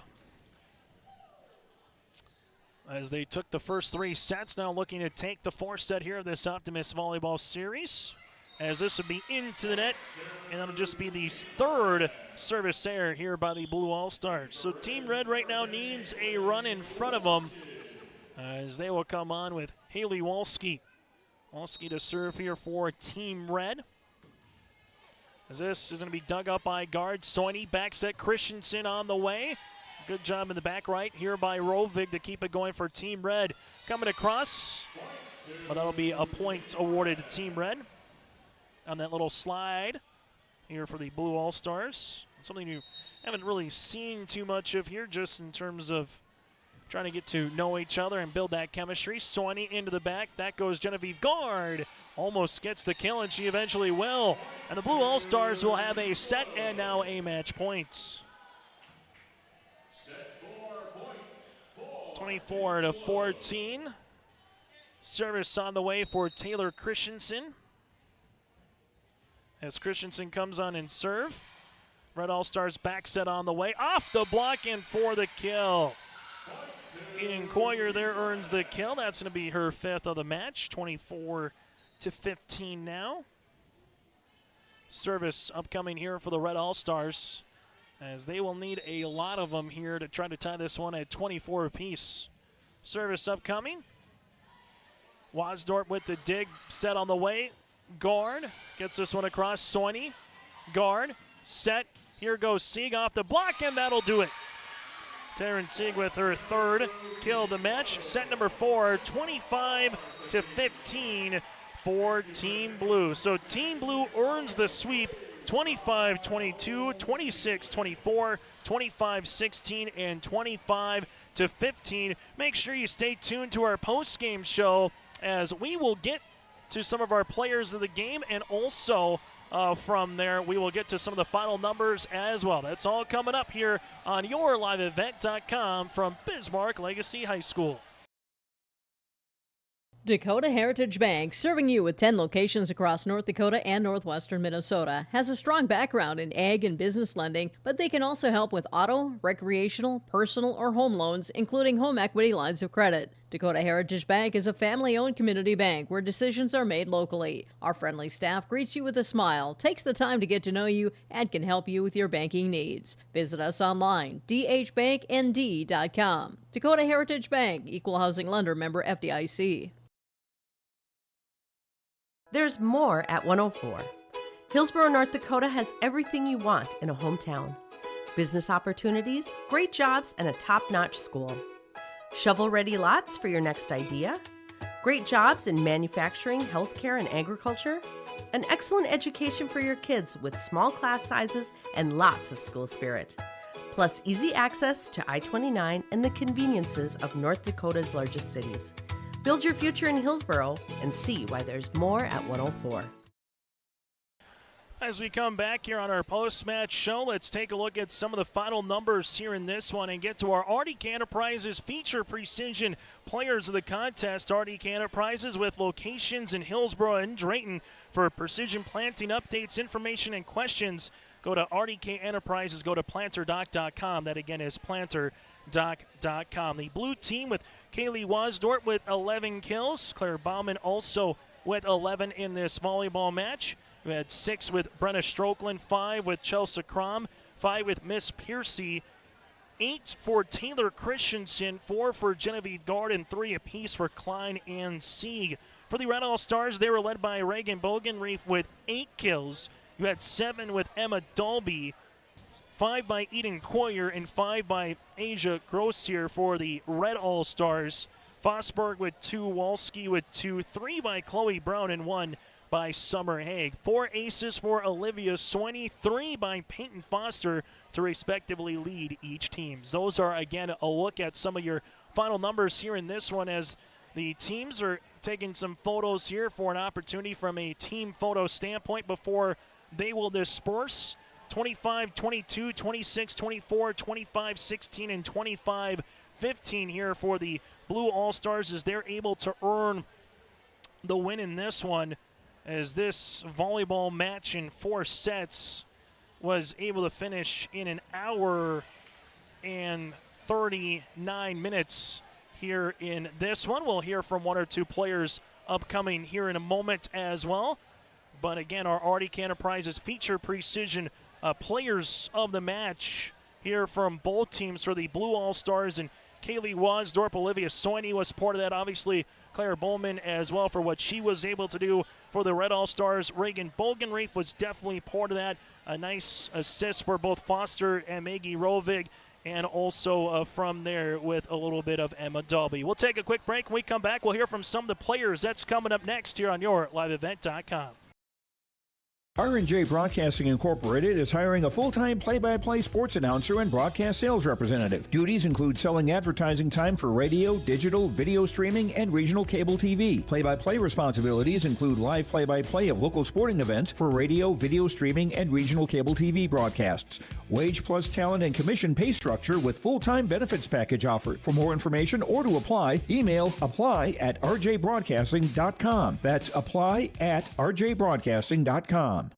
as they took the first 3 sets. Now looking to take the 4th set here of this Optimist Volleyball Series, as this would be into the net, and that'll just be the 3rd service error here by the Blue All-Stars. So Team Red right now needs a run in front of them, as they will come on with Haley Walski. Walski to serve here for Team Red. As this is going to be dug up by guard Soini. Back set Christensen on the way. Good job in the back right here by Rovig to keep it going for Team Red. Coming across, but that'll be a point awarded to Team Red on that little slide here for the Blue All-Stars. Something you haven't really seen too much of here, just in terms of trying to get to know each other and build that chemistry. Soini into the back. That goes Genevieve Gard. Almost gets the kill, and she eventually will. And the Blue All-Stars will have a set and now a match point. 24-14. Service on the way for Taylor Christensen. As Christensen comes on and serve. Red All-Stars back set on the way. Off the block and for the kill. Eden Coyer there earns the kill. That's going to be her 5th of the match. 24-15 now. Service upcoming here for the Red All-Stars, as they will need a lot of them here to try to tie this one at 24 apiece. Service upcoming. Wasdorp with the dig, set on the way. Gard gets this one across. Soini, Gard, set. Here goes Sieg off the block, and that'll do it. Taryn Sieg with her 3rd kill of the match. Set number 4, 25-15 for Team Blue. So Team Blue earns the sweep, 25-22, 26-24, 25-16, and 25-15. Make sure you stay tuned to our post-game show, as we will get to some of our players of the game, and also from there we will get to some of the final numbers as well. That's all coming up here on YourLiveEvent.com from Bismarck Legacy High School. Dakota Heritage Bank, serving you with 10 locations across North Dakota and northwestern Minnesota, has a strong background in ag and business lending, but they can also help with auto, recreational, personal, or home loans, including home equity lines of credit. Dakota Heritage Bank is a family-owned community bank where decisions are made locally. Our friendly staff greets you with a smile, takes the time to get to know you, and can help you with your banking needs. Visit us online, dhbanknd.com. Dakota Heritage Bank, Equal Housing Lender, member FDIC. There's more at 104. Hillsborough, North Dakota has everything you want in a hometown. Business opportunities, great jobs, and a top-notch school. Shovel-ready lots for your next idea. Great jobs in manufacturing, healthcare, and agriculture. An excellent education for your kids with small class sizes and lots of school spirit. Plus easy access to I-29 and the conveniences of North Dakota's largest cities. Build your future in Hillsborough and see why there's more at 104. As we come back here on our post-match show, let's take a look at some of the final numbers here in this one and get to our RDK Enterprises Feature Precision Players of the Contest. RDK Enterprises with locations in Hillsborough and Drayton. For precision planting updates, information, and questions, go to RDK Enterprises, go to planterdoc.com. That again is planterdoc.com. The blue team with Kaylee Wasdorp with 11 kills. Claire Bauman also with 11 in this volleyball match. We had 6 with Brenna Strokeland, 5 with Chelsea Crom, 5 with Miss Piercy, 8 for Taylor Christensen, 4 for Genevieve Gard, and 3 apiece for Klein and Sieg. For the Red All-Stars, they were led by Reagan Bogenreef with 8 kills. You had 7 with Emma Dalby, 5 by Eden Coyer, and 5 by Asia Grossier for the Red All-Stars. Fosberg with 2, Walski with 2, 3 by Chloe Brown, and 1 by Summer Haig. 4 aces for Olivia Soini, 3 by Peyton Foster to respectively lead each team. Those are, again, a look at some of your final numbers here in this one, as the teams are taking some photos here for an opportunity from a team photo standpoint before they will disperse. 25-22, 26-24, 25-16, and 25-15 here for the Blue All-Stars, as they're able to earn the win in this one, as this volleyball match in 4 sets was able to finish in an hour and 39 minutes here in this one. We'll hear from 1 or 2 players upcoming here in a moment as well. But again, our RDK Enterprises Feature Precision players of the match here from both teams for the Blue All-Stars, and Kaylee Wasdorp, Olivia Soini was part of that. Obviously, Claire Bowman as well for what she was able to do for the Red All-Stars. Reagan Bogenreef was definitely part of that. A nice assist for both Foster and Maggie Rovig, and also from there with a little bit of Emma Dalby. We'll take a quick break. When we come back, we'll hear from some of the players. That's coming up next here on YourLiveEvent.com. R&J Broadcasting Incorporated is hiring a full-time play-by-play sports announcer and broadcast sales representative. Duties include selling advertising time for radio, digital, video streaming, and regional cable TV. Play-by-play responsibilities include live play-by-play of local sporting events for radio, video streaming, and regional cable TV broadcasts. Wage plus talent and commission pay structure with full-time benefits package offered. For more information or to apply, email apply@rjbroadcasting.com. That's apply@rjbroadcasting.com.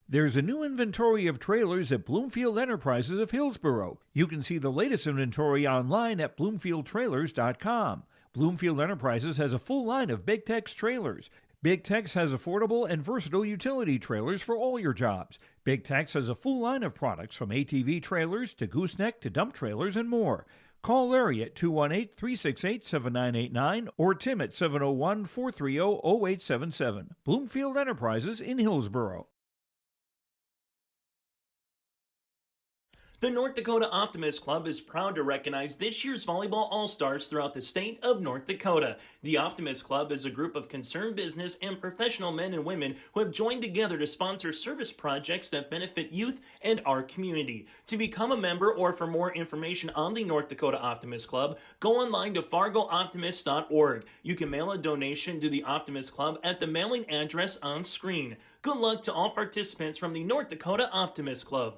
There's a new inventory of trailers at Bloomfield Enterprises of Hillsborough. You can see the latest inventory online at bloomfieldtrailers.com. Bloomfield Enterprises has a full line of Big Tex trailers. Big Tex has affordable and versatile utility trailers for all your jobs. Big Tex has a full line of products from ATV trailers to gooseneck to dump trailers and more. Call Larry at 218-368-7989 or Tim at 701-430-0877. Bloomfield Enterprises in Hillsborough. The North Dakota Optimists Club is proud to recognize this year's volleyball all-stars throughout the state of North Dakota. The Optimists Club is a group of concerned business and professional men and women who have joined together to sponsor service projects that benefit youth and our community. To become a member or for more information on the North Dakota Optimists Club, go online to fargooptimist.org. You can mail a donation to the Optimists Club at the mailing address on screen. Good luck to all participants from the North Dakota Optimists Club.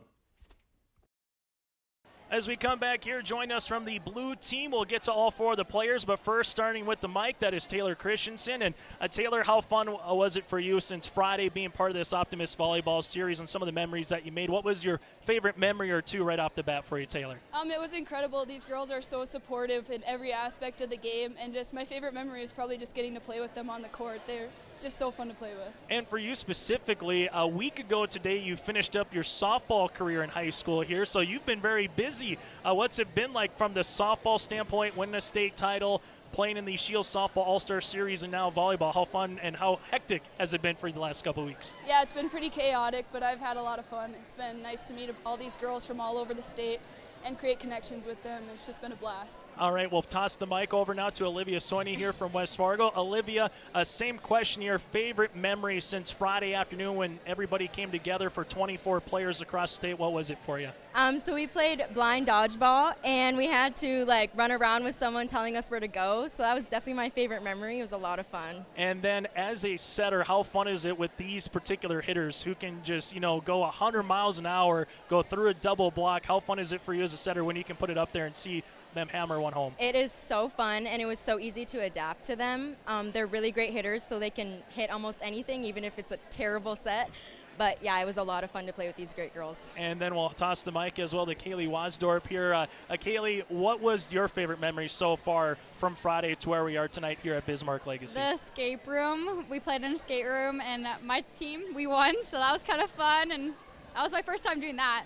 As we come back here, join us from the blue team. We'll get to all four of the players, but first, starting with the mic, that is Taylor Christensen. And Taylor, how fun was it for you since Friday being part of this Optimist Volleyball series and some of the memories that you made? What was your favorite memory or two right off the bat for you, Taylor? It was incredible. These girls are so supportive in every aspect of the game, and just my favorite memory is probably just getting to play with them on the court. They're just so fun to play with. And for you specifically, a week ago today, you finished up your softball career in high school here, so you've been very busy. What's it been like from the softball standpoint, winning a state title, playing in the Shield Softball All-Star Series, and now volleyball? How fun and how hectic has it been for you the last couple of weeks? Yeah, it's been pretty chaotic, but I've had a lot of fun. It's been nice to meet all these girls from all over the state and create connections with them. It's just been a blast. All right, we'll toss the mic over now to Olivia Soini here from West Fargo. Olivia, same question here. Favorite memory since Friday afternoon when everybody came together for 24 players across the state? What was it for you? So we played blind dodgeball, and we had to run around with someone telling us where to go. So that was definitely my favorite memory. It was a lot of fun. And then as a setter, how fun is it with these particular hitters who can just, go 100 miles an hour, go through a double block? How fun is it for you as a setter when you can put it up there and see them hammer one home? It is so fun, and it was so easy to adapt to them. They're really great hitters, so they can hit almost anything, even if it's a terrible set. But, yeah, it was a lot of fun to play with these great girls. And then we'll toss the mic as well to Kaylee Wasdorp here. Kaylee, what was your favorite memory so far from Friday to where we are tonight here at Bismarck Legacy? The escape room. We played in an escape room, and my team, we won, so that was kind of fun. And that was my first time doing that.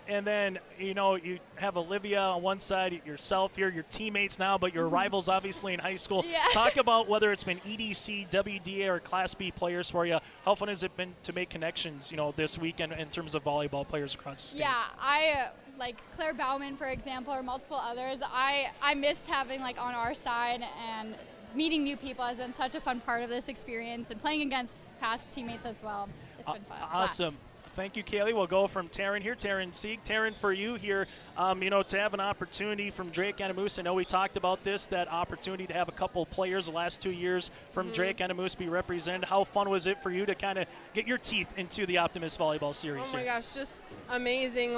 And then, you have Olivia on one side, yourself here, your teammates now, but your rivals obviously in high school. Yeah. Talk about whether it's been EDC, WDA, or Class B players for you. How fun has it been to make connections, this weekend in terms of volleyball players across the state? Yeah, I like Claire Bauman, for example, or multiple others. I missed having on our side, and meeting new people has been such a fun part of this experience, and playing against past teammates as well. It's been fun. Awesome. Thank you, Kaylee. We'll go from Taryn here, Taryn Sieg. Taryn, for you here, to have an opportunity from Drake Anamoose. I know we talked about this, that opportunity to have a couple players the last 2 years from Drake Anamoose be represented. How fun was it for you to kind of get your teeth into the Optimist Volleyball Series? Oh my gosh, just amazing.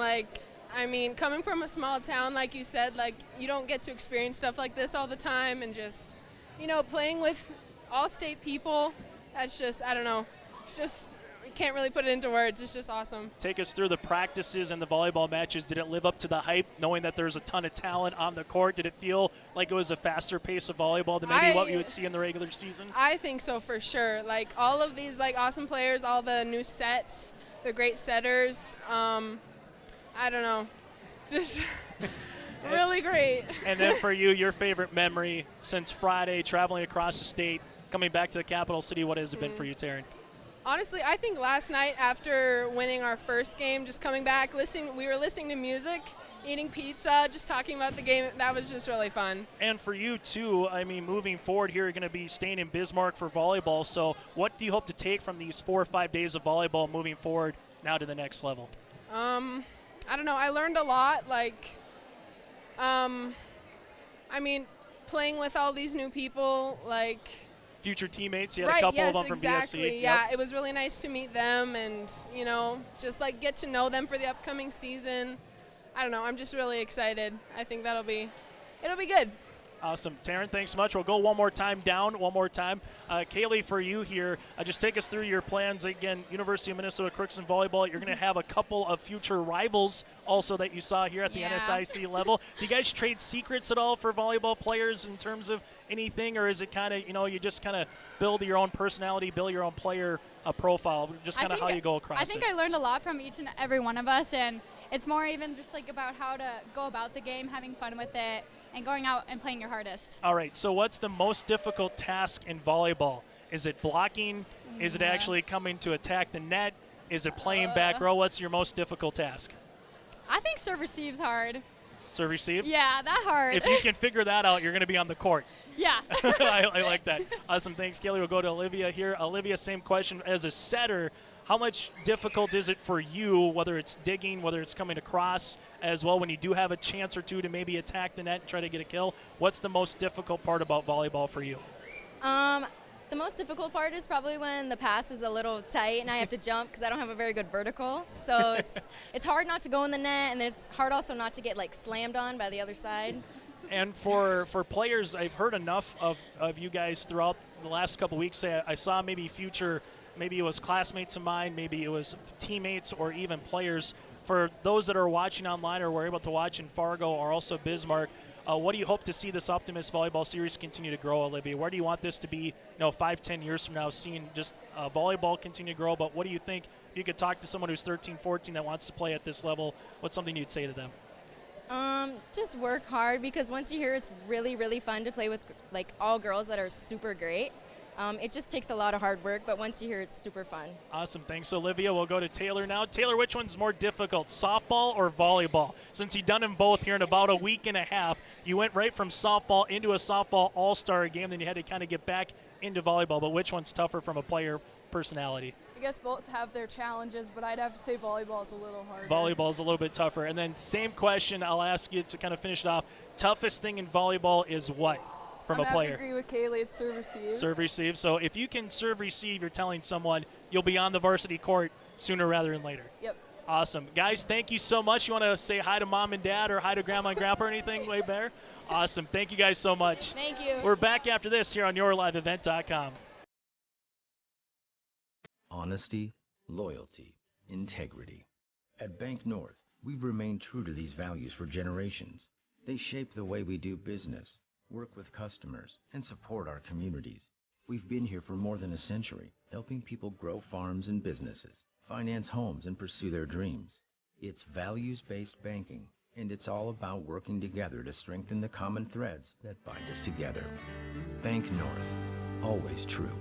Coming from a small town, like you said, you don't get to experience stuff like this all the time, and just, playing with all-state people, that's just, I don't know, it's just, can't really put it into words. It's just awesome. Take us through the practices and the volleyball matches. Did it live up to the hype, knowing that there's a ton of talent on the court? Did it feel like it was a faster pace of volleyball than maybe what you would see in the regular season? I think so, for sure. All of these awesome players, all the new sets, the great setters, I don't know, just really great. And then for you, your favorite memory since Friday, traveling across the state, coming back to the capital city, what has it been for you, Taryn? Honestly, I think last night after winning our first game, just coming back, we were listening to music, eating pizza, just talking about the game. That was just really fun. And for you, too, I mean, moving forward here, you're going to be staying in Bismarck for volleyball. So what do you hope to take from these 4 or 5 days of volleyball moving forward now to the next level? I don't know. I learned a lot. I mean, playing with all these new people, future teammates. You had a couple of them from exactly. BSC. Yeah, Yep. it was really nice to meet them and, just get to know them for the upcoming season. I don't know. I'm just really excited. I think it'll be good. Awesome. Taryn, thanks so much. We'll go one more time. Kaylee, for you here, just take us through your plans. Again, University of Minnesota Crookston Volleyball, you're going to have a couple of future rivals also that you saw here at the NSIC level. Do you guys trade secrets at all for volleyball players in terms of anything, or is it kind of, you just kind of build your own personality, build your own player profile, just kind of how you go across it? I think I learned a lot from each and every one of us, and it's more even just about how to go about the game, having fun with it, and going out and playing your hardest. All right, so what's the most difficult task in volleyball? Is it blocking? Is it actually coming to attack the net? Is it playing back row? What's your most difficult task? I think serve receive's hard. Serve receive? Yeah, that's hard. If you can figure that out, you're going to be on the court. Yeah. I like that. Awesome. Thanks, Kelly. We'll go to Olivia here. Olivia, same question. As a setter, how much difficult is it for you, whether it's digging, whether it's coming across as well, when you do have a chance or two to maybe attack the net and try to get a kill? What's the most difficult part about volleyball for you? The most difficult part is probably when the pass is a little tight and I have to jump because I don't have a very good vertical. So it's hard not to go in the net, and it's hard also not to get slammed on by the other side. And for players, I've heard enough of you guys throughout the last couple weeks. I saw maybe it was classmates of mine, maybe it was teammates or even players. For those that are watching online or were able to watch in Fargo or also Bismarck, what do you hope to see this Optimist Volleyball Series continue to grow, Olivia? Where do you want this to be 5-10 years from now, seeing just volleyball continue to grow? But what do you think, if you could talk to someone who's 13, 14 that wants to play at this level, what's something you'd say to them? Just work hard, because once you're here, it's really, really fun to play with all girls that are super great. It just takes a lot of hard work, but once you're here, it's super fun. Awesome. Thanks, Olivia. We'll go to Taylor now. Taylor, which one's more difficult, softball or volleyball? Since you've done them both here in about a week and a half, you went right from softball into a softball all-star game, then you had to kind of get back into volleyball. But which one's tougher from a player personality? I guess both have their challenges, but I'd have to say volleyball is a little harder. Volleyball is a little bit tougher. And then same question, I'll ask you to kind of finish it off. Toughest thing in volleyball is what? From a player. I agree with Kaylee. It's serve receive. Serve receive. So if you can serve receive, you're telling someone you'll be on the varsity court sooner rather than later. Yep. Awesome. Guys, thank you so much. You want to say hi to mom and dad or hi to grandma and grandpa or anything way there? Awesome. Thank you guys so much. Thank you. We're back after this here on YourLiveEvent.com. Honesty, loyalty, integrity. At Bank North, we've remained true to these values for generations. They shape the way we do business, work with customers, and support our communities. We've been here for more than a century, helping people grow farms and businesses, finance homes, and pursue their dreams. It's values-based banking, and it's all about working together to strengthen the common threads that bind us together. Bank North, always true.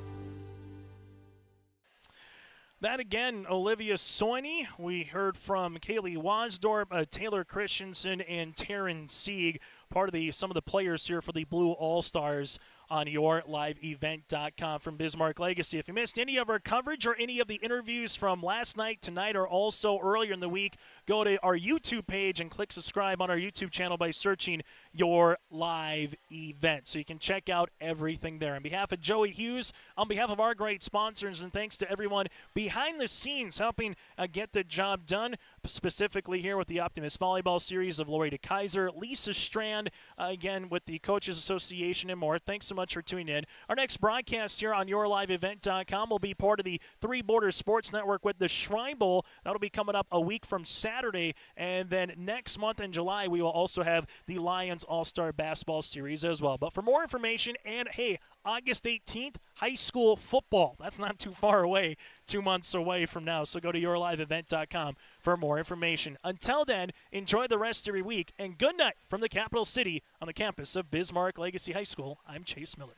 That again, Olivia Soini. We heard from Kaylee Wasdorp, Taylor Christensen, and Taryn Sieg, part of some of the players here for the Blue All-Stars on YourLiveEvent.com from Bismarck Legacy. If you missed any of our coverage or any of the interviews from last night, tonight, or also earlier in the week, go to our YouTube page and click subscribe on our YouTube channel by searching Your Live Event. So you can check out everything there. On behalf of Joey Hughes, on behalf of our great sponsors, and thanks to everyone behind the scenes helping get the job done, specifically here with the Optimist Volleyball Series of Lori Kaiser, Lisa Strand, again with the Coaches Association and more. Thanks so much for tuning in. Our next broadcast here on YourLiveEvent.com will be part of the Three Borders Sports Network with the Shrine Bowl. That'll be coming up a week from Saturday. And then next month in July, we will also have the Lions All-Star Basketball Series as well. But for more information, and hey, August 18th, high school football. That's not too far away, 2 months away from now. So go to YourLiveEvent.com for more information. Until then, enjoy the rest of your week, and good night from the capital city on the campus of Bismarck Legacy High School. I'm Chase Miller.